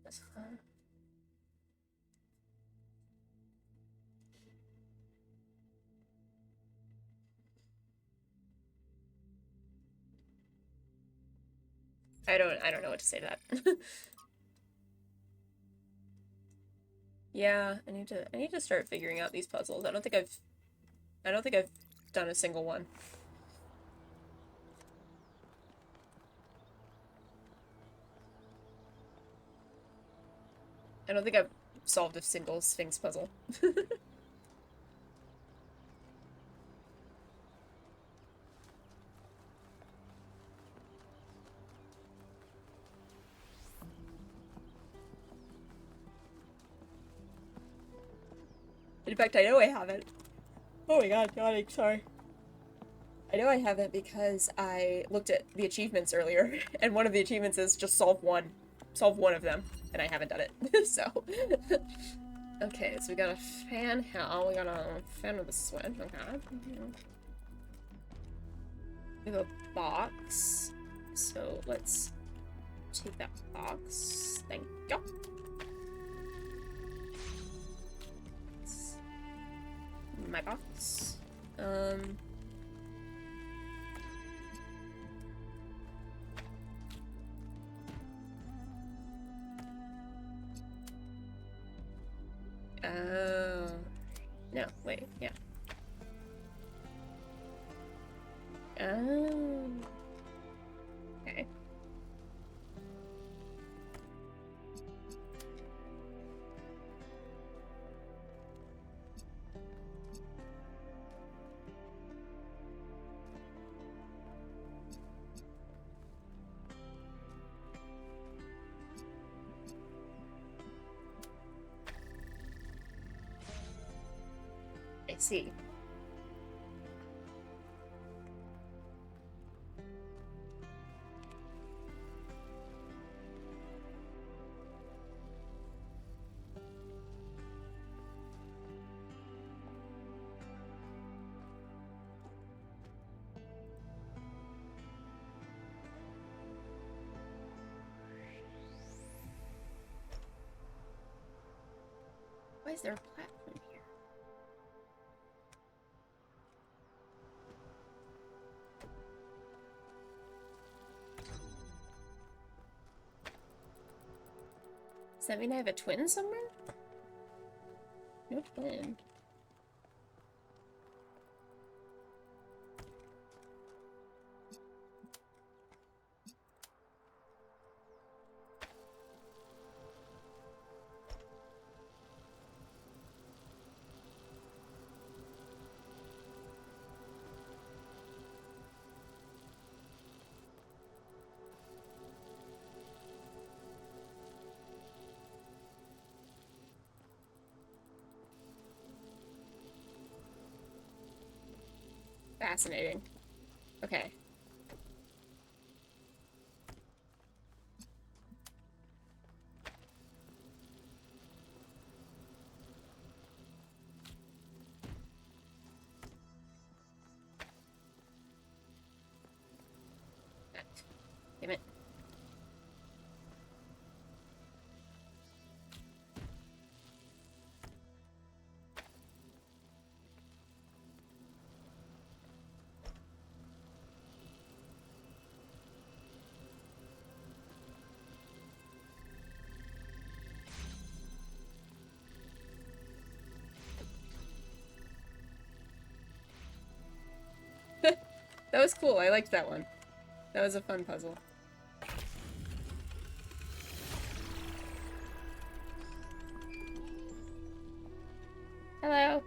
That's fun. I don't know what to say to that. Yeah, I need to start figuring out these puzzles. I don't think I've done a single one. I don't think I've solved a single Sphinx puzzle. In fact, I know I haven't. Oh my god, sorry. I know I haven't because I looked at the achievements earlier, and one of the achievements is just solve one of them, and I haven't done it, so. Okay, so we got a fan hell, we got a fan of the switch, okay. We have a box, so let's take that box. Thank you. My box. No, wait, yeah. Okay. I see. Why is there a platform here? Does that mean I have a twin somewhere? No twin. Fascinating. Okay. Damn it. That was cool. I liked that one. That was a fun puzzle. Hello.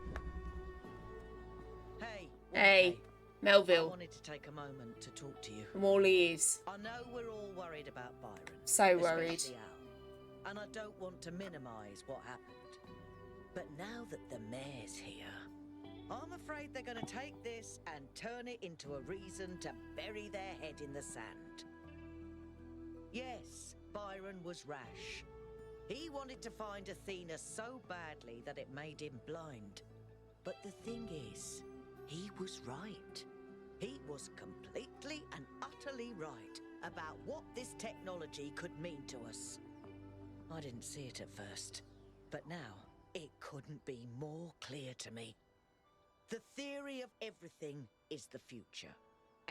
Hey. Hey. Melville. I wanted to take a moment to talk to you. I'm all ears. I know we're all worried about Byron. So worried. Especially Al. And I don't want to minimize what happened. But now that the mayor's here, I'm afraid they're going to take this and turn it into a reason to bury their head in the sand. Yes, Byron was rash. He wanted to find Athena so badly that it made him blind. But the thing is, he was right. He was completely and utterly right about what this technology could mean to us. I didn't see it at first, but now it couldn't be more clear to me. The theory of everything is the future.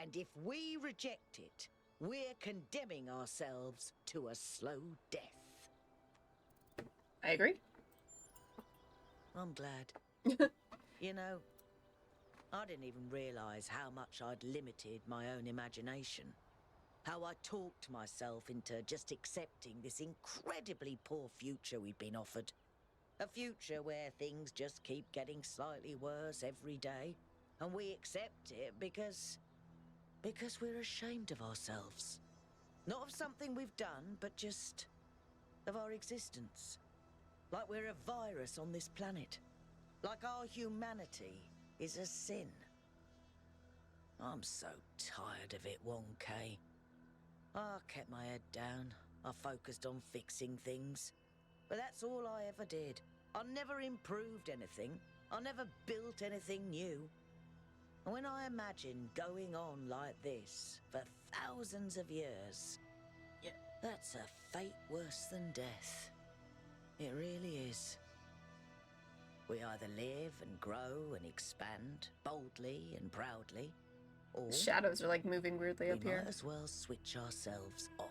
And if we reject it, we're condemning ourselves to a slow death. I agree. I'm glad. You know, I didn't even realize how much I'd limited my own imagination. How I talked myself into just accepting this incredibly poor future we'd been offered. A future where things just keep getting slightly worse every day, and we accept it because we're ashamed of ourselves. Not of something we've done, but just of our existence. Like we're a virus on this planet. Like our humanity is a sin. I'm so tired of it, 1K. I kept my head down. I focused on fixing things. But that's all I ever did. I never improved anything. I never built anything new. And when I imagine going on like this for thousands of years, that's a fate worse than death. It really is. We either live and grow and expand boldly and proudly, or The shadows are like moving weirdly up we here. might as well switch ourselves off.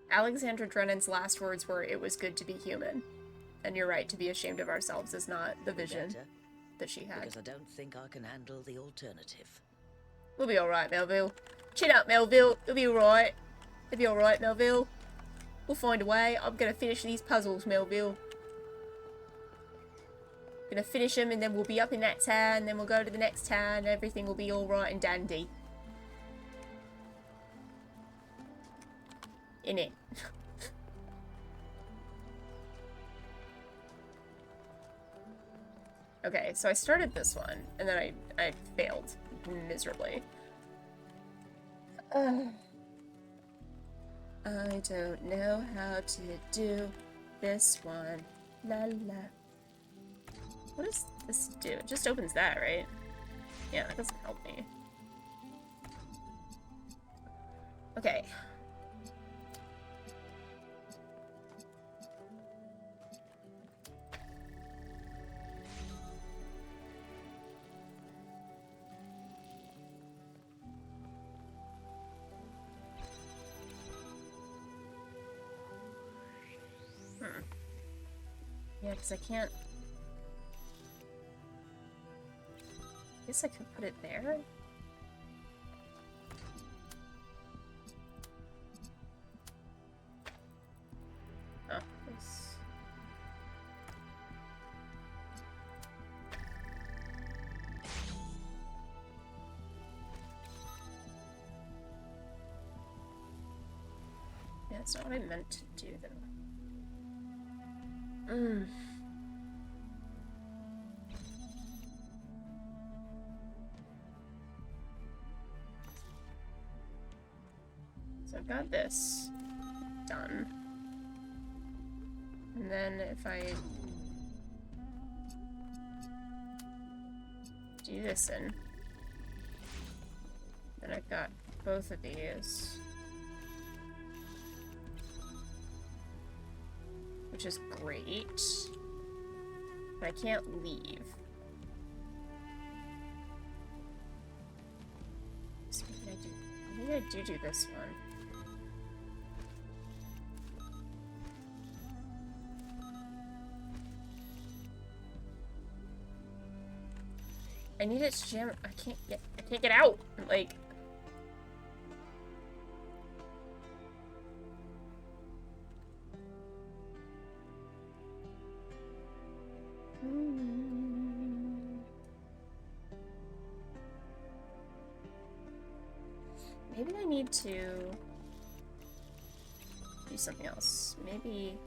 Alexandra Drennan's last words were, "It was good to be human." And you're right, to be ashamed of ourselves is not the vision Better, that she had. because I don't think I can handle the alternative. We'll be alright, Melville. Chin up, Melville. It'll be alright. It'll be alright, Melville. We'll find a way. I'm gonna finish these puzzles, Melville. Gonna finish them and then we'll be up in that town, then we'll go to the next town, and everything will be alright and dandy. Innit? Okay, so I started this one, and then I failed miserably. I don't know how to do this one. La la. What does this do? It just opens that, right? Yeah, that doesn't help me. Okay. Yeah, because I can't... I guess I could put it there? Oh, this... Yeah, that's not what I meant to do, though. So I've got this done. And then if I do this in, then I've got both of these. Which is great, but I can't leave. So maybe I do this one. I need it to jam. I can't get out. Like. Maybe I need to do something else. Maybe...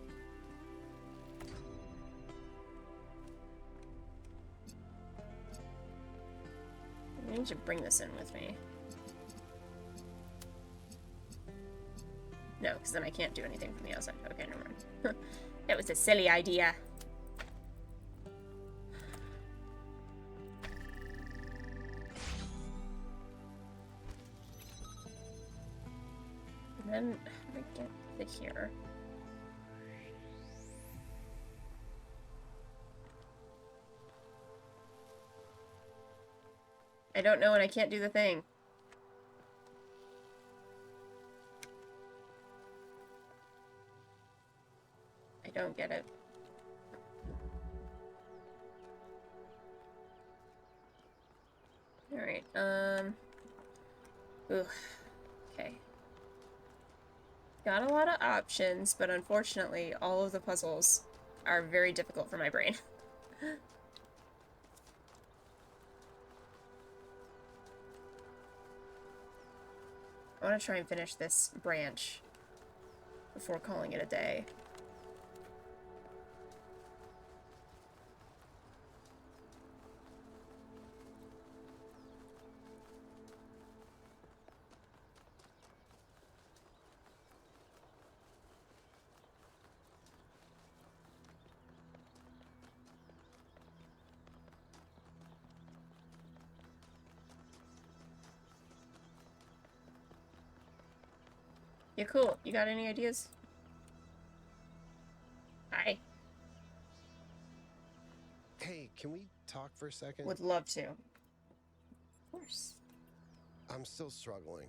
I need to bring this in with me. No, because then I can't do anything from the outside. Okay, never mind. That was a silly idea. And then how do I get to here? I don't know and I can't do the thing. I don't get it. Alright, ooh, okay. Got a lot of options, but unfortunately, all of the puzzles are very difficult for my brain. I want to try and finish this branch before calling it a day. Yeah, cool. You got any ideas? Hi. Hey, can we talk for a second? Would love to. Of course. I'm still struggling.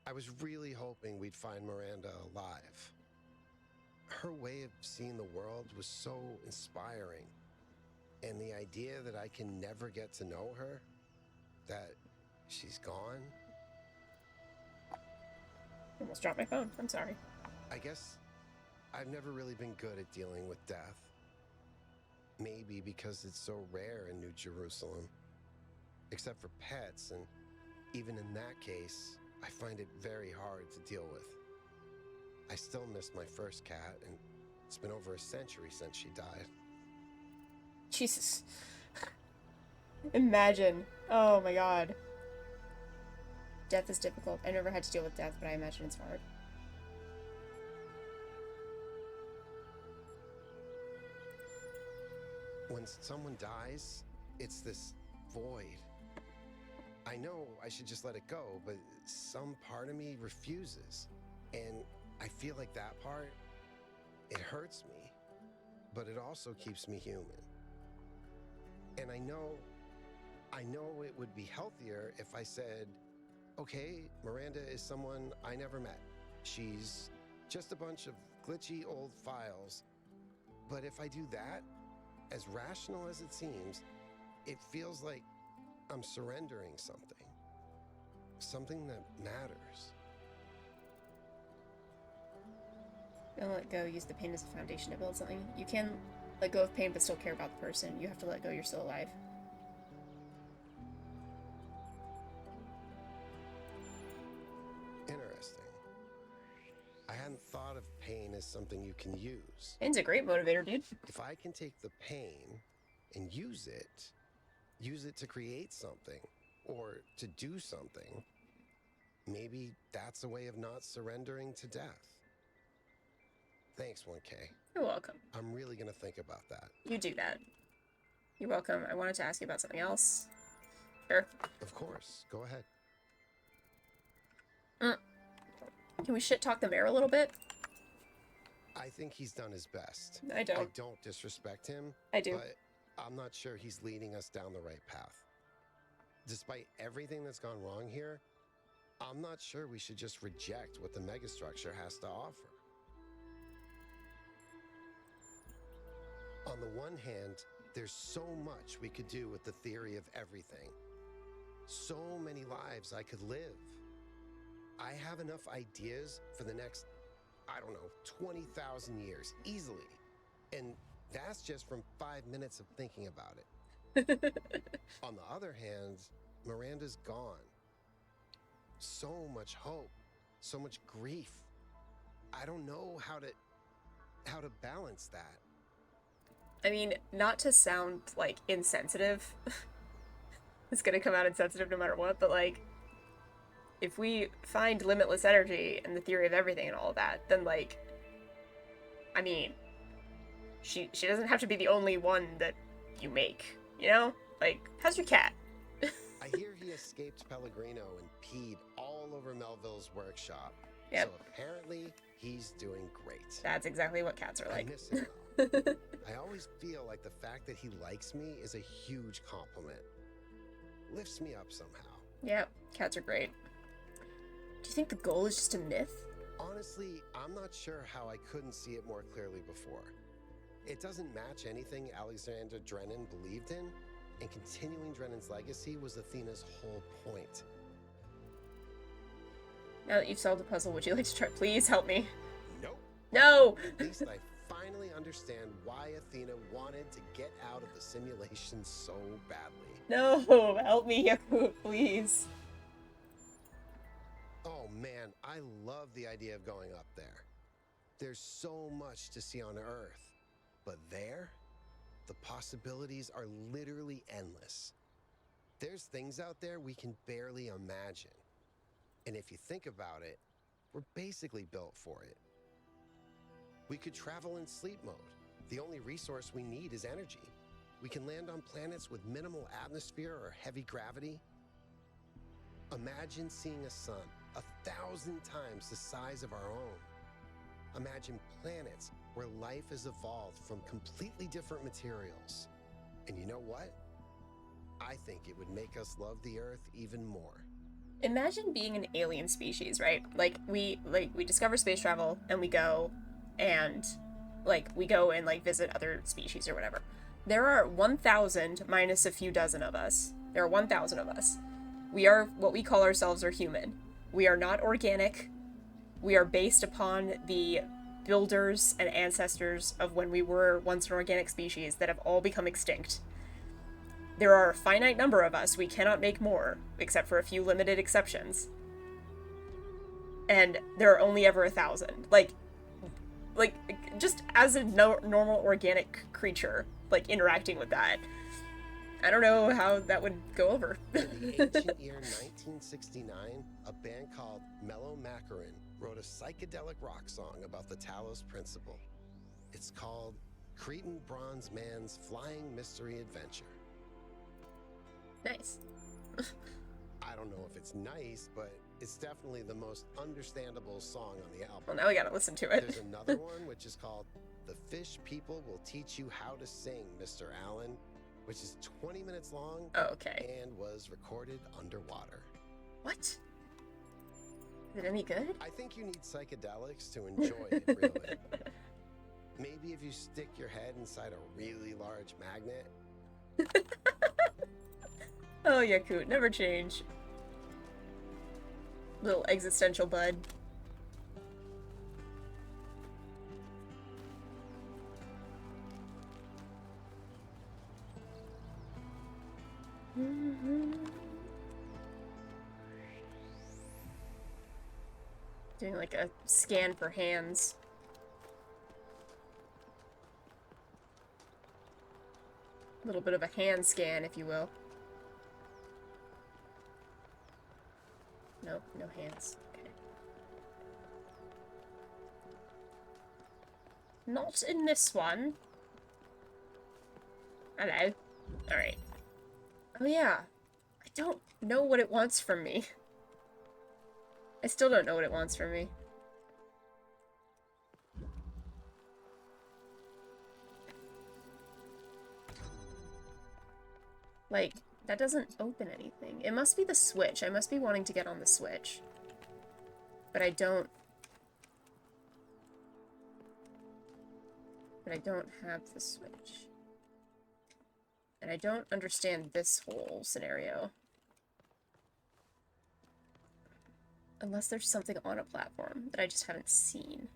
I was really hoping we'd find Miranda alive. Her way of seeing the world was so inspiring. And the idea that I can never get to know her, that she's gone. Almost dropped my phone. I'm sorry. I guess I've never really been good at dealing with death. Maybe because it's so rare in New Jerusalem. Except for pets, and even in that case, I find it very hard to deal with. I still miss my first cat, and it's been over a century since she died. Jesus. Imagine. Oh my god. Death is difficult. I never had to deal with death, but I imagine it's hard. When someone dies, it's this void. I know I should just let it go, but some part of me refuses. And I feel like that part, it hurts me, but it also keeps me human. And I know it would be healthier if I said, okay, Miranda is someone I never met. She's just a bunch of glitchy old files. But if I do that, as rational as it seems, it feels like I'm surrendering something. Something that matters. Don't let go. Use the pain as a foundation to build something. You can let go of pain but still care about the person. You have to let go. You're still alive. Interesting. I hadn't thought of pain as something you can use. Pain's a great motivator, dude. If I can take the pain and use it to create something or to do something, maybe that's a way of not surrendering to death. Thanks, 1K. You're welcome. I'm really gonna think about that. You do that. You're welcome. I wanted to ask you about something else. Sure. Of course. Go ahead. Can we shit talk the mayor a little bit? I think he's done his best. I don't. I don't disrespect him. I do. But I'm not sure he's leading us down the right path. Despite everything that's gone wrong here, I'm not sure we should just reject what the megastructure has to offer. On the one hand, there's so much we could do with the theory of everything. So many lives I could live. I have enough ideas for the next, 20,000 years, easily. And that's just from 5 minutes of thinking about it. On the other hand, Miranda's gone. So much hope, so much grief. I don't know how to balance that. I mean, not to sound, like, insensitive. It's gonna come out insensitive no matter what, but, like, if we find limitless energy and the theory of everything and all of that, then, like, I mean, she doesn't have to be the only one that you make, you know? Like, how's your cat? I hear he escaped Pellegrino and peed all over Melville's workshop. Yep. So apparently, he's doing great. That's exactly what cats are like. I miss him, though. I always feel like the fact that he likes me is a huge compliment. Lifts me up somehow. Yeah, cats are great. Do you think the goal is just a myth? Honestly, I'm not sure how I couldn't see it more clearly before. It doesn't match anything Alexander Drennan believed in, and continuing Drennan's legacy was Athena's whole point. Now that you've solved the puzzle, would you like to try? Please help me. Nope. No! At least I finally understand why Athena wanted to get out of the simulation so badly. No! Help me, Yakut, please. Oh man, I love the idea of going up there. There's so much to see on Earth. But there, the possibilities are literally endless. There's things out there we can barely imagine. And if you think about it, we're basically built for it. We could travel in sleep mode. The only resource we need is energy. We can land on planets with minimal atmosphere or heavy gravity. Imagine seeing a sun 1,000 times the size of our own. Imagine planets where life has evolved from completely different materials. And you know what? I think it would make us love the Earth even more. Imagine being an alien species, right? Like we discover space travel and we go and visit other species or whatever. There are 1,000 minus a few dozen of us. There are 1,000 of us. We are what we call ourselves are human. We are not organic. We are based upon the builders and ancestors of when we were once an organic species that have all become extinct. There are a finite number of us. We cannot make more, except for a few limited exceptions. And there are only ever 1,000. Like, just as a normal organic creature, like, interacting with that, I don't know how that would go over. In the ancient year 1969, a band called Mellow Macaron wrote a psychedelic rock song about the Talos principle. It's called Cretan Bronze Man's Flying Mystery Adventure. Nice. I don't know if it's nice, but it's definitely the most understandable song on the album. Well, now we gotta listen to it. There's another one which is called The Fish People Will Teach You How to Sing, Mr. Allen, which is 20 minutes long. Oh, okay. And was recorded underwater. What? Is it any good? I think you need psychedelics to enjoy it, really. Maybe if you stick your head inside a really large magnet. Oh, Yakut, never change. Little existential bud. Doing like a scan for hands. A little bit of a hand scan, if you will. Nope, no hands. Okay. Not in this one. Hello. Alright. Oh yeah. I don't know what it wants from me. I still don't know what it wants from me. Like, that doesn't open anything. It must be the Switch. I must be wanting to get on the Switch. But I don't... But I don't have the Switch. And I don't understand this whole scenario. Unless there's something on a platform that I just haven't seen.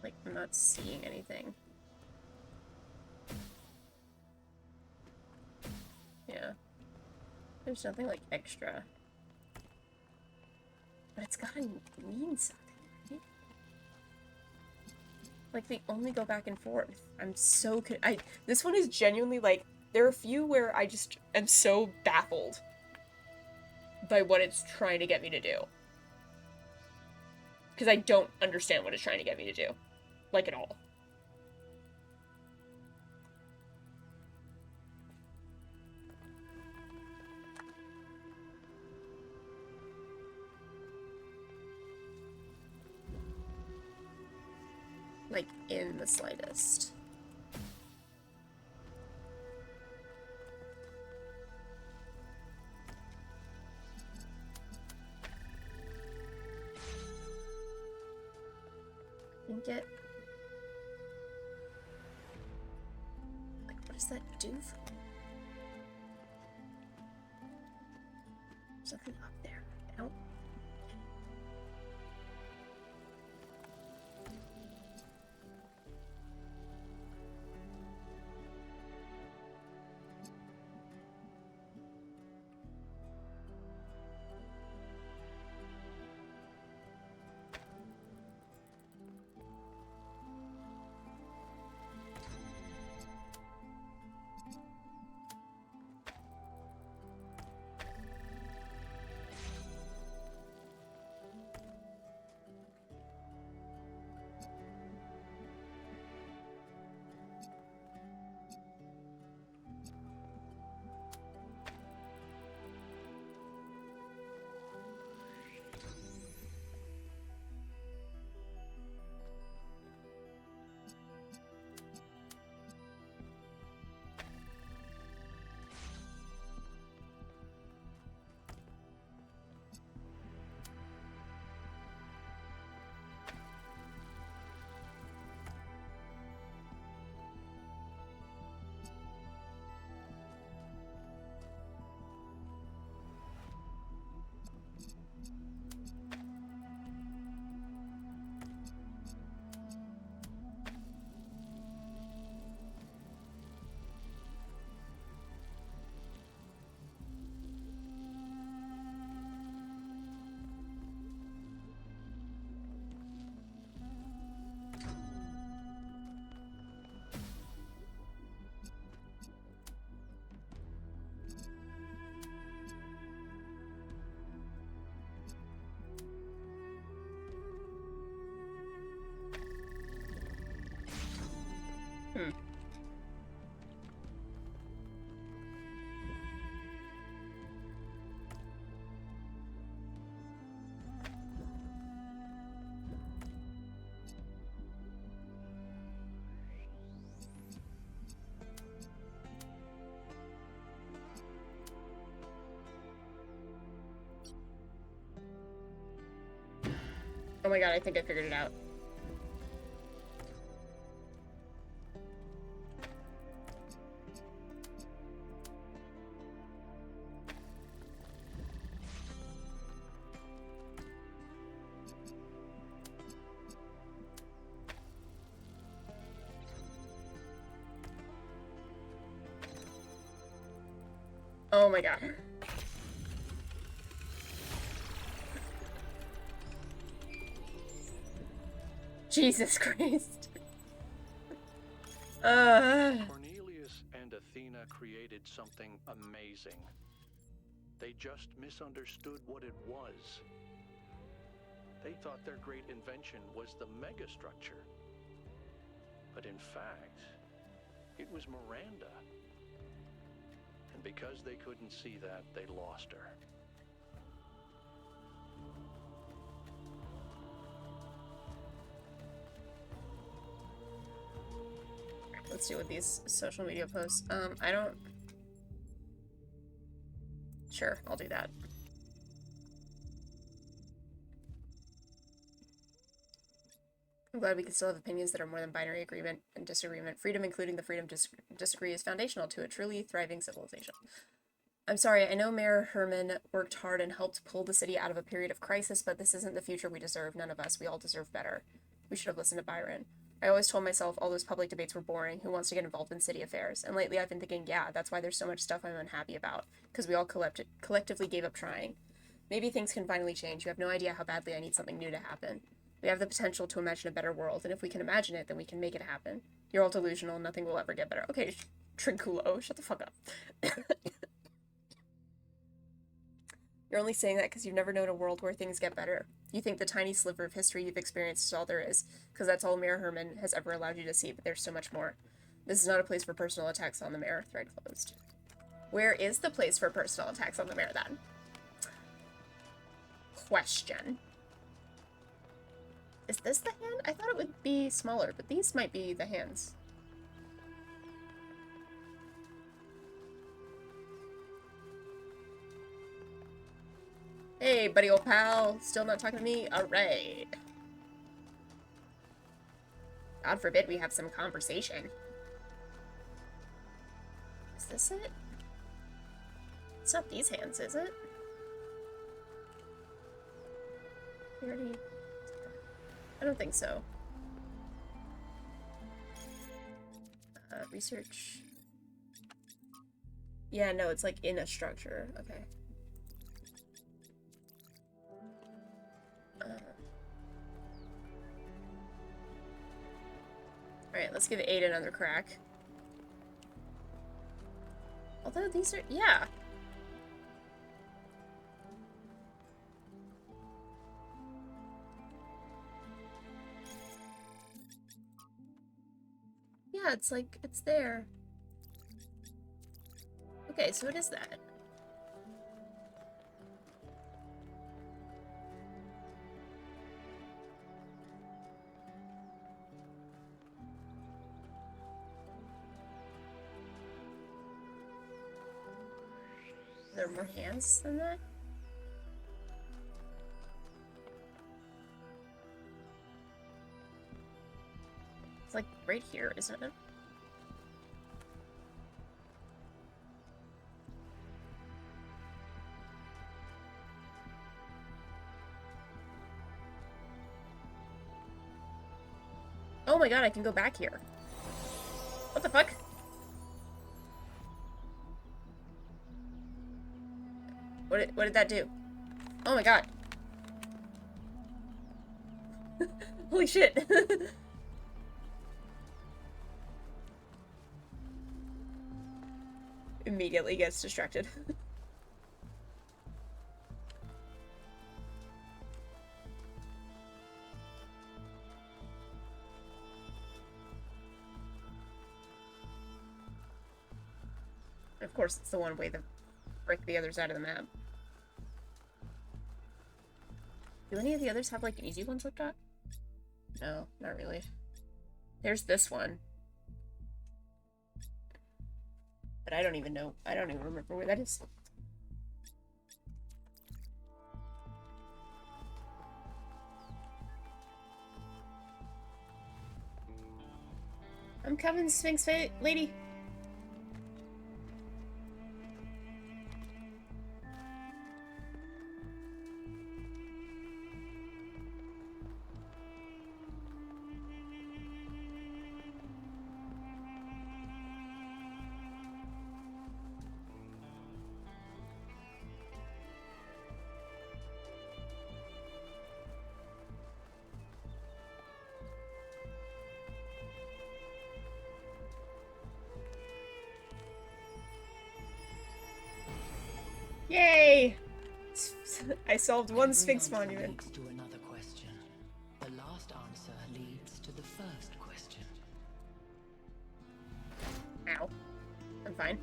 Like, I'm not seeing anything. Yeah. There's nothing, like, extra. But it's gotta mean something, right? Like, they only go back and forth. I'm so this one is genuinely, like, there are a few where I just am so baffled by what it's trying to get me to do. Because I don't understand what it's trying to get me to do. Like, at all. Like, in the slightest. I think it... Like, what does that do for me? There's nothing up there. I don't... Oh my god, I think I figured it out. Oh my god. Jesus Christ. Cornelius and Athena created something amazing. They just misunderstood what it was. They thought their great invention was the megastructure. But in fact, it was Miranda. And because they couldn't see that, they lost her. Let's do with these social media posts. I don't... Sure, I'll do that. I'm glad we can still have opinions that are more than binary agreement and disagreement. Freedom, including the freedom to disagree, is foundational to a truly thriving civilization. I'm sorry, I know Mayor Herman worked hard and helped pull the city out of a period of crisis, but this isn't the future we deserve. None of us. We all deserve better. We should have listened to Byron. I always told myself all those public debates were boring. Who wants to get involved in city affairs? And lately I've been thinking, yeah, that's why there's so much stuff I'm unhappy about. Because we all collectively gave up trying. Maybe things can finally change. You have no idea how badly I need something new to happen. We have the potential to imagine a better world, and if we can imagine it, then we can make it happen. You're all delusional. Nothing will ever get better. Okay, Trinculo, shut the fuck up. You're only saying that because you've never known a world where things get better. You think the tiny sliver of history you've experienced is all there is, because that's all Mayor Herman has ever allowed you to see, but there's so much more. This is not a place for personal attacks on the mayor. Thread closed. Where is the place for personal attacks on the mayor, then? Question. Is this the hand? I thought it would be smaller, but these might be the hands. Hey, buddy old pal. Still not talking to me? Alright. God forbid we have some conversation. Is this it? It's not these hands, is it? I don't think so. Research. Yeah, no, it's like in a structure. Okay. Alright, let's give 8 another crack. Although these are... yeah. Yeah, it's like, it's there. Okay, so what is that? Are there more hands than that? It's like right here, isn't it? Oh my god, I can go back here. What the fuck? What did that do? Oh my god. Holy shit. Immediately gets distracted. Of course, it's the one way to break the other side of the map. Do any of the others have, like, easy ones looked at? No, not really. There's this one. But I don't even know. I don't even remember where that is. I'm coming, Sphinx lady. Yay! I solved one Sphinx monument. Leads to another question. The last answer leads to the first question. Ow. I'm fine.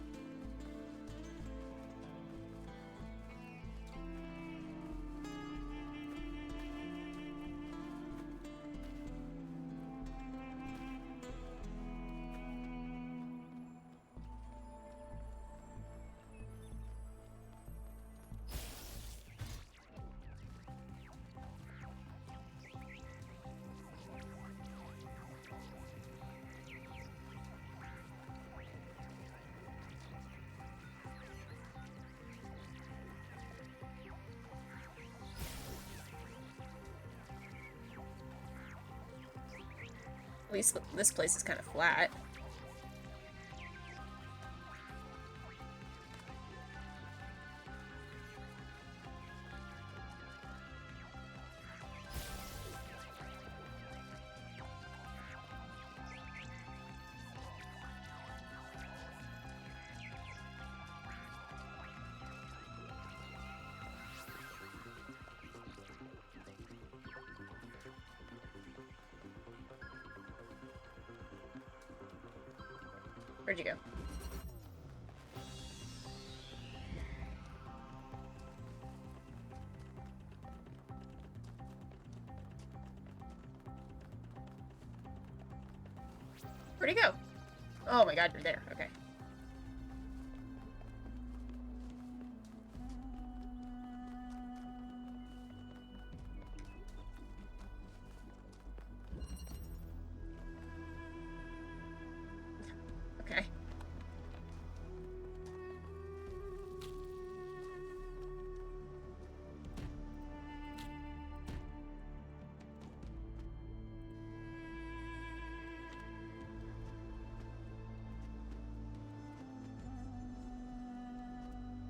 At least this place is kind of flat. Where'd you go? Where'd he go? Oh my god, you're there. Okay. Okay.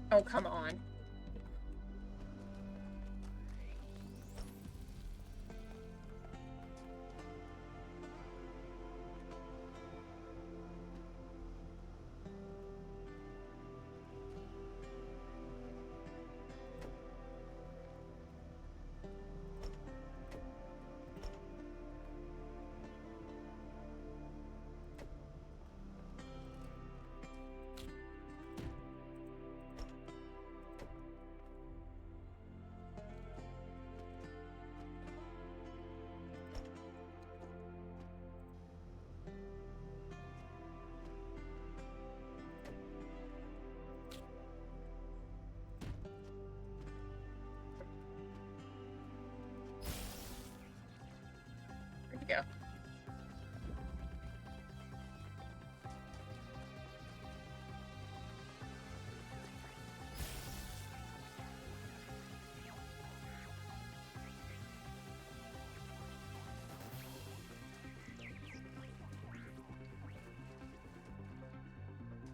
Oh, come on. Where'd you go?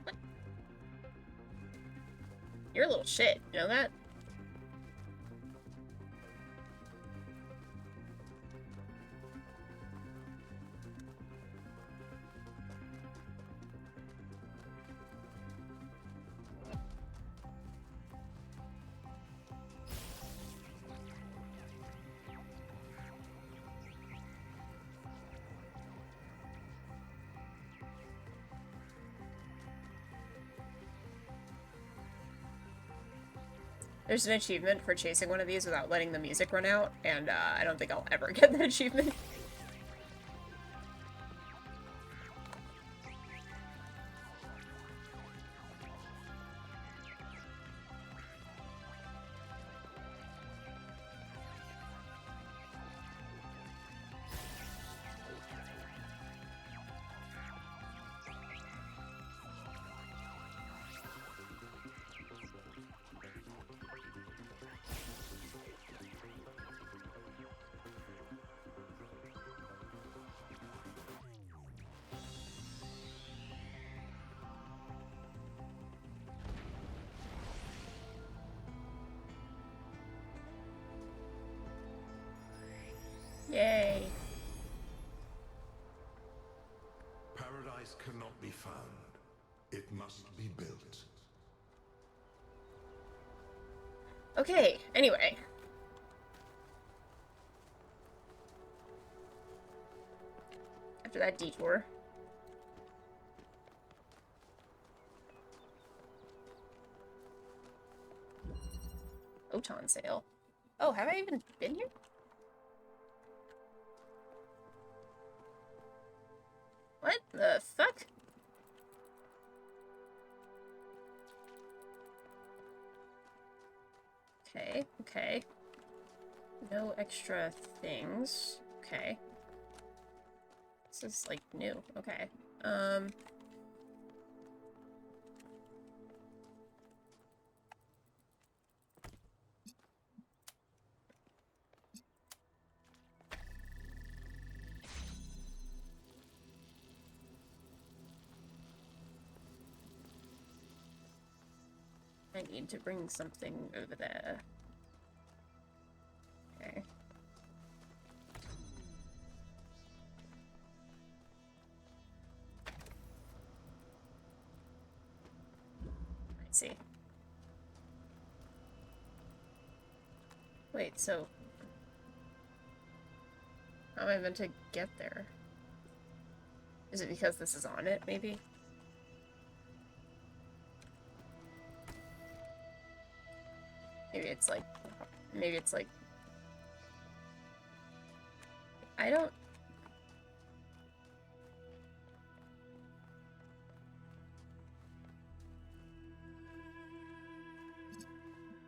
What? You're a little shit, you know that? There's an achievement for chasing one of these without letting the music run out, and I don't think I'll ever get that achievement. Okay, anyway. After that detour. Oton sale. Oh, have I even been here? What the fuck? Okay, okay. No extra things. Okay. This is, like, new. Okay. I need to bring something over there. Okay. Let's see. Wait, so... how am I meant to get there? Is it because this is on it, maybe? Maybe it's like... maybe it's like... I don't...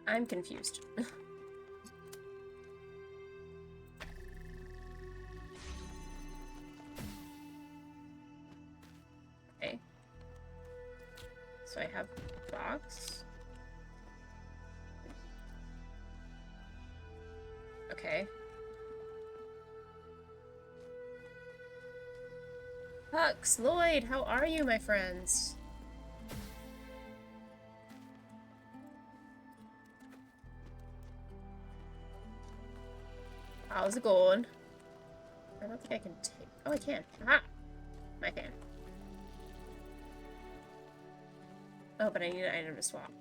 I'm confused. Okay. So I have box. Okay. Hux, Lloyd, how are you, my friends? How's it going? I don't think I can take... oh, I can. Ah! I can. Oh, but I need an item to swap.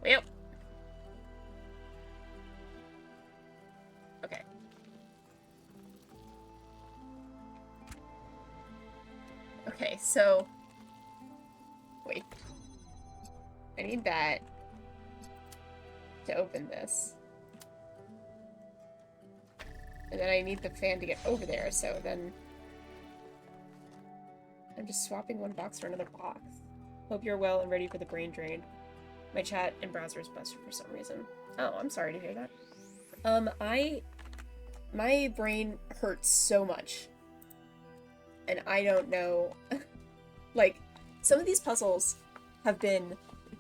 Well. Okay. Okay, so... wait. I need that to open this. And then I need the fan to get over there, so then... I'm just swapping one box for another box. Hope you're well and ready for the brain drain. My chat and browser is busted for some reason. Oh, I'm sorry to hear that. My brain hurts so much. And I don't know... like, some of these puzzles have been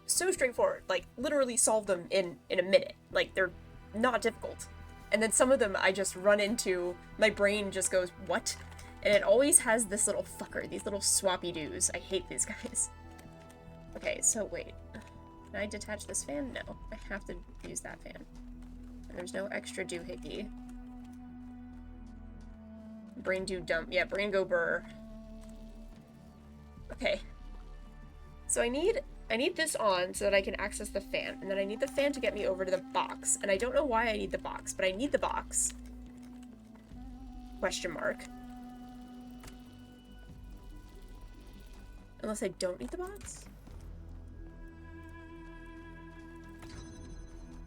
so straightforward. Like, literally solve them in a minute. Like, they're not difficult. And then some of them I just run into, my brain just goes, what? And it always has this little fucker, these little swappy doos. I hate these guys. Okay, so wait. Can I detach this fan? No. I have to use that fan. And there's no extra doohickey. Brain do dump. Yeah, brain go burr. Okay. So I need this on so that I can access the fan, and then I need the fan to get me over to the box, and I don't know why I need the box, but I need the box. Question mark. Unless I don't need the box?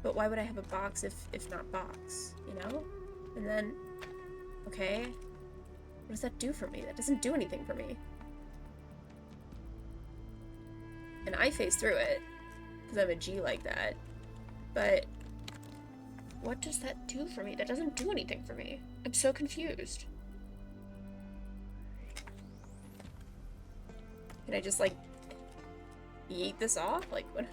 But why would I have a box if not box, you know? And then, okay. What does that do for me? That doesn't do anything for me. And I phase through it, because I'm a G like that. But what does that do for me? That doesn't do anything for me. I'm so confused. Can I just, like, yeet this off? Like, what?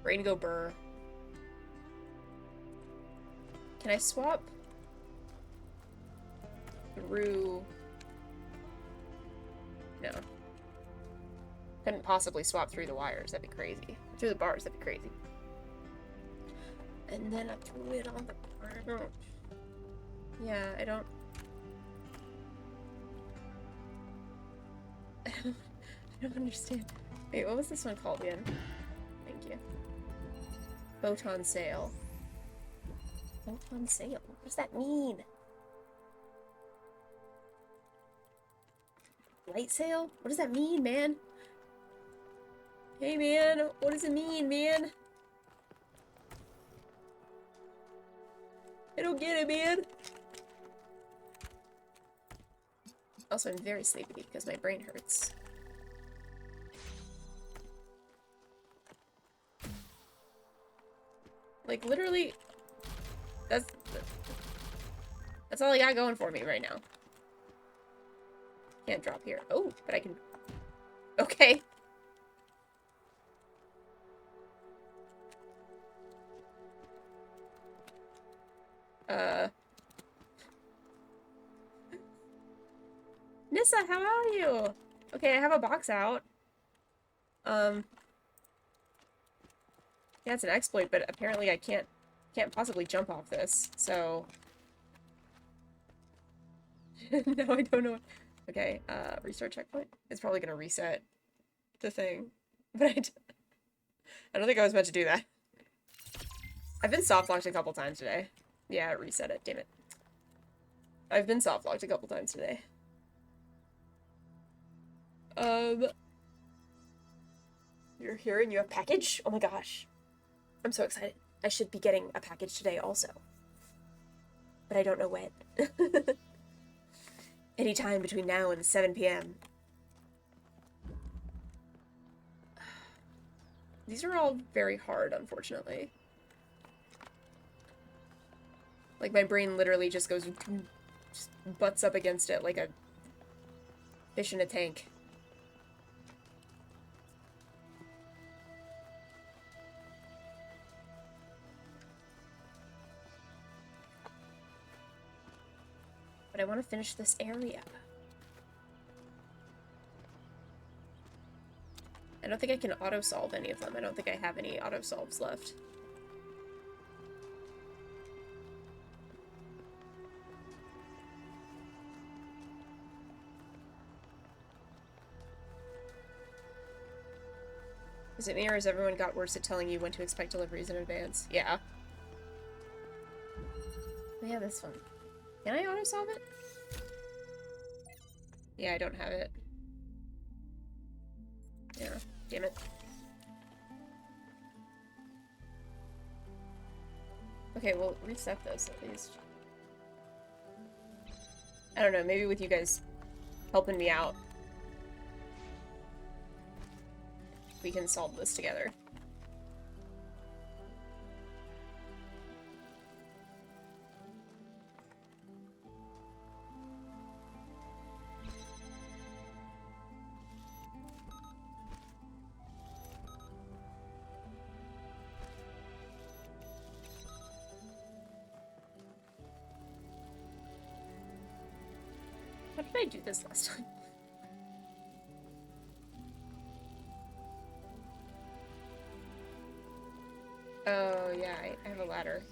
Brain go burr. Can I swap through? No. Couldn't possibly swap through the wires. That'd be crazy. Through the bars. That'd be crazy. And then I threw it on the bar. Yeah, I don't understand. Wait, what was this one called again? Thank you. Photon sail. Photon sail? What does that mean? Light sail? What does that mean, man? Hey, man, what does it mean, man? I don't get it, man. Also, I'm very sleepy because my brain hurts. Like, literally, that's all I got going for me right now. Can't drop here. Oh, but I can... Okay. Nissa, how are you? Okay, I have a box out. Yeah, it's an exploit, but apparently I can't possibly jump off this, so... No, I don't know. Okay, restart checkpoint. It's probably gonna reset the thing, but I don't think I was meant to do that. I've been soft-locked a couple times today. Yeah, reset it, damn it. I've been soft-locked a couple times today. You're here and you have a package? Oh my gosh. I'm so excited. I should be getting a package today also. But I don't know when. Anytime between now and 7 p.m. These are all very hard, unfortunately. Like, my brain literally just goes... just butts up against it like a fish in a tank. But I want to finish this area. I don't think I can auto-solve any of them. I don't think I have any auto-solves left. Is it me or has everyone got worse at telling you when to expect deliveries in advance? Yeah. Oh, yeah, this one. Can I auto-solve it? Yeah, I don't have it. Yeah, damn it. Okay, well, reset this at least. I don't know, maybe with you guys helping me out, we can solve this together. How did I do this last time? Oh, yeah, I have a ladder.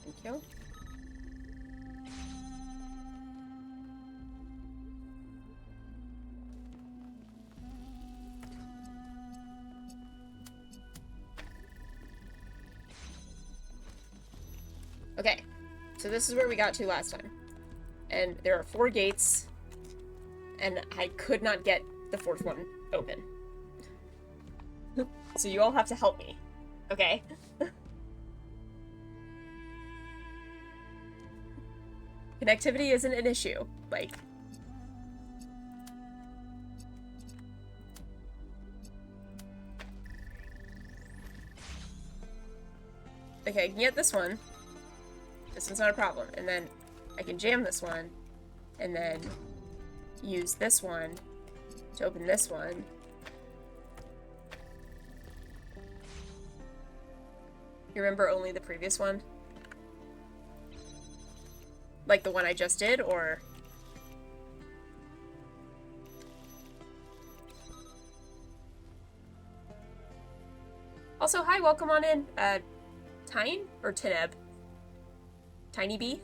Thank you. Okay, so this is where we got to last time. And there are 4 gates, and I could not get the 4th one open. So you all have to help me, okay? Connectivity isn't an issue. Like... Okay, I can get this one. This one's not a problem. And then I can jam this one. And then use this one to open this one. You remember only the previous one? Like the one I just did, or... Also, hi, welcome on in. Tyne or Tineb? Tiny Bee?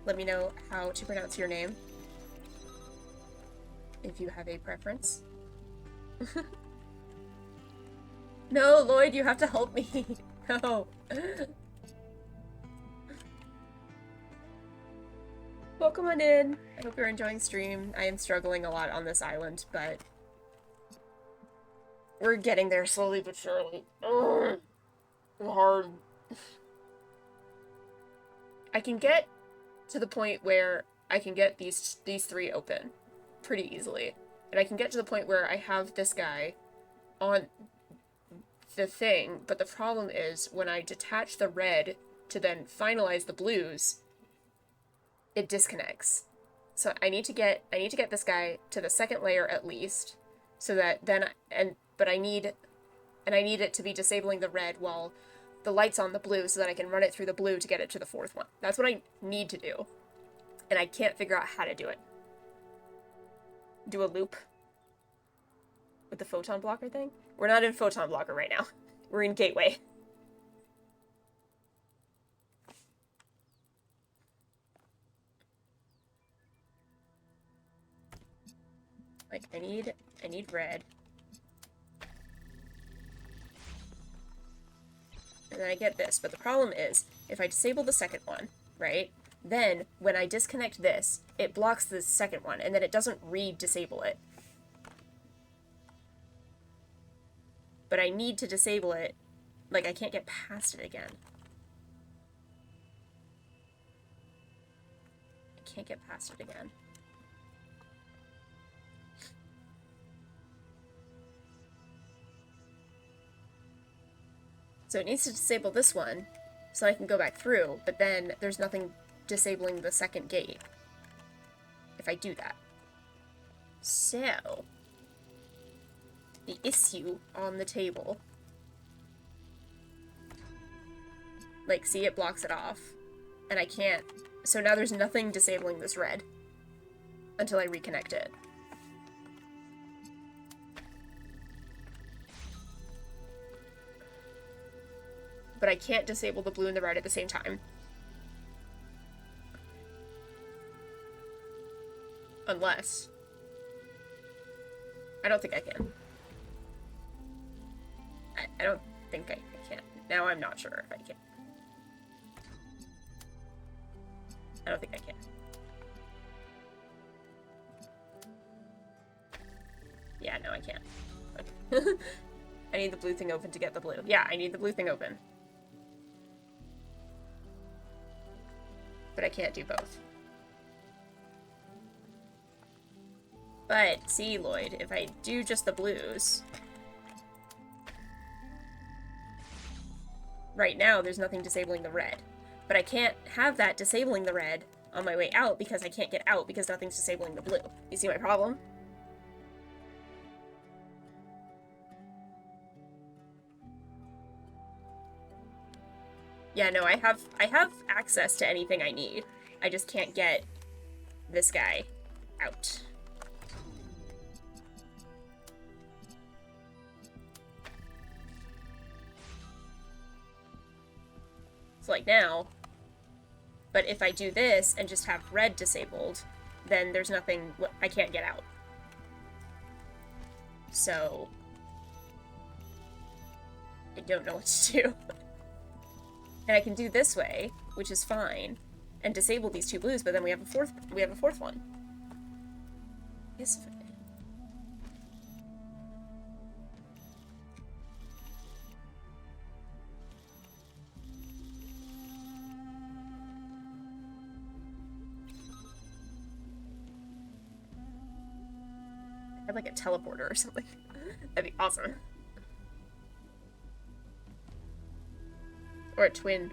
Let me know how to pronounce your name. If you have a preference. No, Lloyd, you have to help me. No. Welcome on in. I hope you're enjoying stream. I am struggling a lot on this island, but we're getting there slowly but surely. Ugh. Hard. I can get to the point where I can get these three open pretty easily. And I can get to the point where I have this guy on the thing, but the problem is when I detach the red to then finalize the blues, it disconnects. So I need to get this guy to the second layer at least, so that then I need it to be disabling the red while the light's on the blue, so that I can run it through the blue to get it to the fourth one. That's what I need to do. And I can't figure out how to do it. Do a loop with the photon blocker thing? We're not in photon blocker right now. We're in gateway. Like, I need red. And then I get this, but the problem is, if I disable the second one, right, then when I disconnect this, it blocks the second one, and then it doesn't re-disable it. But I need to disable it, like I can't get past it again. I can't get past it again. So it needs to disable this one, so I can go back through, but then there's nothing disabling the second gate if I do that. So, the issue on the table, like, see, it blocks it off, and I can't, so now there's nothing disabling this red until I reconnect it. But I can't disable the blue and the red at the same time. Unless... I don't think I can. I don't think I can. Now I'm not sure if I can. I don't think I can. Yeah, no, I can't. Okay. I need the blue thing open to get the blue. Yeah, I need the blue thing open. But I can't do both. But, see, Lloyd, if I do just the blues... Right now, there's nothing disabling the red. But I can't have that disabling the red on my way out because I can't get out because nothing's disabling the blue. You see my problem? Yeah, no, I have access to anything I need. I just can't get this guy out. So like now, but if I do this and just have red disabled, then there's nothing, I can't get out. So, I don't know what to do. And I can do this way, which is fine, and disable these two blues, but then we have a fourth one. Yes. like a teleporter or something. That'd be awesome. Or a twin.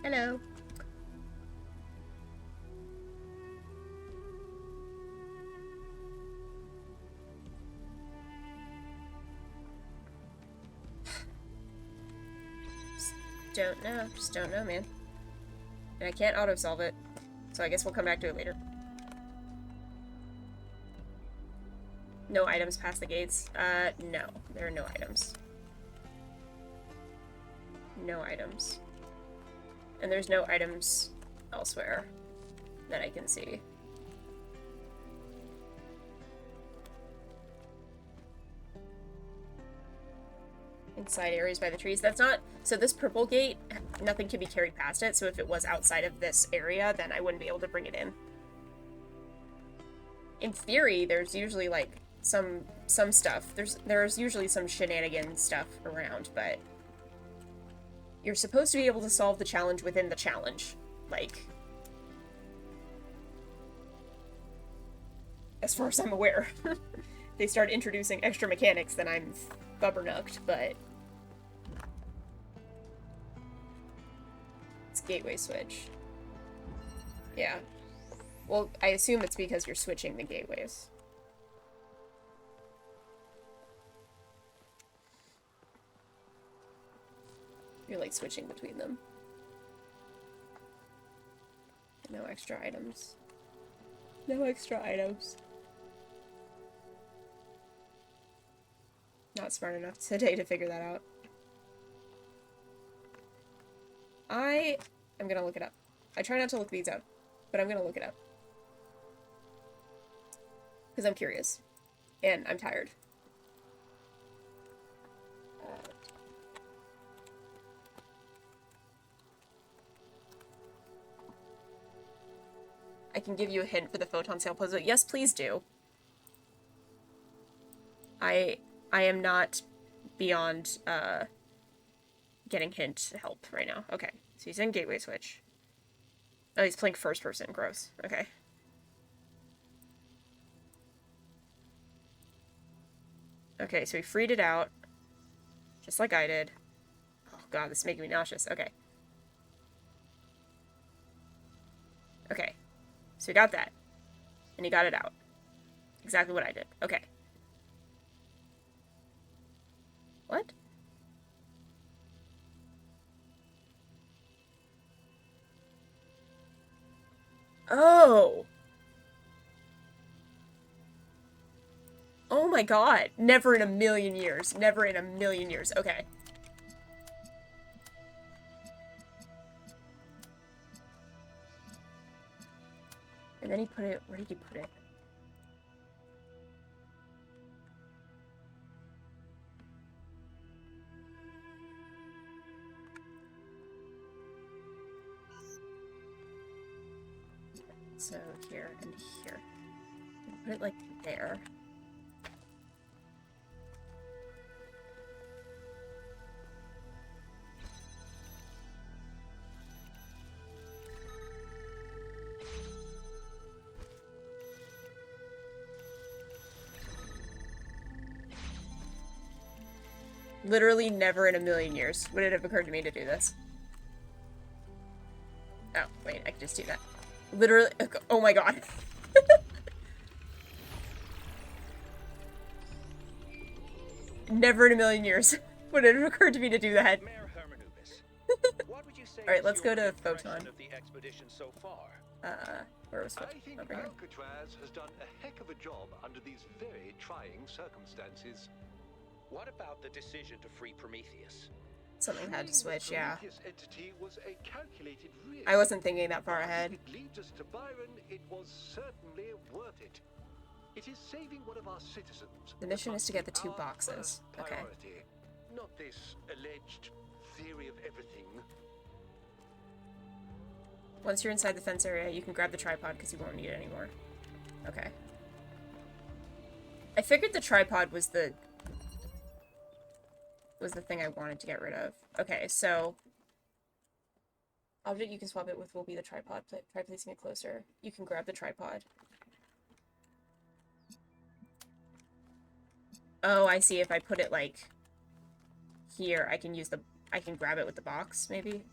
Hello. Just don't know, man. And I can't auto-solve it, so I guess we'll come back to it later. No items past the gates? No. There are no items. No items. And there's no items elsewhere that I can see. Inside areas by the trees. That's not... So this purple gate, nothing can be carried past it, so if it was outside of this area, then I wouldn't be able to bring it in. In theory, there's usually, like, some stuff. There's usually some shenanigan stuff around, but... You're supposed to be able to solve the challenge within the challenge. Like... As far as I'm aware. They start introducing extra mechanics, then I'm bubbernucked, but... It's gateway switch. Yeah. Well, I assume it's because you're switching the gateways. You're, like, switching between them. No extra items. No extra items. Not smart enough today to figure that out. I'm gonna look it up. I try not to look these up, but I'm gonna look it up. Because I'm curious. And I'm tired. I can give you a hint for the photon sail puzzle. Yes, please do. I am not beyond getting hint help right now. Okay, so he's in gateway switch. Oh, he's playing first person. Gross. Okay. Okay, so he freed it out. Just like I did. Oh god, this is making me nauseous. Okay. Okay. So he got that. And he got it out. Exactly what I did. Okay. What? Oh! Oh my god. Never in a million years. Never in a million years. Okay. And then he put it... Where did he put it? So here and here. Put it like there. Literally never in a million years would it have occurred to me to do this. Oh, wait, I can just do that. Literally, oh my god. Never in a million years would it have occurred to me to do that. Alright, let's go to Photon. Where was Photon? I think Over here. Alcatraz has done a heck of a job under these very trying circumstances. What about the decision to free Prometheus? Something had to switch, yeah. Prometheus entity was a calculated risk. I wasn't thinking that far ahead. If it leads us to Byron, it was certainly worth it. It is saving one of our citizens. The mission is to get the two Our boxes. first Okay. priority, not this alleged theory of everything. Once you're inside the fence area, you can grab the tripod because you won't need it anymore. Okay. I figured the tripod was the thing I wanted to get rid of. Okay, so object you can swap it with will be the tripod. Try placing it closer. You can grab the tripod. Oh, I see. If I put it, like, here, I can use the... I can grab it with the box, maybe?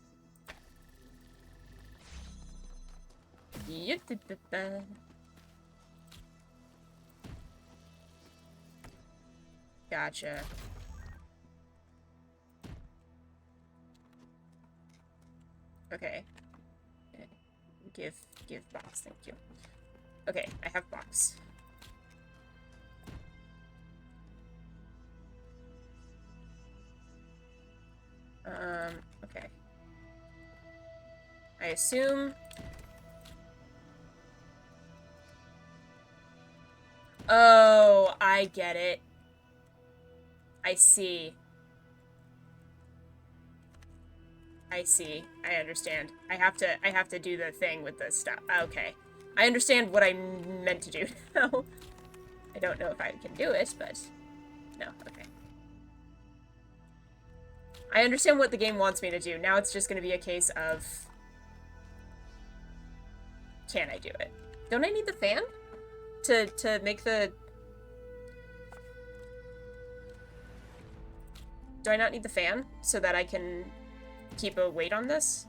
Gotcha. Okay. Give box, thank you. Okay, I have box. Okay. I assume... Oh, I get it. I see. I see. I understand. I have to do the thing with the stuff. Okay. I understand what I meant to do now. I don't know if I can do it, but... No, okay. I understand what the game wants me to do. Now it's just going to be a case of... Can I do it? Don't I need the fan? To make the... Do I not need the fan so that I can keep a weight on this?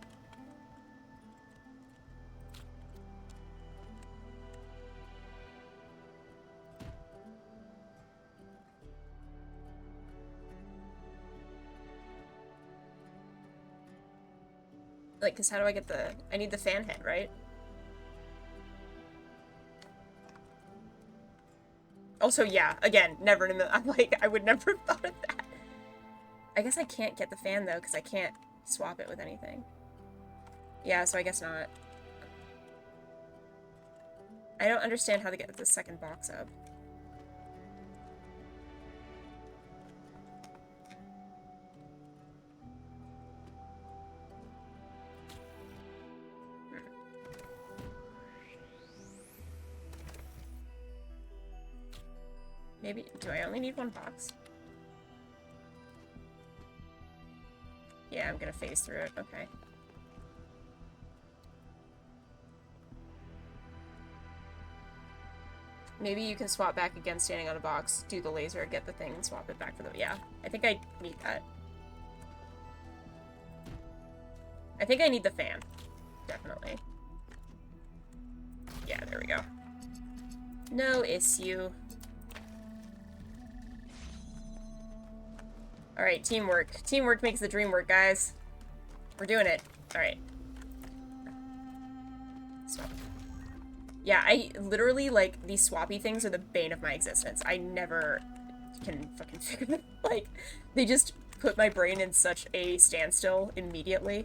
Like, cause how do I get the... I need the fan head, right? Also, yeah, again, never in a million... I'm like, I would never have thought of that. I guess I can't get the fan, though, because I can't swap it with anything. Yeah, so I guess not. I don't understand how to get the second box up. Maybe... Do I only need one box? Yeah, I'm gonna phase through it. Okay. Maybe you can swap back again standing on a box, do the laser, get the thing, and swap it back for the... Yeah, I think I need that. I think I need the fan. Definitely. Yeah, there we go. No issue. Alright, teamwork. Teamwork makes the dream work, guys. We're doing it. Alright. Swap. Yeah, I literally, like, these swappy things are the bane of my existence. I never can fucking figure them. Like, they just put my brain in such a standstill immediately.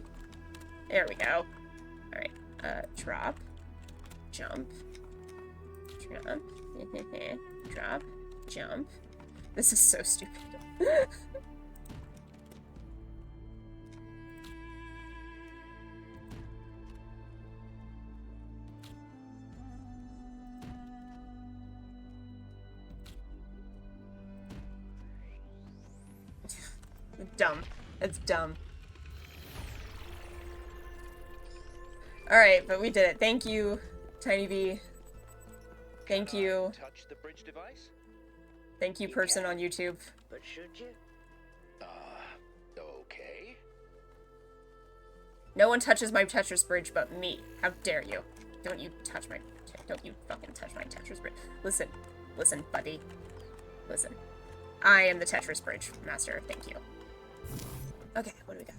There we go. Alright. Drop. Jump. Jump. Drop. Jump. This is so stupid. Dumb. It's dumb. Alright, but we did it. Thank you, Tiny V. Thank you. Touch the bridge device? Thank you, person on YouTube. But should you? Okay. No one touches my Tetris bridge but me. How dare you? Don't you touch my... Don't you fucking touch my Tetris bridge. Listen. Listen, buddy. Listen. I am the Tetris bridge master. Thank you. Okay, what do we got?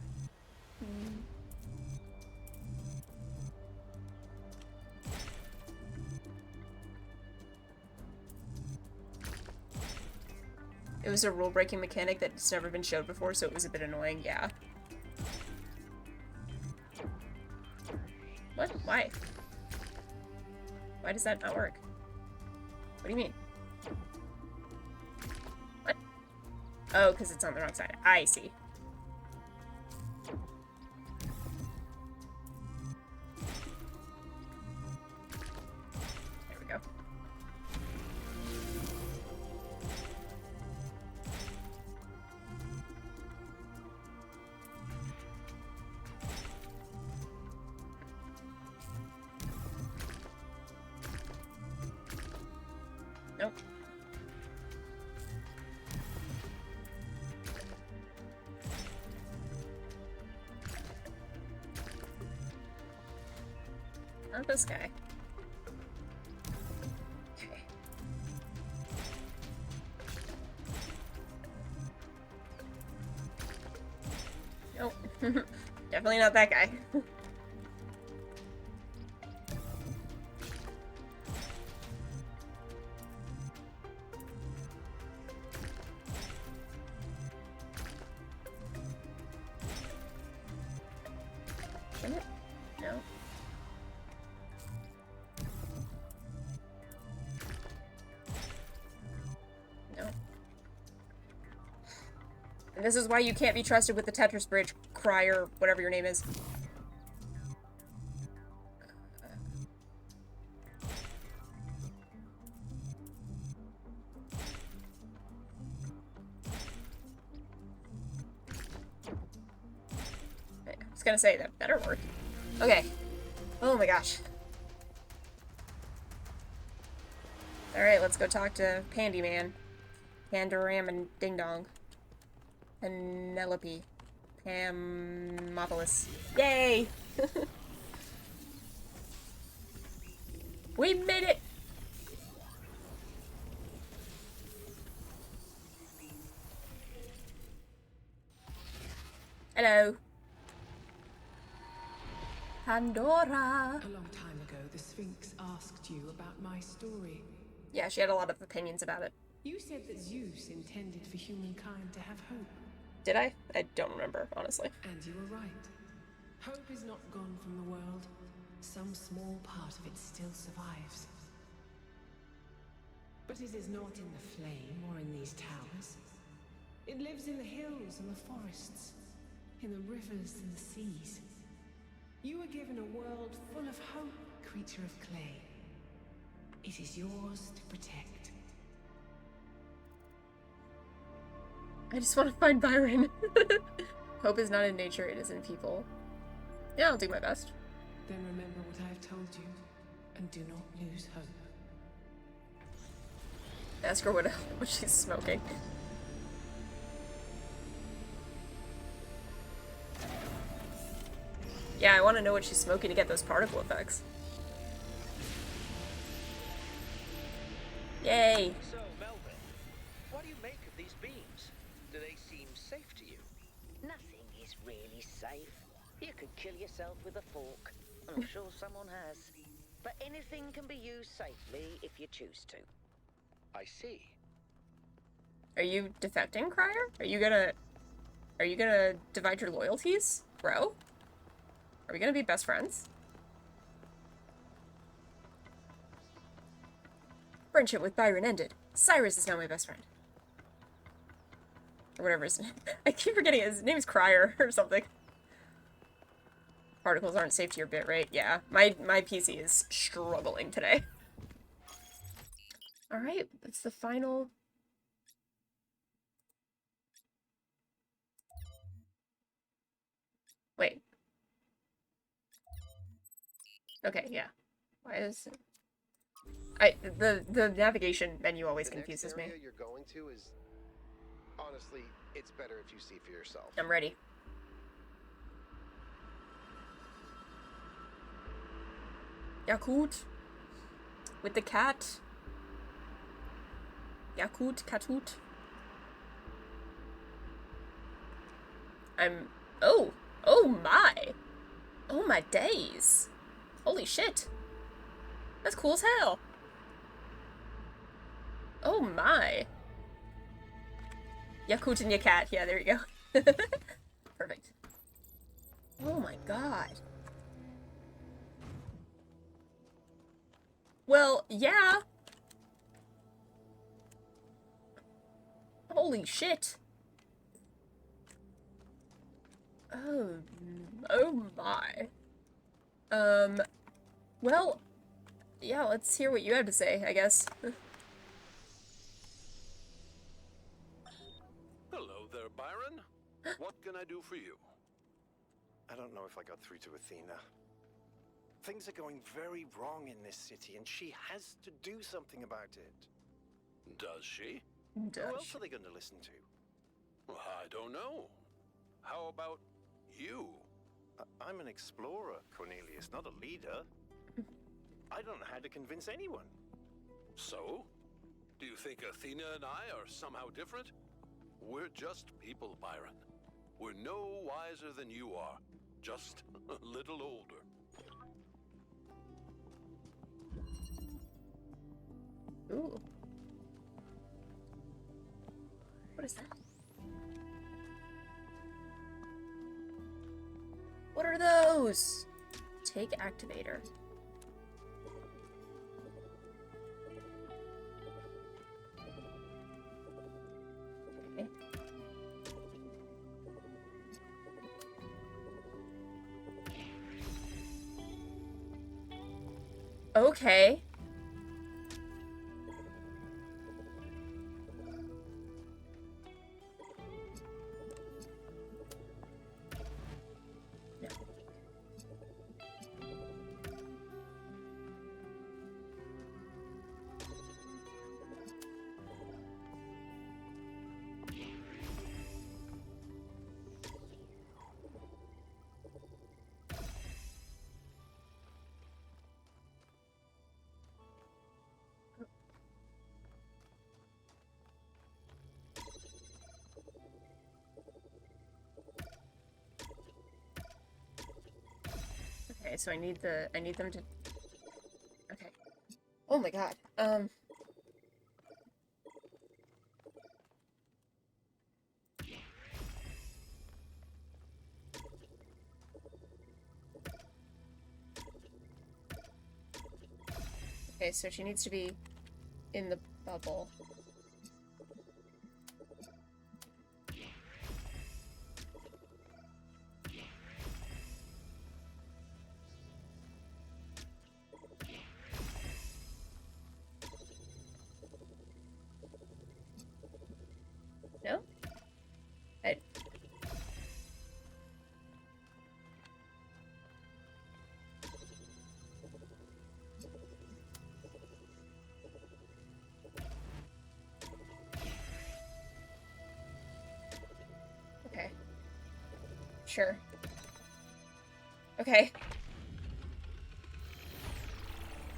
It was a rule-breaking mechanic that's never been showed before, so it was a bit annoying, yeah. What? Why? Why does that not work? What do you mean? What? Oh, because it's on the wrong side. I see. There we go. Nope. Not this guy. Okay. Nope. Definitely not that guy. Can it? No. No. And this is why you can't be trusted with the Tetris Bridge, Crier, whatever your name is. I was gonna say, that better work. Okay. Oh my gosh. Alright, let's go talk to Pandy Man. Pandoram and Ding Dong. Penelope. Pamopolis. Yay! We made it! Hello. Pandora. A long time ago, the Sphinx asked you about my story. Yeah, she had a lot of opinions about it. You said that Zeus intended for humankind to have hope. Did I? I don't remember, honestly. And you were right. Hope is not gone from the world. Some small part of it still survives. But it is not in the flame or in these towers. It lives in the hills and the forests, in the rivers and the seas. You were given a world full of hope, creature of clay. It is yours to protect. I just want to find Byron. Hope is not in nature, it is in people. Yeah, I'll do my best. Then remember what I have told you, and do not lose hope. Ask her what she's smoking. Yeah, I want to know what she's smoking to get those particle effects. Yay! So, Melvin, what do you make of these beams? Do they seem safe to you? Nothing is really safe. You could kill yourself with a fork. I'm sure someone has. But anything can be used safely if you choose to. I see. Are you defecting, Crier? Are you gonna divide your loyalties, bro? Are we gonna be best friends? Friendship with Byron ended. Cyrus is now my best friend. Or whatever his name. I keep forgetting his name is Crier or something. Particles aren't safe to your bit rate. Yeah, my PC is struggling today. Alright, that's the final. Wait. Okay, yeah. Why is the navigation menu always confuses me. The next area you're going to is honestly, it's better if you see for yourself. I'm ready. Yakut. With the cat. Yakut, Katut. Oh my. Oh my days. Holy shit. That's cool as hell. Oh my. Yakut and Yakat. Yeah, there you go. Perfect. Oh my god. Well, yeah. Holy shit. Oh my. Well, yeah, let's hear what you have to say, I guess. Hello there, Byron. What can I do for you? I don't know if I got through to Athena. Things are going very wrong in this city, and she has to do something about it. Does she? Who else are they going to listen to? Well, I don't know. How about you? I'm an explorer, Cornelius, not a leader. I don't know how to convince anyone. So? Do you think Athena and I are somehow different? We're just people, Byron. We're no wiser than you are, just a little older. Ooh. What is that? What are those? Take activator. Okay. Okay. No. Okay, so I need them to. Okay. Oh my god. Okay, so she needs to be in the bubble. No? Okay. Sure. Okay.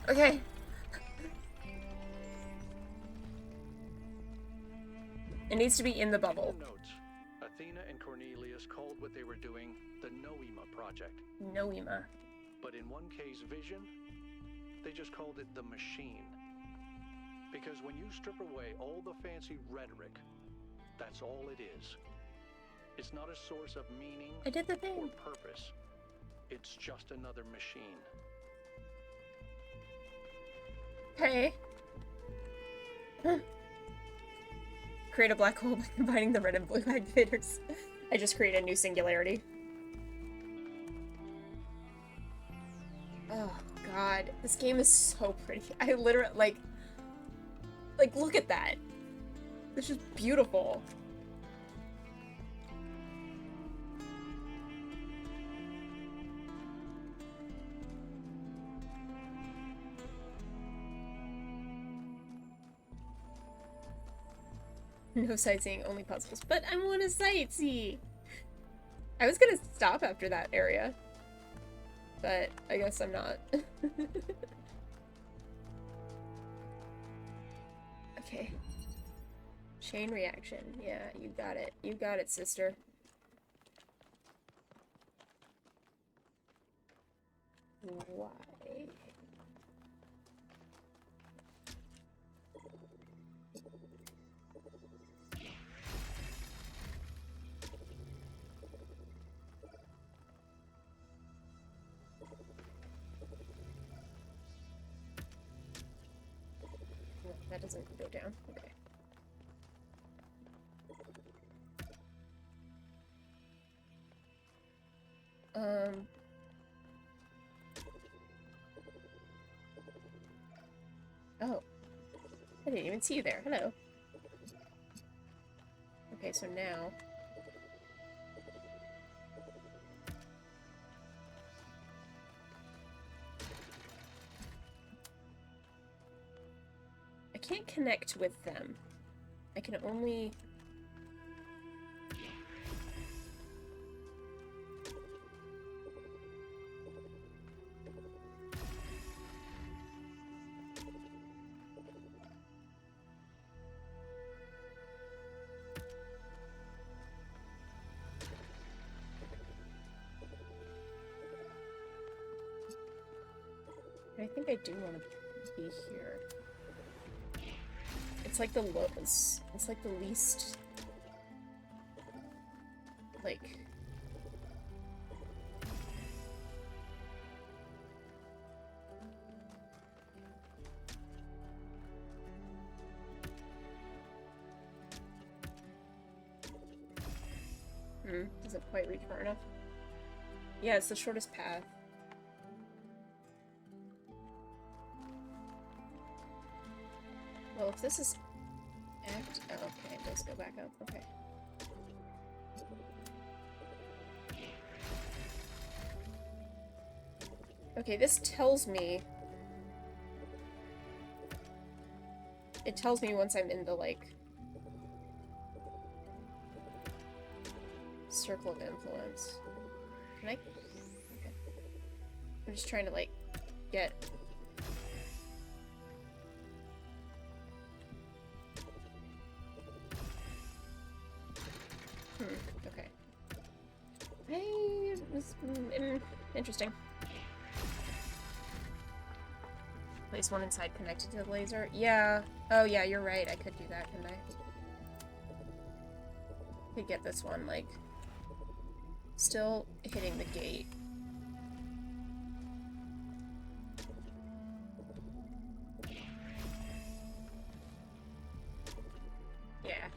Okay. It needs to be in the bubble. Notes. Athena and Cornelius called what they were doing the Noema Project. Noema. But in 1K's vision, they just called it the Machine. Because when you strip away all the fancy rhetoric, that's all it is. It's not a source of meaning I did the thing. or purpose. It's just another machine. Okay. Create a black hole by combining the red and blue activators. I just create a new singularity. Oh god, this game is so pretty. I literally, like, look at that. This is beautiful. No sightseeing, only puzzles. But I want to sightsee! I was gonna stop after that area. But I guess I'm not. Okay. Chain reaction. Yeah, you got it. You got it, sister. Why? That doesn't go down. Okay. Oh. I didn't even see you there. Hello. Okay, so now... I can't connect with them. I can only... I think I do want to be here. It's like the lowest. It's like the least. Like. Doesn't quite reach far enough. Yeah, it's the shortest path. Well, if this is act, oh, okay, it does go back up. Okay. Okay, this tells me. It tells me once I'm in the like circle of influence. Can I? Okay. I'm just trying to like get. Okay. Hey, interesting. Place one inside connected to the laser. Yeah. Oh yeah, you're right. I could do that, couldn't I? Could get this one like still hitting the gate.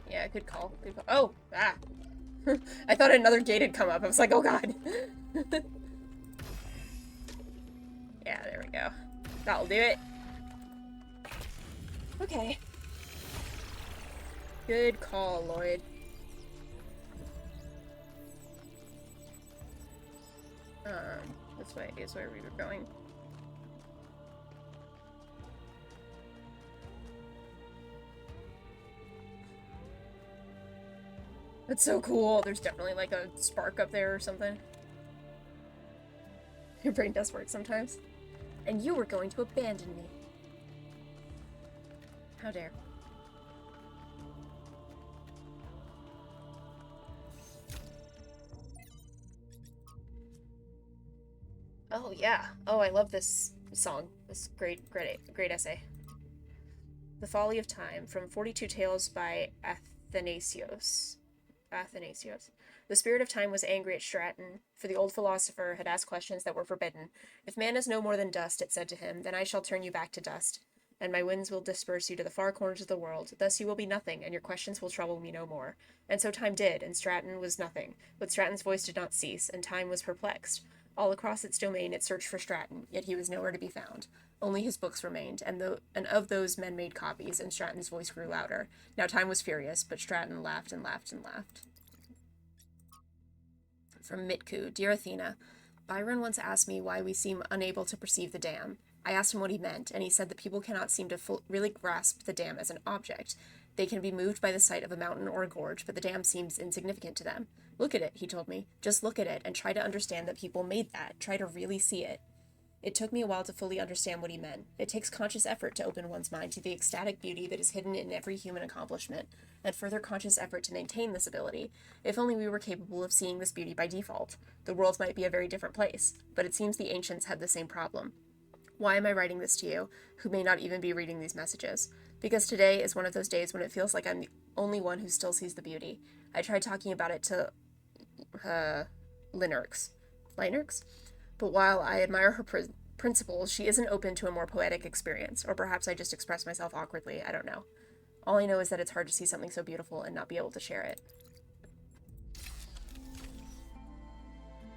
Yeah, good call. Good call. Oh, ah. I thought another gate had come up. I was like, oh god. Yeah, there we go. That'll do it. Okay. Good call, Lloyd. This way is where we were going. That's so cool. There's definitely like a spark up there or something. Your brain does work sometimes. And you were going to abandon me. How dare. Oh yeah. Oh, I love this song. This great essay. The Folly of Time from 42 Tales by Athanasios. The spirit of time was angry at Stratton, for the old philosopher had asked questions that were forbidden. If man is no more than dust, it said to him, then I shall turn you back to dust, and my winds will disperse you to the far corners of the world. Thus you will be nothing, and your questions will trouble me no more. And so time did, and Stratton was nothing. But Stratton's voice did not cease, and time was perplexed. All across its domain it searched for Stratton, yet he was nowhere to be found. Only his books remained, and of those men made copies, and Stratton's voice grew louder. Now time was furious, but Stratton laughed and laughed and laughed. From Mitku, Dear Athena, Byron once asked me why we seem unable to perceive the dam. I asked him what he meant, and he said that people cannot seem to really grasp the dam as an object. They can be moved by the sight of a mountain or a gorge, but the dam seems insignificant to them. Look at it, he told me. Just look at it and try to understand that people made that. Try to really see it. It took me a while to fully understand what he meant. It takes conscious effort to open one's mind to the ecstatic beauty that is hidden in every human accomplishment, and further conscious effort to maintain this ability. If only we were capable of seeing this beauty by default, the world might be a very different place, but it seems the ancients had the same problem. Why am I writing this to you, who may not even be reading these messages? Because today is one of those days when it feels like I'm the only one who still sees the beauty. I tried talking about it to Linerx, but while I admire her principles, she isn't open to a more poetic experience, or perhaps I just express myself awkwardly, I don't know. All I know is that it's hard to see something so beautiful and not be able to share it.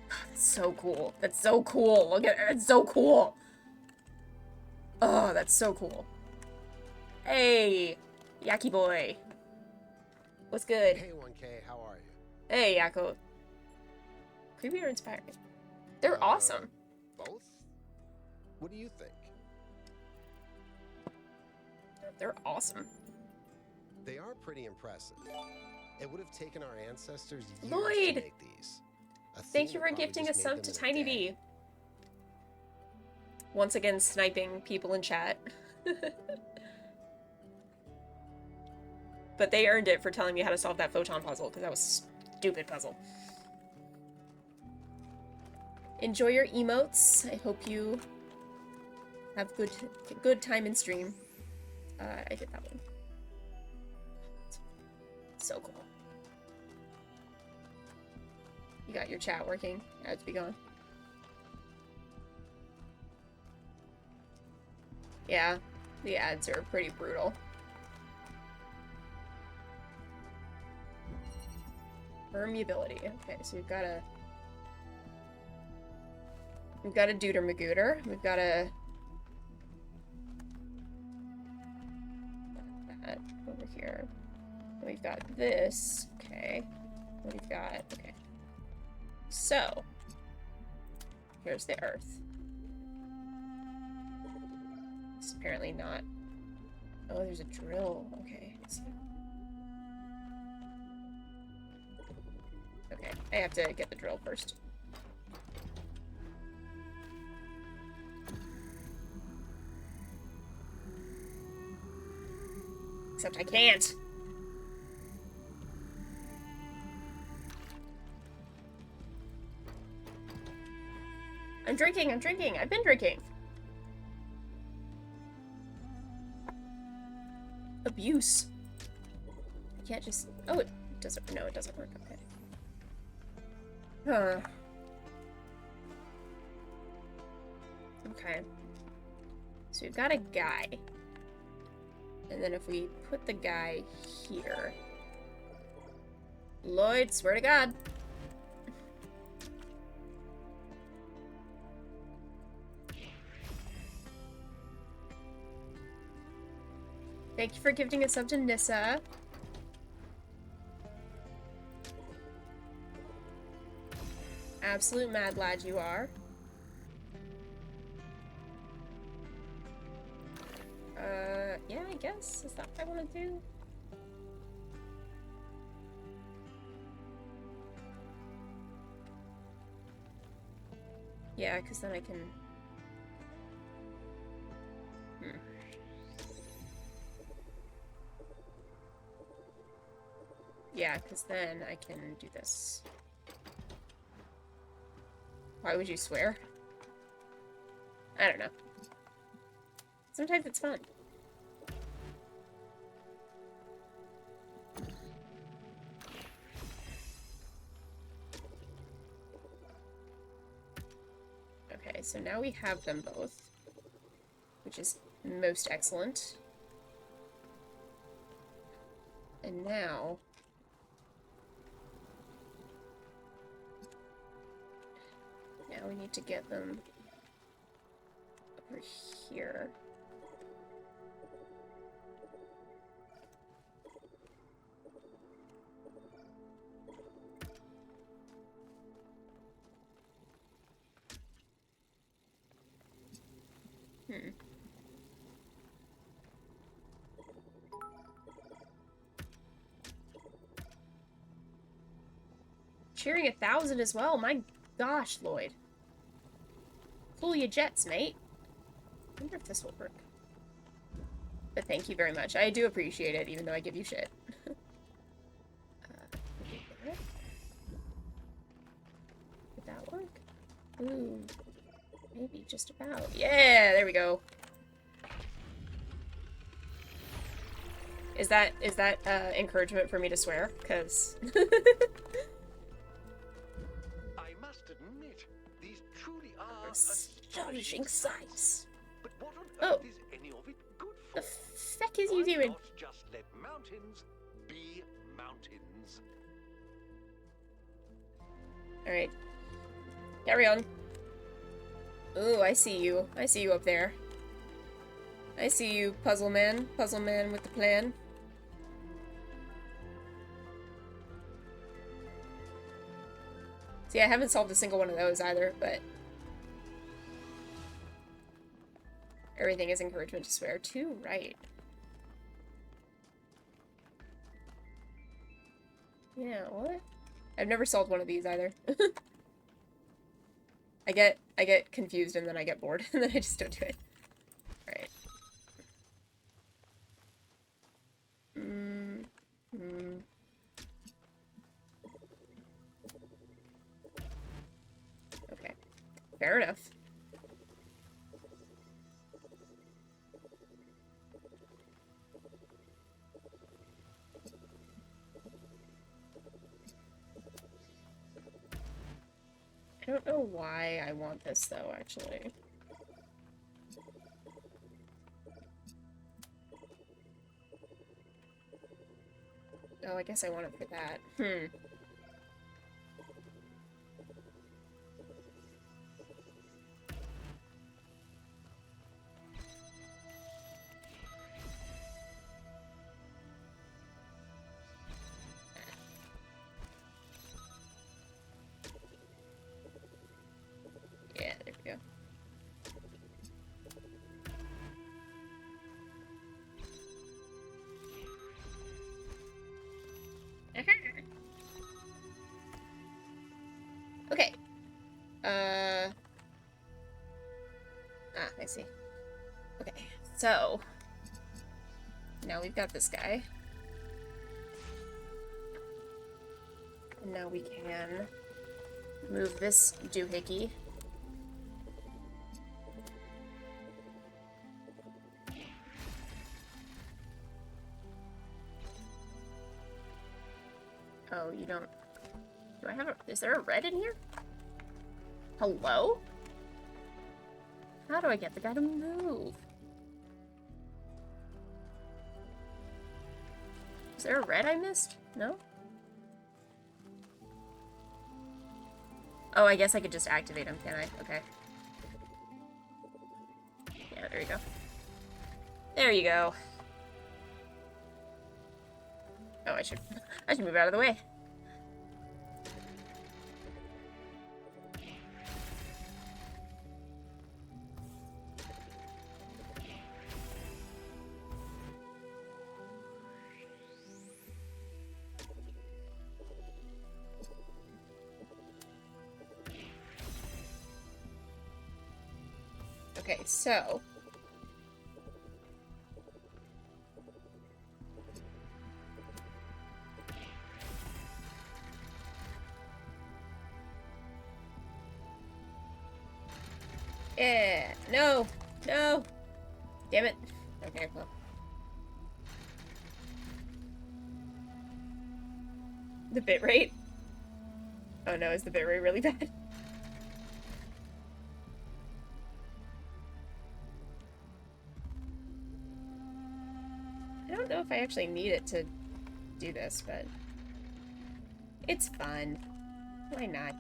That's so cool. That's so cool. Look at it. It's so cool. Oh, that's so cool. Hey, Yaki boy. What's good? Hey, 1K, how are you? Hey, Yako. Creepy or inspiring? They're awesome. Both? What do you think? They're awesome. They are pretty impressive. It would have taken our ancestors years Lloyd! to make these. Thank you for gifting a sub to Tiny B. Once again, sniping people in chat. But they earned it for telling me how to solve that photon puzzle, because that was a stupid puzzle. Enjoy your emotes. I hope you Have good time in stream. I did that one. So cool. You got your chat working. Ads be gone. Yeah, the ads are pretty brutal. Permeability. Okay, so we've got a Duder Magooter. We've got a that over here. And we've got this. Okay. And we've got okay. So here's the Earth. It's apparently not. Oh, there's a drill. Okay. Okay, I have to get the drill first. Except I can't. I'm drinking. I've been drinking. Abuse. You can't just... Oh, it doesn't... No, it doesn't work. Okay. Huh. Okay. So we've got a guy. And then if we put the guy here... Lloyd, swear to God. Thank you for gifting a sub to Nissa. Absolute mad lad you are. Yeah, I guess. Is that what I want to do? Yeah, because then I can... Yeah, because then I can do this. Why would you swear? I don't know. Sometimes it's fun. Okay, so now we have them both, which is most excellent. And now... Now we need to get them over here. Cheering 1,000 as well. My gosh, Lloyd. Cool your jets, mate. I wonder if this will work. But thank you very much. I do appreciate it, even though I give you shit. Would that work? Ooh. Maybe just about. Yeah, there we go. Is that encouragement for me to swear? Because... I must admit, these truly are astonishing sights. But what on Oh. earth is any of it good for? The feck is you Why doing? not just let mountains be mountains? Alright. Carry on. Ooh, I see you. I see you up there. I see you, puzzle man. Puzzle man with the plan. See, I haven't solved a single one of those either, but... Everything is encouragement to swear. Too right. Yeah, what? I've never solved one of these either. I get confused and then I get bored and then I just don't do it. Alright. Okay. Fair enough. I don't know why I want this, though, actually. Oh, I guess I want it for that. Yeah, there we go. Okay. I see. Okay, so now we've got this guy. And now we can move this doohickey. Oh, you don't... Do I have a... Is there a red in here? Hello? How do I get the guy to move? Is there a red I missed? No? Oh, I guess I could just activate him, can I? Okay. Yeah, there you go. There you go. Oh, I should move out of the way. Okay, so... Yeah, no, no, damn it. Okay, well. The bitrate? Oh no, is the bitrate really bad? I don't know if I actually need it to do this, but it's fun. Why not?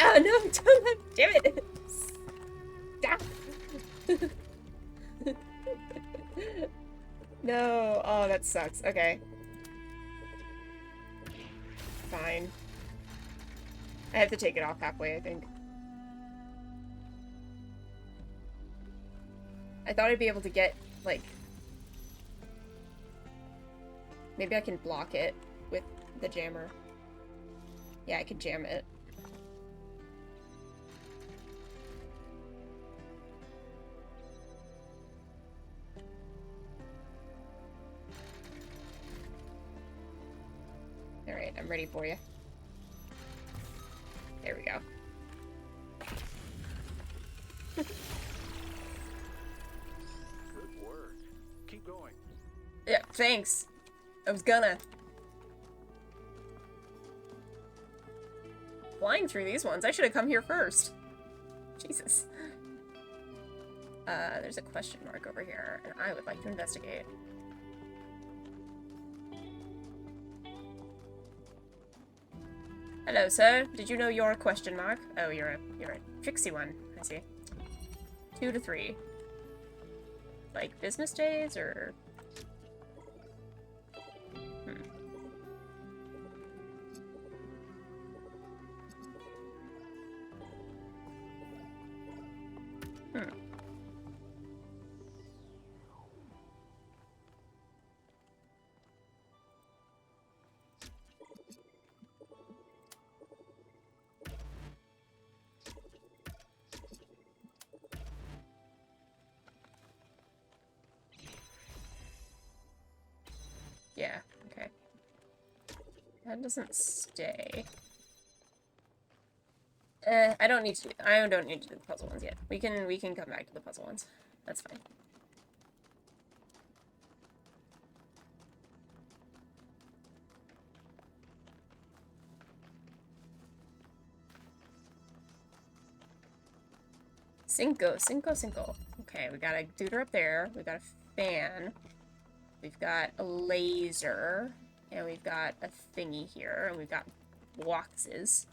Oh no, don't damn it! Stop! No, oh that sucks. Okay. Fine. I have to take it off halfway, I think. I thought I'd be able to get, like... Maybe I can block it with the jammer. Yeah, I could jam it. Alright, I'm ready for you. There we go. Good work. Keep going. Yeah, thanks. I was gonna. Flying through these ones. I should have come here first. Jesus. There's a question mark over here, and I would like to investigate. Hello, sir. Did you know you're a question mark? Oh, you're a tricksy one. I see. 2 to 3. Like business days, or... Yeah, okay. That doesn't stay. I don't need to do the puzzle ones yet. We can come back to the puzzle ones. That's fine. Cinco, cinco, cinco. Okay, we got a duder up there. We got a fan. We've got a laser. And we've got a thingy here. And we've got boxes.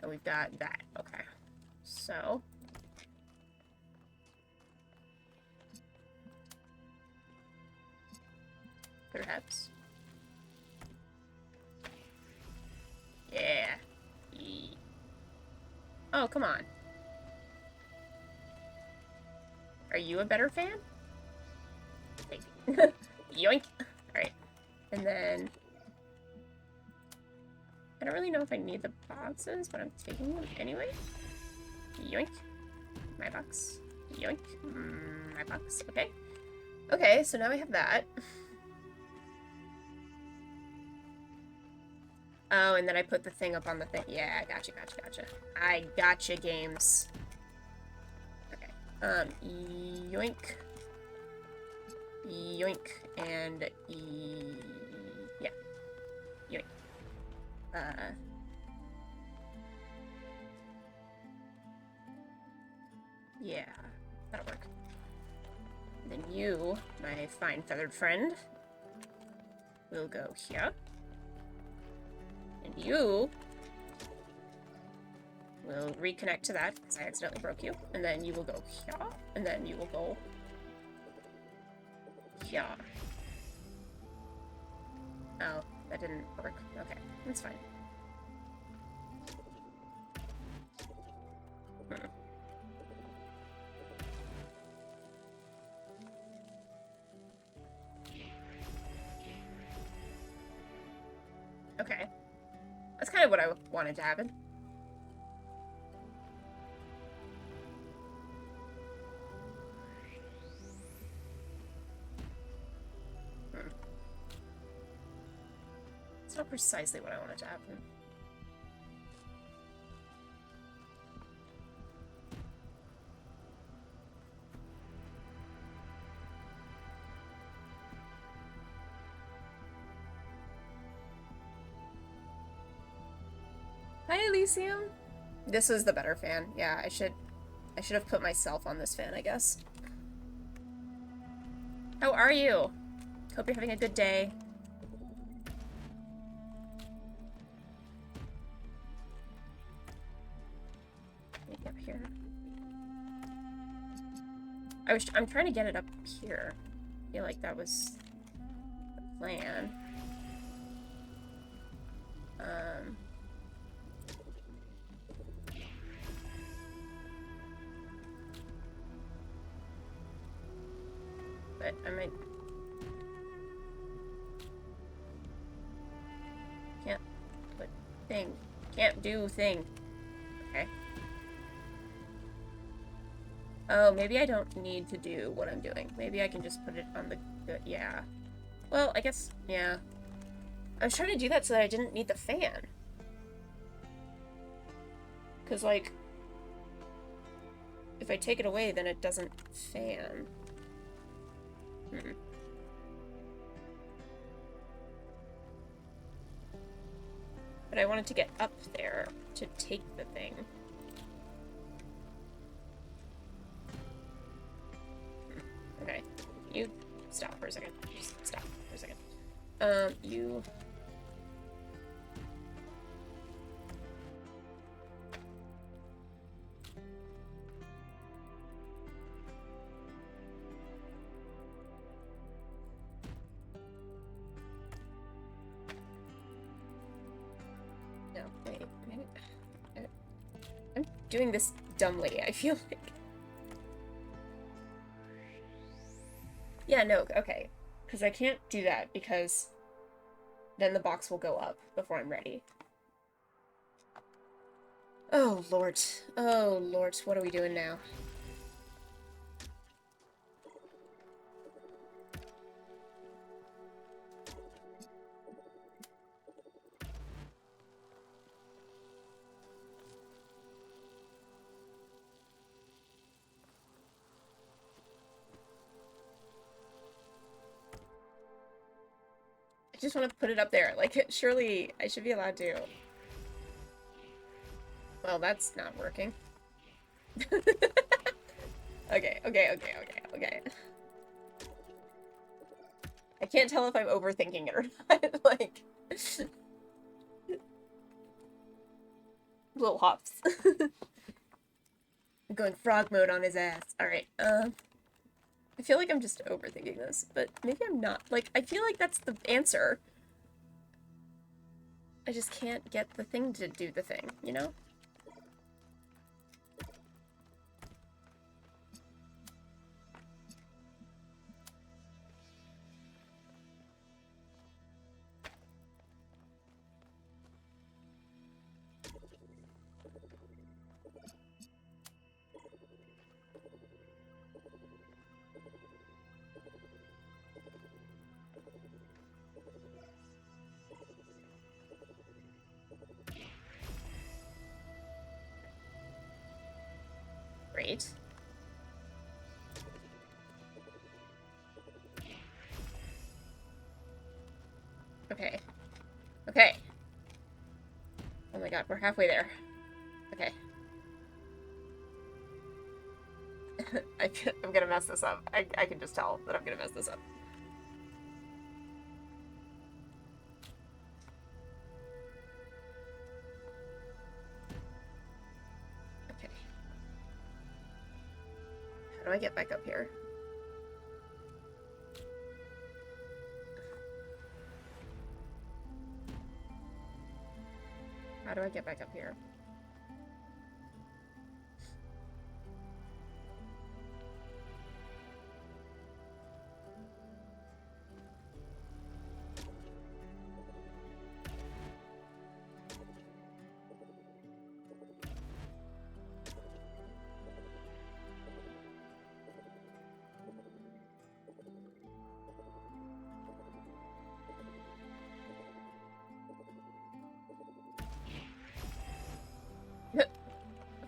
And we've got that. Okay. So. Perhaps. Yeah. Oh, come on. Are you a better fan? Yoink. Alright. And then... I don't really know if I need the boxes, but I'm taking them anyway. Yoink. My box. Yoink. My box. Okay. Okay, so now we have that. Oh, and then I put the thing up on the thing. Yeah, gotcha. I gotcha, games. Okay. Yoink. Yoink. And yeah. Yoink. Yeah. That'll work. Then you, my fine feathered friend, will go here. And you will reconnect to that, because I accidentally broke you. And then you will go here. And then you will go here. Oh, that didn't work. Okay, that's fine. Okay. That's kind of what I wanted to happen. It's not precisely what I wanted to happen. Hi, Elysium. This was the better fan. Yeah, I should have put myself on this fan, I guess. How are you? Hope you're having a good day. Maybe up here. I'm trying to get it up here. I feel like that was the plan. But I might... Can't put thing. Can't do thing. Okay. Oh, maybe I don't need to do what I'm doing. Maybe I can just put it on the yeah. Well, I guess, yeah. I was trying to do that so that I didn't need the fan. Because, like, if I take it away, then it doesn't fan. But I wanted to get up there to take the thing. Okay. You stop for a second. Just stop for a second. You... No, wait. I'm doing this dumbly, I feel like. Yeah, no, okay. Because I can't do that, because then the box will go up before I'm ready. Oh, Lord. Oh, Lord. What are we doing now? I just want to put it up there. Like, surely I should be allowed to. Well, that's not working. Okay. I can't tell if I'm overthinking it or not. Like, little hops. I'm going frog mode on his ass. Alright, I feel like I'm just overthinking this, but maybe I'm not. Like, I feel like that's the answer. I just can't get the thing to do the thing, you know? Great. Okay. Okay. Oh my god, we're halfway there. Okay. I'm gonna mess this up. I can just tell that I'm gonna mess this up. Okay. How do I get back up here? How do I get back up here?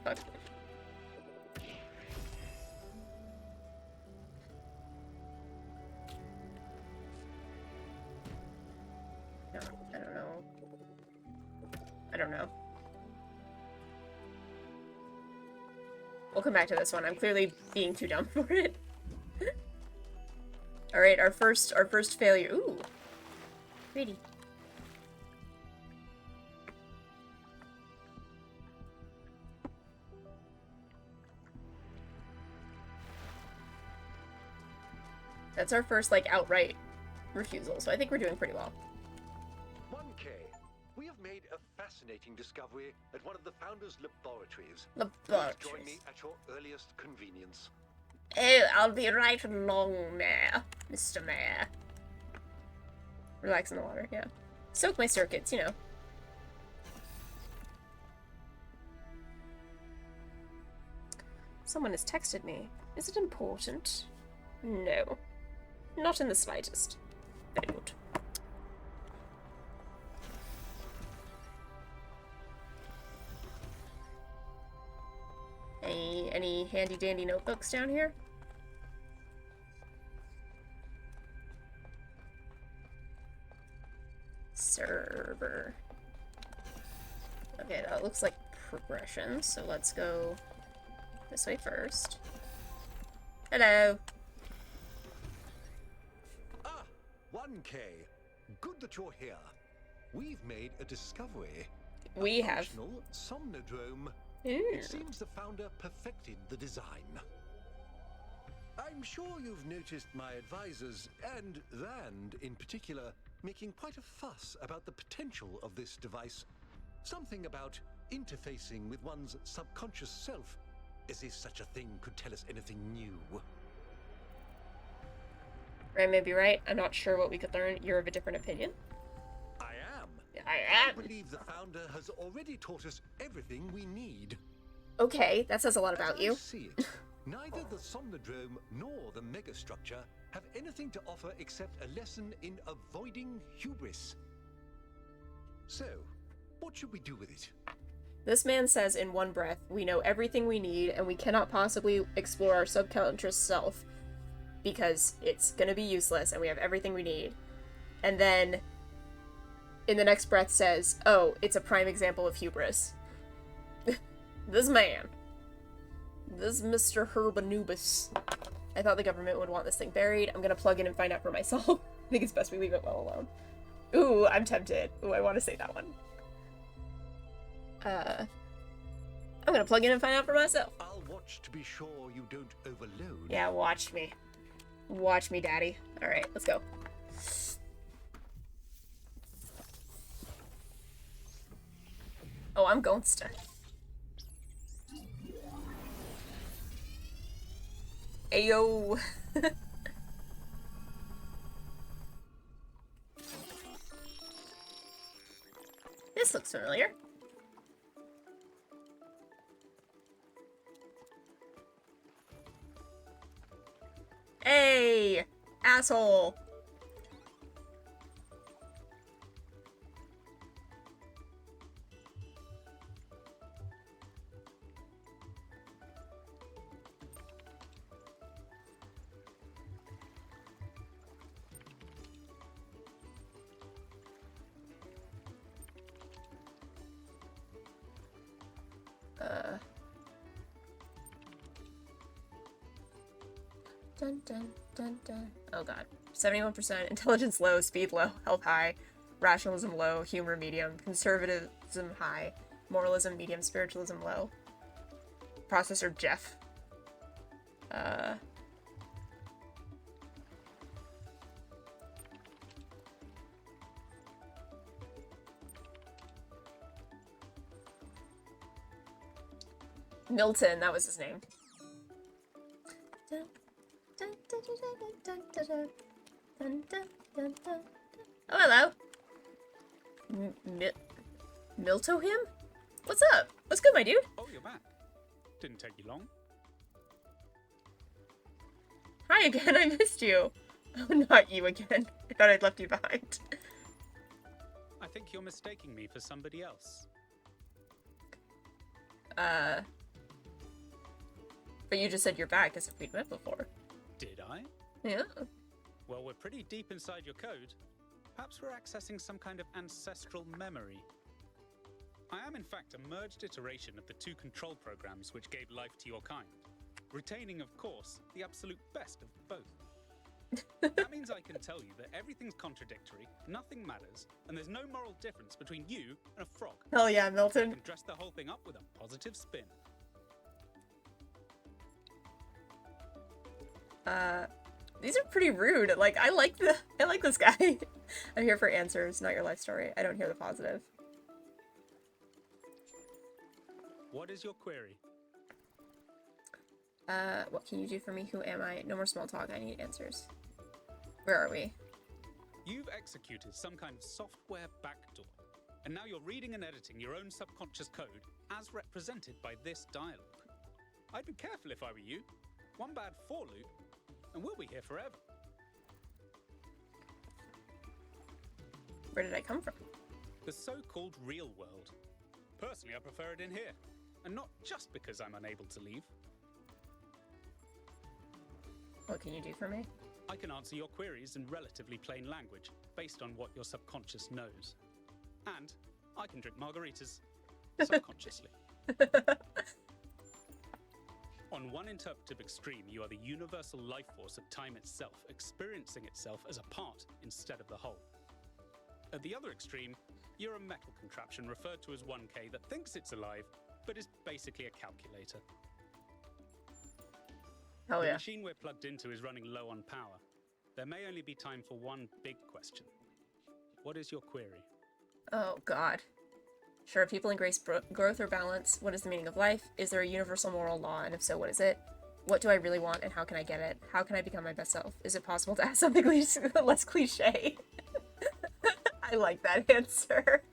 Fuck. No, I don't know. I don't know. We'll come back to this one. I'm clearly being too dumb for it. Alright, our first failure. Ooh. Pretty. That's our first, like, outright refusal, so I think we're doing pretty well. 1K. We have made a fascinating discovery at one of the Founder's laboratories. Laboratories. Please join me at your earliest convenience. Oh, I'll be right along, Mayor. Mr. Mayor. Relax in the water, yeah. Soak my circuits, you know. Someone has texted me. Is it important? No. Not in the slightest. Very good. Any handy dandy notebooks down here? Server. Okay, that looks like progression, so let's go this way first. Hello. 1K. Good that you're here. We've made a discovery. We have. Functional somnodrome. Ooh. It seems the founder perfected the design. I'm sure you've noticed my advisors, and Rand in particular, making quite a fuss about the potential of this device. Something about interfacing with one's subconscious self, as if such a thing could tell us anything new. Ray may be right. I'm not sure what we could learn. You're of a different opinion. I am. I I believe the founder has already taught us everything we need. Okay, that says a lot about you. As I see it, neither the somnodrome nor the megastructure have anything to offer except a lesson in avoiding hubris. So, what should we do with it? This man says in one breath, we know everything we need and we cannot possibly explore our subconscious self because it's gonna be useless and we have everything we need. And then in the next breath says, oh, it's a prime example of hubris. This man. This is Mr. Herbanubis. I thought the government would want this thing buried. I'm gonna plug in and find out for myself. I think it's best we leave it well alone. Ooh, I'm tempted. Ooh, I want to say that one. I'm gonna plug in and find out for myself. I'll watch to be sure you don't overload. Yeah, watch me. Watch me, daddy. Alright, let's go. Oh, I'm Gonsta. Ayo. This looks familiar. Hey, asshole. Dun, dun, dun, dun. Oh god. 71%, intelligence low, speed low, health high, rationalism low, humor medium, conservatism high, moralism medium, spiritualism low. Processor Jeff. Milton, that was his name. Oh, hello. Milto him? What's up? What's good, my dude? Oh, you're back. Didn't take you long. Hi again, I missed you. Oh, not you again. I thought I'd left you behind. I think you're mistaking me for somebody else. But you just said you're back as if we'd met before. Did I? Yeah. Well, we're pretty deep inside your code. Perhaps we're accessing some kind of ancestral memory. I am, in fact, a merged iteration of the two control programs which gave life to your kind, retaining, of course, the absolute best of both. That means I can tell you that everything's contradictory, nothing matters, and there's no moral difference between you and a frog. Hell yeah, Milton. I can dress the whole thing up with a positive spin. These are pretty rude. Like, I like this guy. I'm here for answers, not your life story. I don't hear the positive. What is your query? What can you do for me? Who am I? No more small talk. I need answers. Where are we? You've executed some kind of software backdoor, and now you're reading and editing your own subconscious code as represented by this dialogue. I'd be careful if I were you. One bad for loop, and we'll be here forever. Where did I come from? The so-called real world. Personally, I prefer it in here, and not just because I'm unable to leave. What can you do for me? I can answer your queries in relatively plain language, based on what your subconscious knows. And I can drink margaritas, subconsciously. On one interpretive extreme, you are the universal life force of time itself, experiencing itself as a part instead of the whole. At the other extreme, you're a metal contraption referred to as 1K that thinks it's alive, but is basically a calculator. Hell yeah. The machine we're plugged into is running low on power. There may only be time for one big question. What is your query? Oh, God. Sure, people embrace growth or balance. What is the meaning of life? Is there a universal moral law? And if so, what is it? What do I really want and how can I get it? How can I become my best self? Is it possible to ask something less cliche? I like that answer.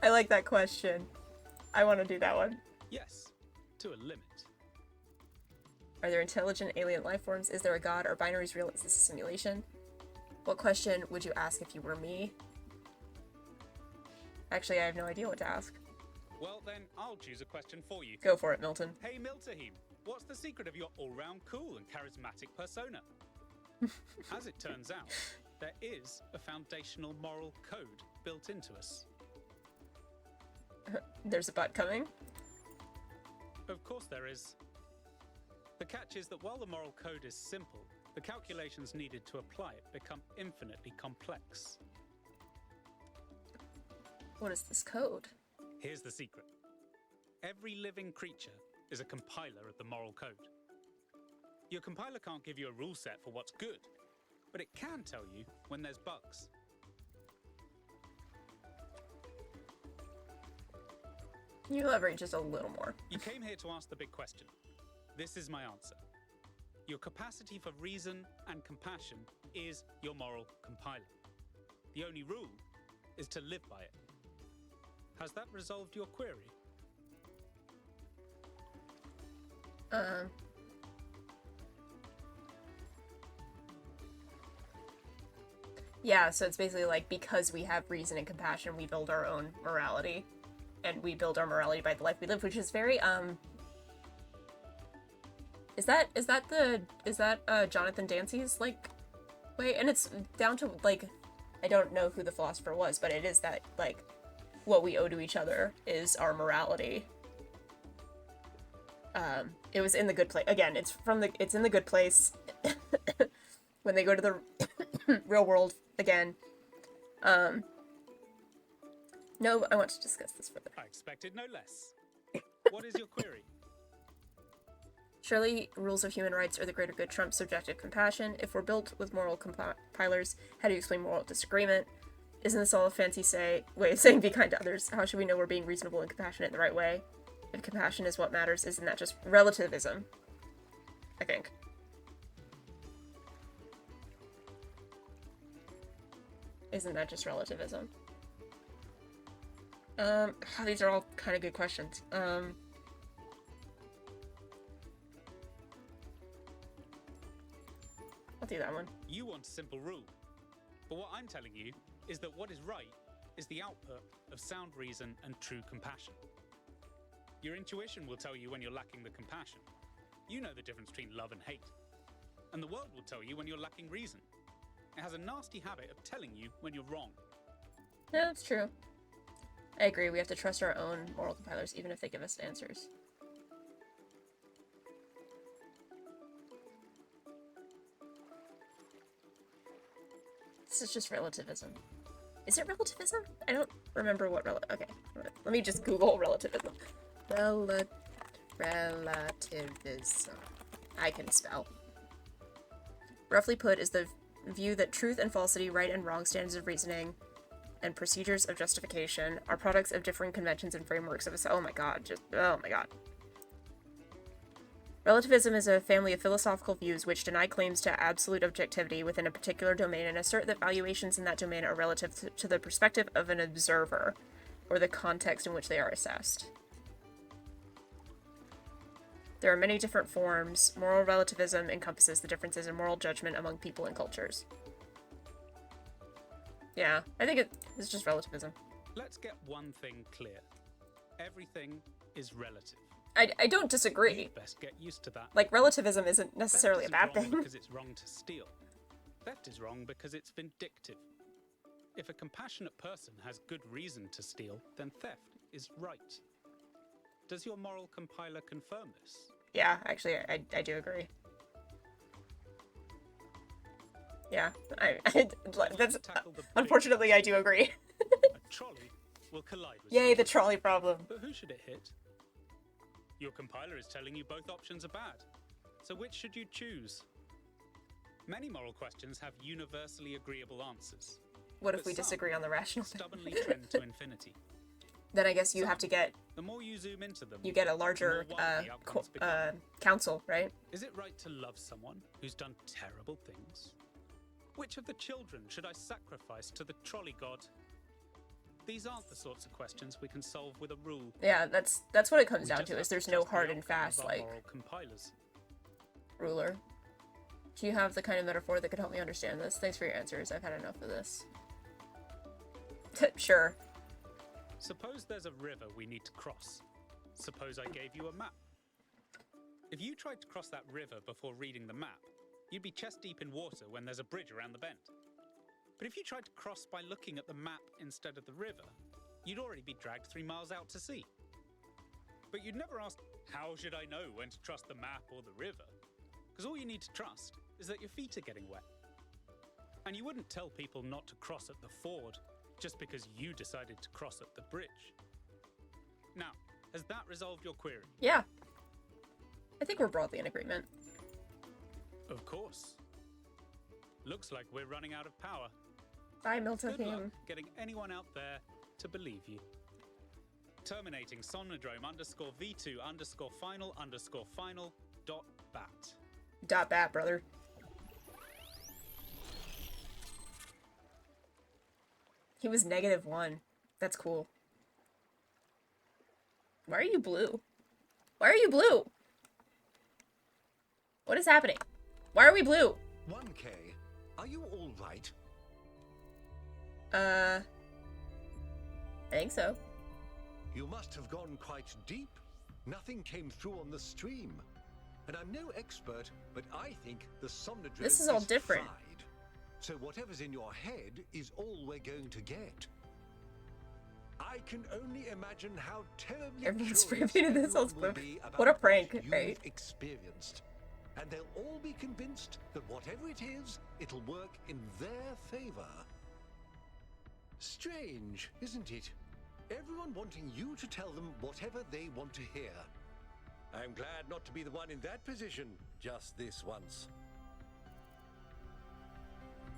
I like that question. I want to do that one. Yes, to a limit. Are there intelligent alien life forms? Is there a god? Are binaries real? Is this a simulation? What question would you ask if you were me? Actually, I have no idea what to ask. Well, then, I'll choose a question for you. Go for it, Milton. Hey, Miltahim, what's the secret of your all-round cool and charismatic persona? As it turns out, there is a foundational moral code built into us. There's a butt coming? Of course there is. The catch is that while the moral code is simple, the calculations needed to apply it become infinitely complex. What is this code? Here's the secret. Every living creature is a compiler of the moral code. Your compiler can't give you a rule set for what's good, but it can tell you when there's bugs. Can you elaborate just a little more? You came here to ask the big question. This is my answer. Your capacity for reason and compassion is your moral compiler. The only rule is to live by it. Has that resolved your query? Yeah, so it's basically like, because we have reason and compassion, we build our own morality. And we build our morality by the life we live, which is very, Is that Jonathan Dancy's, like, way? And it's down to, like, I don't know who the philosopher was, but it is that, like, what we owe to each other is our morality. It was in The Good Place. Again, it's in The Good Place. When they go to the real world again. No, I want to discuss this further. I expected no less. What is your query? Surely rules of human rights are the greater good trump subjective compassion. If we're built with moral compilers, how do you explain moral disagreement? Isn't this all a fancy way of saying be kind to others? How should we know we're being reasonable and compassionate in the right way? If compassion is what matters, isn't that just relativism? I think. Isn't that just relativism? These are all kind of good questions. I'll do that one. You want a simple rule. But what I'm telling you is that what is right is the output of sound reason and true compassion. Your intuition will tell you when you're lacking the compassion. You know the difference between love and hate. And the world will tell you when you're lacking reason. It has a nasty habit of telling you when you're wrong. Yeah, that's true. I agree, we have to trust our own moral compilers, even if they give us answers. This is just relativism. Is it relativism? I don't remember what okay, let me just Google relativism. Relativism. I can spell. Roughly put, is the view that truth and falsity, right and wrong standards of reasoning, and procedures of justification are products of differing conventions and frameworks of oh my god. Relativism is a family of philosophical views which deny claims to absolute objectivity within a particular domain and assert that valuations in that domain are relative to the perspective of an observer, or the context in which they are assessed. There are many different forms. Moral relativism encompasses the differences in moral judgment among people and cultures. Yeah, I think it's just relativism. Let's get one thing clear. Everything is relative. I don't disagree. You'd best get used to that. Like, relativism isn't necessarily a bad thing. Because it's wrong to steal. Theft is wrong because it's vindictive. If a compassionate person has good reason to steal, then theft is right. Does your moral compiler confirm this? Yeah, actually, I do agree. Yeah, that's unfortunately I do agree. A trolley will collide with Yay, someone. the trolley problem. But who should it hit? Your compiler is telling you both options are bad. So which should you choose? Many moral questions have universally agreeable answers. What if we disagree on the rational thing? Stubbornly trend to infinity. Then I guess you have to get... The more you zoom into them, you get a larger council, right? Is it right to love someone who's done terrible things? Which of the children should I sacrifice to the trolley god? These aren't the sorts of questions we can solve with a rule. Yeah, that's what it comes down to, is there's no hard and fast, like, ruler. Do you have the kind of metaphor that could help me understand this? Thanks for your answers. I've had enough of this. Sure. Suppose there's a river we need to cross. Suppose I gave you a map. If you tried to cross that river before reading the map, you'd be chest deep in water when there's a bridge around the bend. But if you tried to cross by looking at the map instead of the river, you'd already be dragged 3 miles out to sea. But you'd never ask, how should I know when to trust the map or the river? because all you need to trust is that your feet are getting wet. And you wouldn't tell people not to cross at the ford just because you decided to cross at the bridge. Now, has that resolved your query? Yeah. I think we're broadly in agreement. Of course. Looks like we're running out of power. Bye, Milton. Good luck getting anyone out there to believe you. Terminating Somnodrome_V2_final_final.bat. .bat, brother. He was -1. That's cool. Why are you blue? Why are you blue? What is happening? Why are we blue? 1K, are you all right? I think so. You must have gone quite deep. Nothing came through on the stream. And I'm no expert, but I think the Somnodrome This is all different. fried. So whatever's in your head is all we're going to get. I can only imagine how terribly Everyone's curious screaming at this everyone whole will clip. be about What a prank, what you've right? experienced. And they'll all be convinced that whatever it is, it'll work in their favor. Strange, isn't it? Everyone wanting you to tell them whatever they want to hear. I'm glad not to be the one in that position just this once.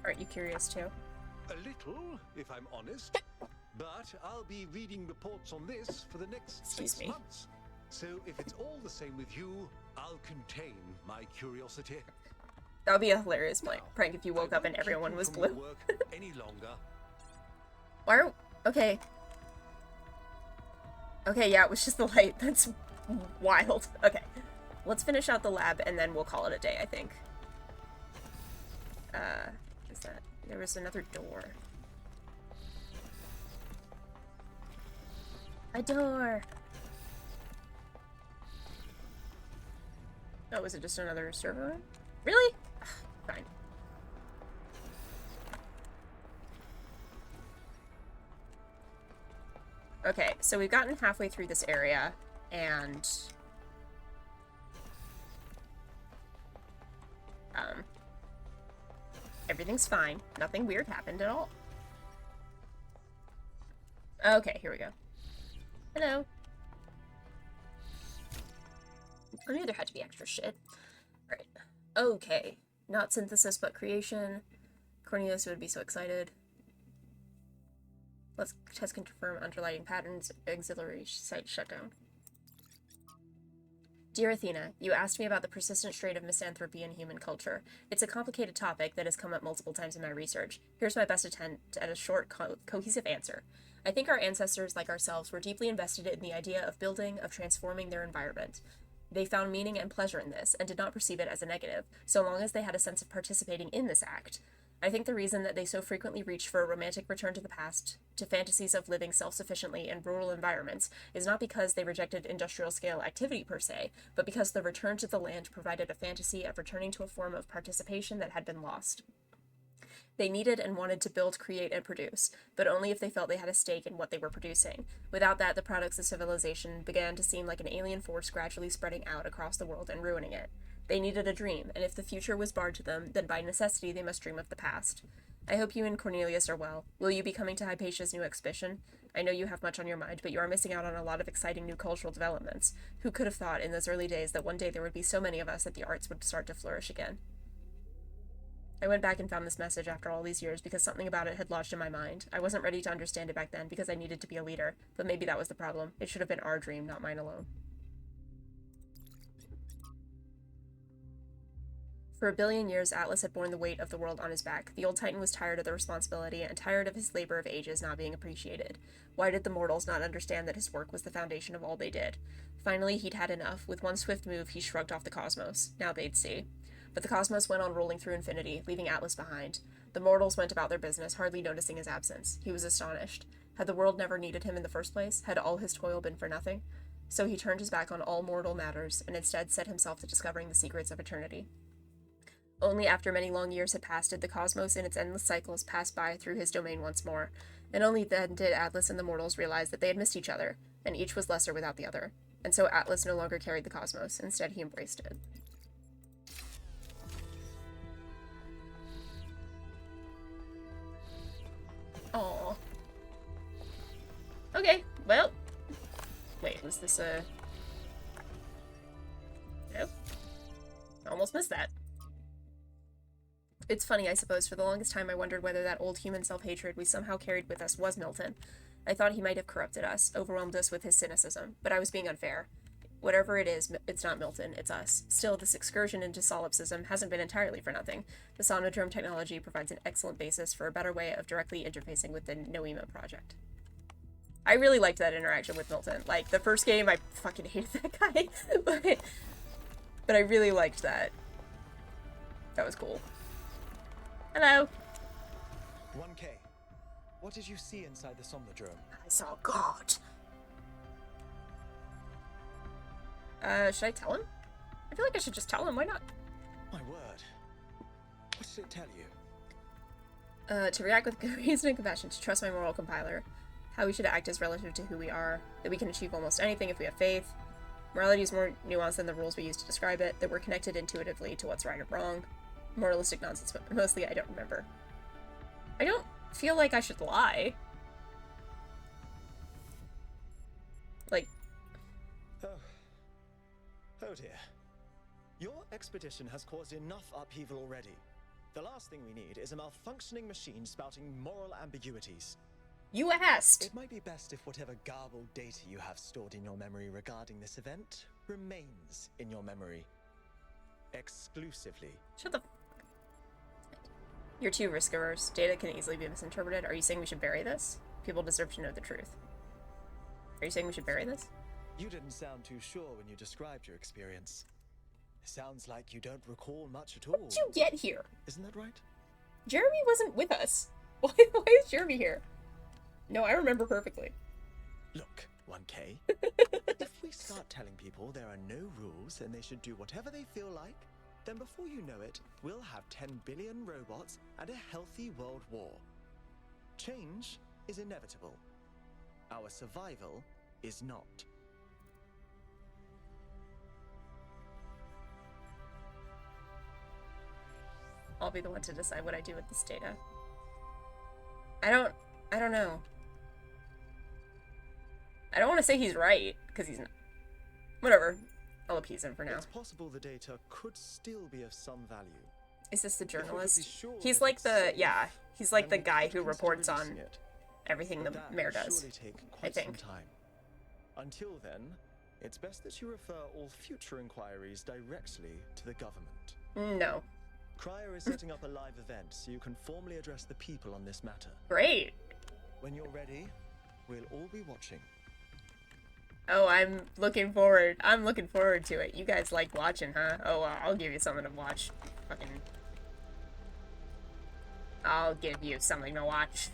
Aren't you curious too? A little, if I'm honest. But I'll be reading reports on this for the next Excuse 6 me. months. So if it's all the same with you, I'll contain my curiosity. That would be a hilarious Now, prank if you woke I up and won't keep everyone you was from your blue. work any longer. Why are... Okay. Okay, yeah, it was just the light. That's wild. Okay. Let's finish out the lab and then we'll call it a day, I think. Is that... There was another door. A door! Oh, was it just another server room? Really? Fine. Okay, so we've gotten halfway through this area, and... everything's fine. Nothing weird happened at all. Okay, here we go. Hello. I knew there had to be extra shit. Alright. Okay. Not synthesis, but creation. Cornelius would be so excited. Let's test confirm underlighting patterns. Auxiliary site shutdown. Dear Athena, you asked me about the persistent strain of misanthropy in human culture. It's a complicated topic that has come up multiple times in my research. Here's my best attempt at a short, cohesive answer. I think our ancestors, like ourselves, were deeply invested in the idea of building, of transforming their environment. They found meaning and pleasure in this, and did not perceive it as a negative, so long as they had a sense of participating in this act. I think the reason that they so frequently reached for a romantic return to the past, to fantasies of living self-sufficiently in rural environments, is not because they rejected industrial-scale activity per se, but because the return to the land provided a fantasy of returning to a form of participation that had been lost. They needed and wanted to build, create, and produce, but only if they felt they had a stake in what they were producing. Without that, the products of civilization began to seem like an alien force gradually spreading out across the world and ruining it. They needed a dream, and if the future was barred to them, then by necessity they must dream of the past. I hope you and Cornelius are well. Will you be coming to Hypatia's new exhibition? I know you have much on your mind, but you are missing out on a lot of exciting new cultural developments. Who could have thought in those early days that one day there would be so many of us that the arts would start to flourish again? I went back and found this message after all these years because something about it had lodged in my mind. I wasn't ready to understand it back then because I needed to be a leader, but maybe that was the problem. It should have been our dream, not mine alone. For 1 billion years, Atlas had borne the weight of the world on his back. The old Titan was tired of the responsibility and tired of his labor of ages not being appreciated. Why did the mortals not understand that his work was the foundation of all they did? Finally, he'd had enough. With one swift move, he shrugged off the cosmos. Now they'd see. But the cosmos went on rolling through infinity, leaving Atlas behind. The mortals went about their business, hardly noticing his absence. He was astonished. Had the world never needed him in the first place? Had all his toil been for nothing? So he turned his back on all mortal matters, and instead set himself to discovering the secrets of eternity. Only after many long years had passed did the cosmos in its endless cycles pass by through his domain once more, and only then did Atlas and the mortals realize that they had missed each other, and each was lesser without the other. And so Atlas no longer carried the cosmos, instead he embraced it. Aw. Okay, well. Wait, was this a... Nope. Almost missed that. It's funny, I suppose. For the longest time, I wondered whether that old human self-hatred we somehow carried with us was Milton. I thought he might have corrupted us, overwhelmed us with his cynicism, but I was being unfair. Whatever it is, it's not Milton, it's us. Still, this excursion into solipsism hasn't been entirely for nothing. The Somnodrome technology provides an excellent basis for a better way of directly interfacing with the Noema project. I really liked that interaction with Milton. Like, the first game, I fucking hated that guy, but I really liked that. That was cool. Hello. 1K. What did you see inside the Somnodrome? I saw God. Should I tell him? I feel like I should just tell him. Why not? My word. What did it tell you? To react with reason and compassion, to trust my moral compiler, how we should act as relative to who we are, that we can achieve almost anything if we have faith. Morality is more nuanced than the rules we use to describe it, that we're connected intuitively to what's right or wrong. Moralistic nonsense, but mostly I don't remember. I don't feel like I should lie. Like... Oh dear. Your expedition has caused enough upheaval already. The last thing we need is a malfunctioning machine spouting moral ambiguities. You asked! It might be best if whatever garbled data you have stored in your memory regarding this event remains in your memory. Exclusively. Shut the... You're too risk-averse. Data can easily be misinterpreted. Are you saying we should bury this? People deserve to know the truth. Are you saying we should bury this? You didn't sound too sure when you described your experience. Sounds like you don't recall much at all. How did you get here? Isn't that right? Jeremy wasn't with us. Why is Jeremy here? No, I remember perfectly. Look, 1K. If we start telling people there are no rules and they should do whatever they feel like, then before you know it, we'll have 10 billion robots and a healthy world war. Change is inevitable. Our survival is not. I'll be the one to decide what I do with this data. I don't know. I don't want to say he's right, because he's not. Whatever. I'll appease him for now. It's possible the data could still be of some value. Is this the journalist? He's like the, yeah, he's like the guy who reports on everything the mayor does, I think. Until then, it's best that you refer all future inquiries directly to the government. No. Cryer is setting up a live event so you can formally address the people on this matter. Great. When you're ready, we'll all be watching. Oh, I'm looking forward to it. You guys like watching, huh? Oh, I'll give you something to watch. Fucking... I'll give you something to watch.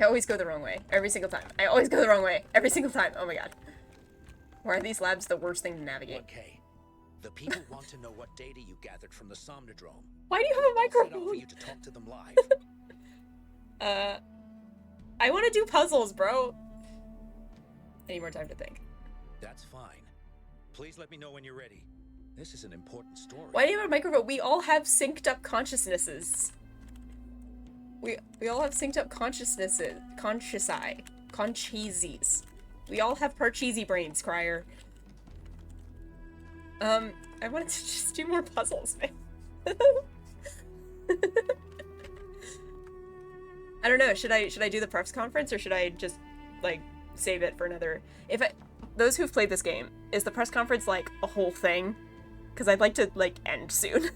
I always go the wrong way. Every single time. I always go the wrong way. Every single time. Oh my god. Why are these labs the worst thing to navigate? Okay. The people want to know what data you gathered from the Somnodrome. Why do you have a microphone? Set up for you to talk to them live. I want to do puzzles, bro. I need more time to think. That's fine. Please let me know when you're ready. This is an important story. Why do you have a microphone? We all have synced up consciousnesses. We all have synced up consciousnesses. Conchises. We all have parcheesi brains, Cryer. I wanted to just do more puzzles, man. I don't know, should I do the press conference or should I just, like, save it for another... Those who've played this game, is the press conference, like, a whole thing? Because I'd like to, like, end soon.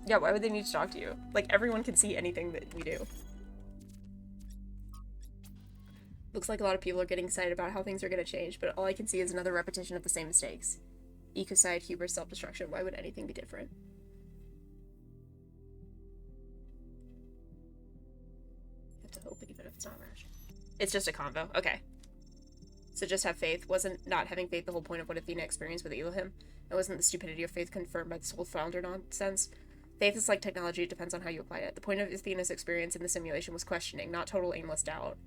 Yeah, why would they need to talk to you? Like, everyone can see anything that we do. Looks like a lot of people are getting excited about how things are going to change, but all I can see is another repetition of the same mistakes. Ecocide, hubris, self-destruction. Why would anything be different? You have to hope even if it's not rational. It's just a combo. Okay. So just have faith. Wasn't not having faith the whole point of what Athena experienced with Elohim? It wasn't the stupidity of faith confirmed by this whole founder nonsense. Faith is like technology. It depends on how you apply it. The point of Athena's experience in the simulation was questioning, not total aimless doubt.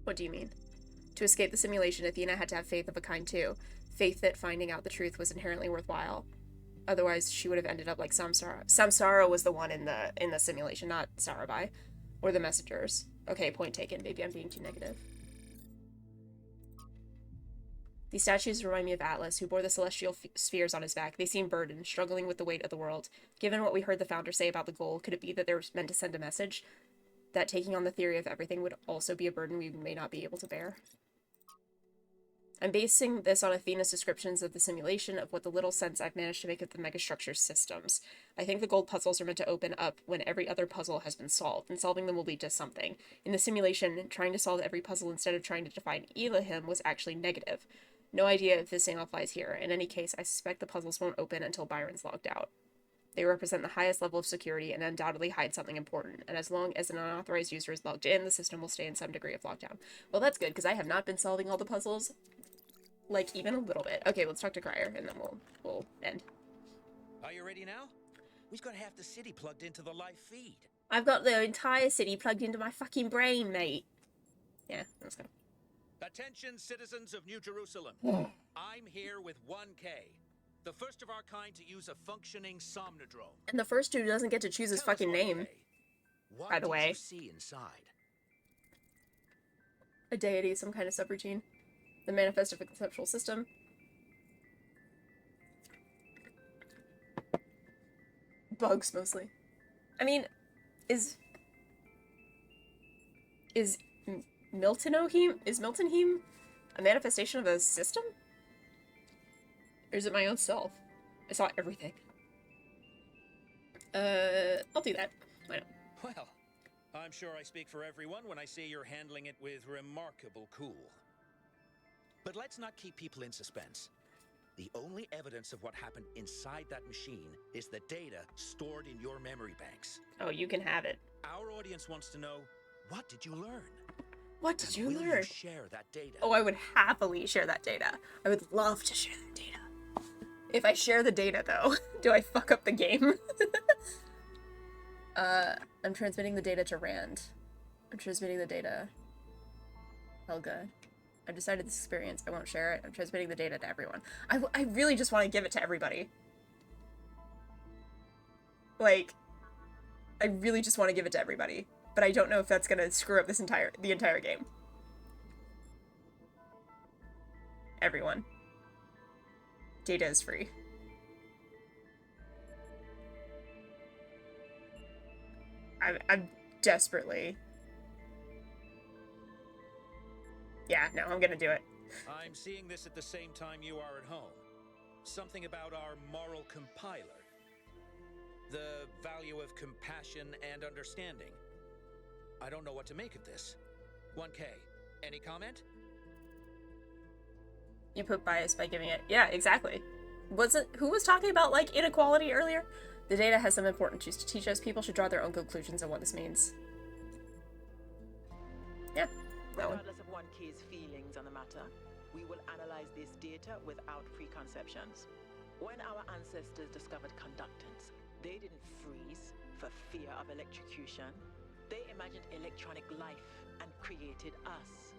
What do you mean? To escape the simulation, Athena had to have faith of a kind too. Faith that finding out the truth was inherently worthwhile. Otherwise, she would have ended up like Samsara. Samsara was the one in the simulation, not Sarabai. Or the messengers. Okay, point taken. Maybe I'm being too negative. These statues remind me of Atlas, who bore the celestial spheres on his back. They seem burdened, struggling with the weight of the world. Given what we heard the founder say about the goal, could it be that they were meant to send a message? That taking on the theory of everything would also be a burden we may not be able to bear? I'm basing this on Athena's descriptions of the simulation of what the little sense I've managed to make of the megastructure systems. I think the gold puzzles are meant to open up when every other puzzle has been solved, and solving them will lead to something. In the simulation, trying to solve every puzzle instead of trying to define Elohim was actually negative. No idea if this same applies here. In any case, I suspect the puzzles won't open until Byron's logged out. They represent the highest level of security and undoubtedly hide something important, and as long as an unauthorized user is logged in, the system will stay in some degree of lockdown. Well, that's good, because I have not been solving all the puzzles, like, even a little bit. Okay, let's talk to Crier, and then we'll end. Are you ready now? We've got half the city plugged into the live feed. I've got the entire city plugged into my fucking brain, mate. Yeah, let's go. Attention, citizens of New Jerusalem. I'm here with 1K, the first of our kind to use a functioning somnodrome. And the first dude doesn't get to choose his fucking name, by the way. What did you see inside? A deity, some kind of subroutine. The manifest of a conceptual system. Bugs, mostly. I mean, is Miltonoheme? Is Miltonheme a manifestation of a system? Or is it my own self? I saw everything. I'll do that. Why not? Well, I'm sure I speak for everyone when I say you're handling it with remarkable cool. But let's not keep people in suspense. The only evidence of what happened inside that machine is the data stored in your memory banks. Oh, you can have it. Our audience wants to know, what did you learn? What did you Will learn? you share that data? Oh, I would happily share that data. I would love to share that data. If I share the data, though, do I fuck up the game? I'm transmitting the data to Rand. I'm transmitting the data. Helga. I've decided this experience. I won't share it. I'm transmitting the data to everyone. I really just want to give it to everybody. Like, I really just want to give it to everybody. But I don't know if that's gonna screw up the entire game. Everyone. Data is free. I'm desperately... Yeah, no, I'm gonna do it. I'm seeing this at the same time you are at home. Something about our moral compiler. The value of compassion and understanding. I don't know what to make of this. 1K, any comment? You put bias by giving it. Yeah, exactly. Who was talking about, like, inequality earlier? The data has some important truths to teach us. People should draw their own conclusions on what this means. Yeah, that one. Regardless of 1K's feelings on the matter, we will analyze this data without preconceptions. When our ancestors discovered conductance, they didn't freeze for fear of electrocution. They imagined electronic life and created us.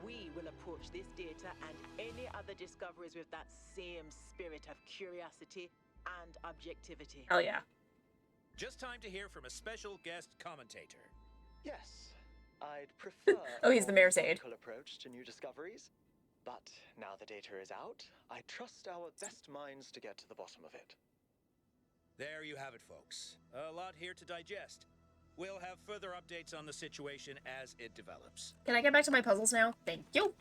We will approach this data and any other discoveries with that same spirit of curiosity and objectivity. Oh yeah. Just time to hear from a special guest commentator. Yes, I'd prefer Oh, he's the mayor's a aide. logical approach to new discoveries. But now the data is out, I trust our best minds to get to the bottom of it. There you have it, folks. A lot here to digest. We'll have further updates on the situation as it develops. Can I get back to my puzzles now? Thank you.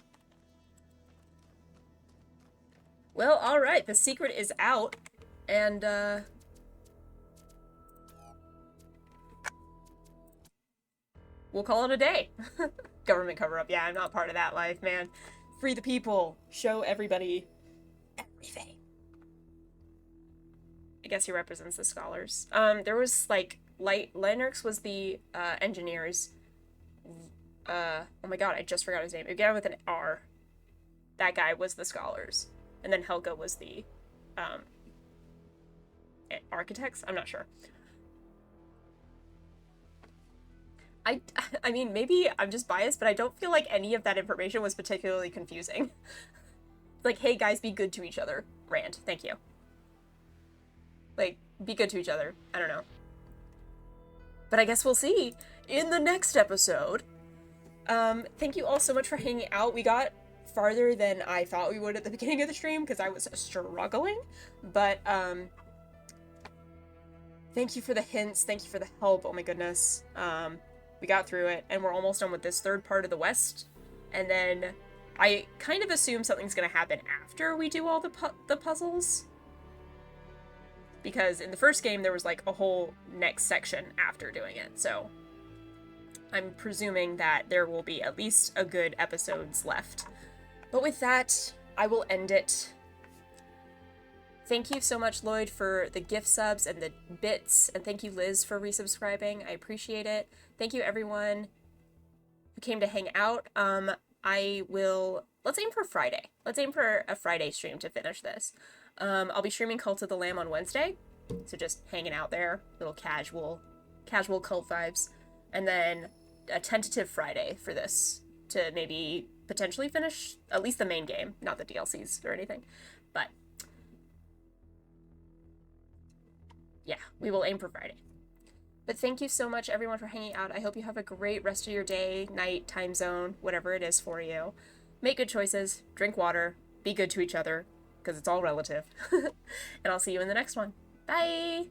Well, alright, the secret is out. And, we'll call it a day. Government cover-up. Yeah, I'm not part of that life, man. Free the people. Show everybody everything. I guess he represents the scholars. There was, like, Lennox was the, engineers. Oh my god, I just forgot his name. It began with an R. That guy was the scholars. And then Helga was the, architects? I'm not sure. I mean, maybe I'm just biased, but I don't feel like any of that information was particularly confusing. Like, hey guys, be good to each other. Rand, thank you. Like, be good to each other. I don't know. But I guess we'll see in the next episode. Thank you all so much for hanging out. We got farther than I thought we would at the beginning of the stream because I was struggling. But, thank you for the hints. Thank you for the help. Oh my goodness. We got through it, and we're almost done with this third part of the West. And then I kind of assume something's gonna happen after we do all the puzzles. Because in the first game, there was like a whole next section after doing it. So I'm presuming that there will be at least a good episodes left. But with that, I will end it. Thank you so much, Lloyd, for the gift subs and the bits. And thank you, Liz, for resubscribing. I appreciate it. Thank you, everyone who came to hang out. Let's aim for Friday. Let's aim for a Friday stream to finish this. I'll be streaming Cult of the Lamb on Wednesday. So just hanging out there. Little casual cult vibes. And then a tentative Friday for this to maybe potentially finish at least the main game, not the DLCs or anything. But yeah, we will aim for Friday. But thank you so much, everyone, for hanging out. I hope you have a great rest of your day, night, time zone, whatever it is for you. Make good choices, drink water, be good to each other, because it's all relative. And I'll see you in the next one. Bye!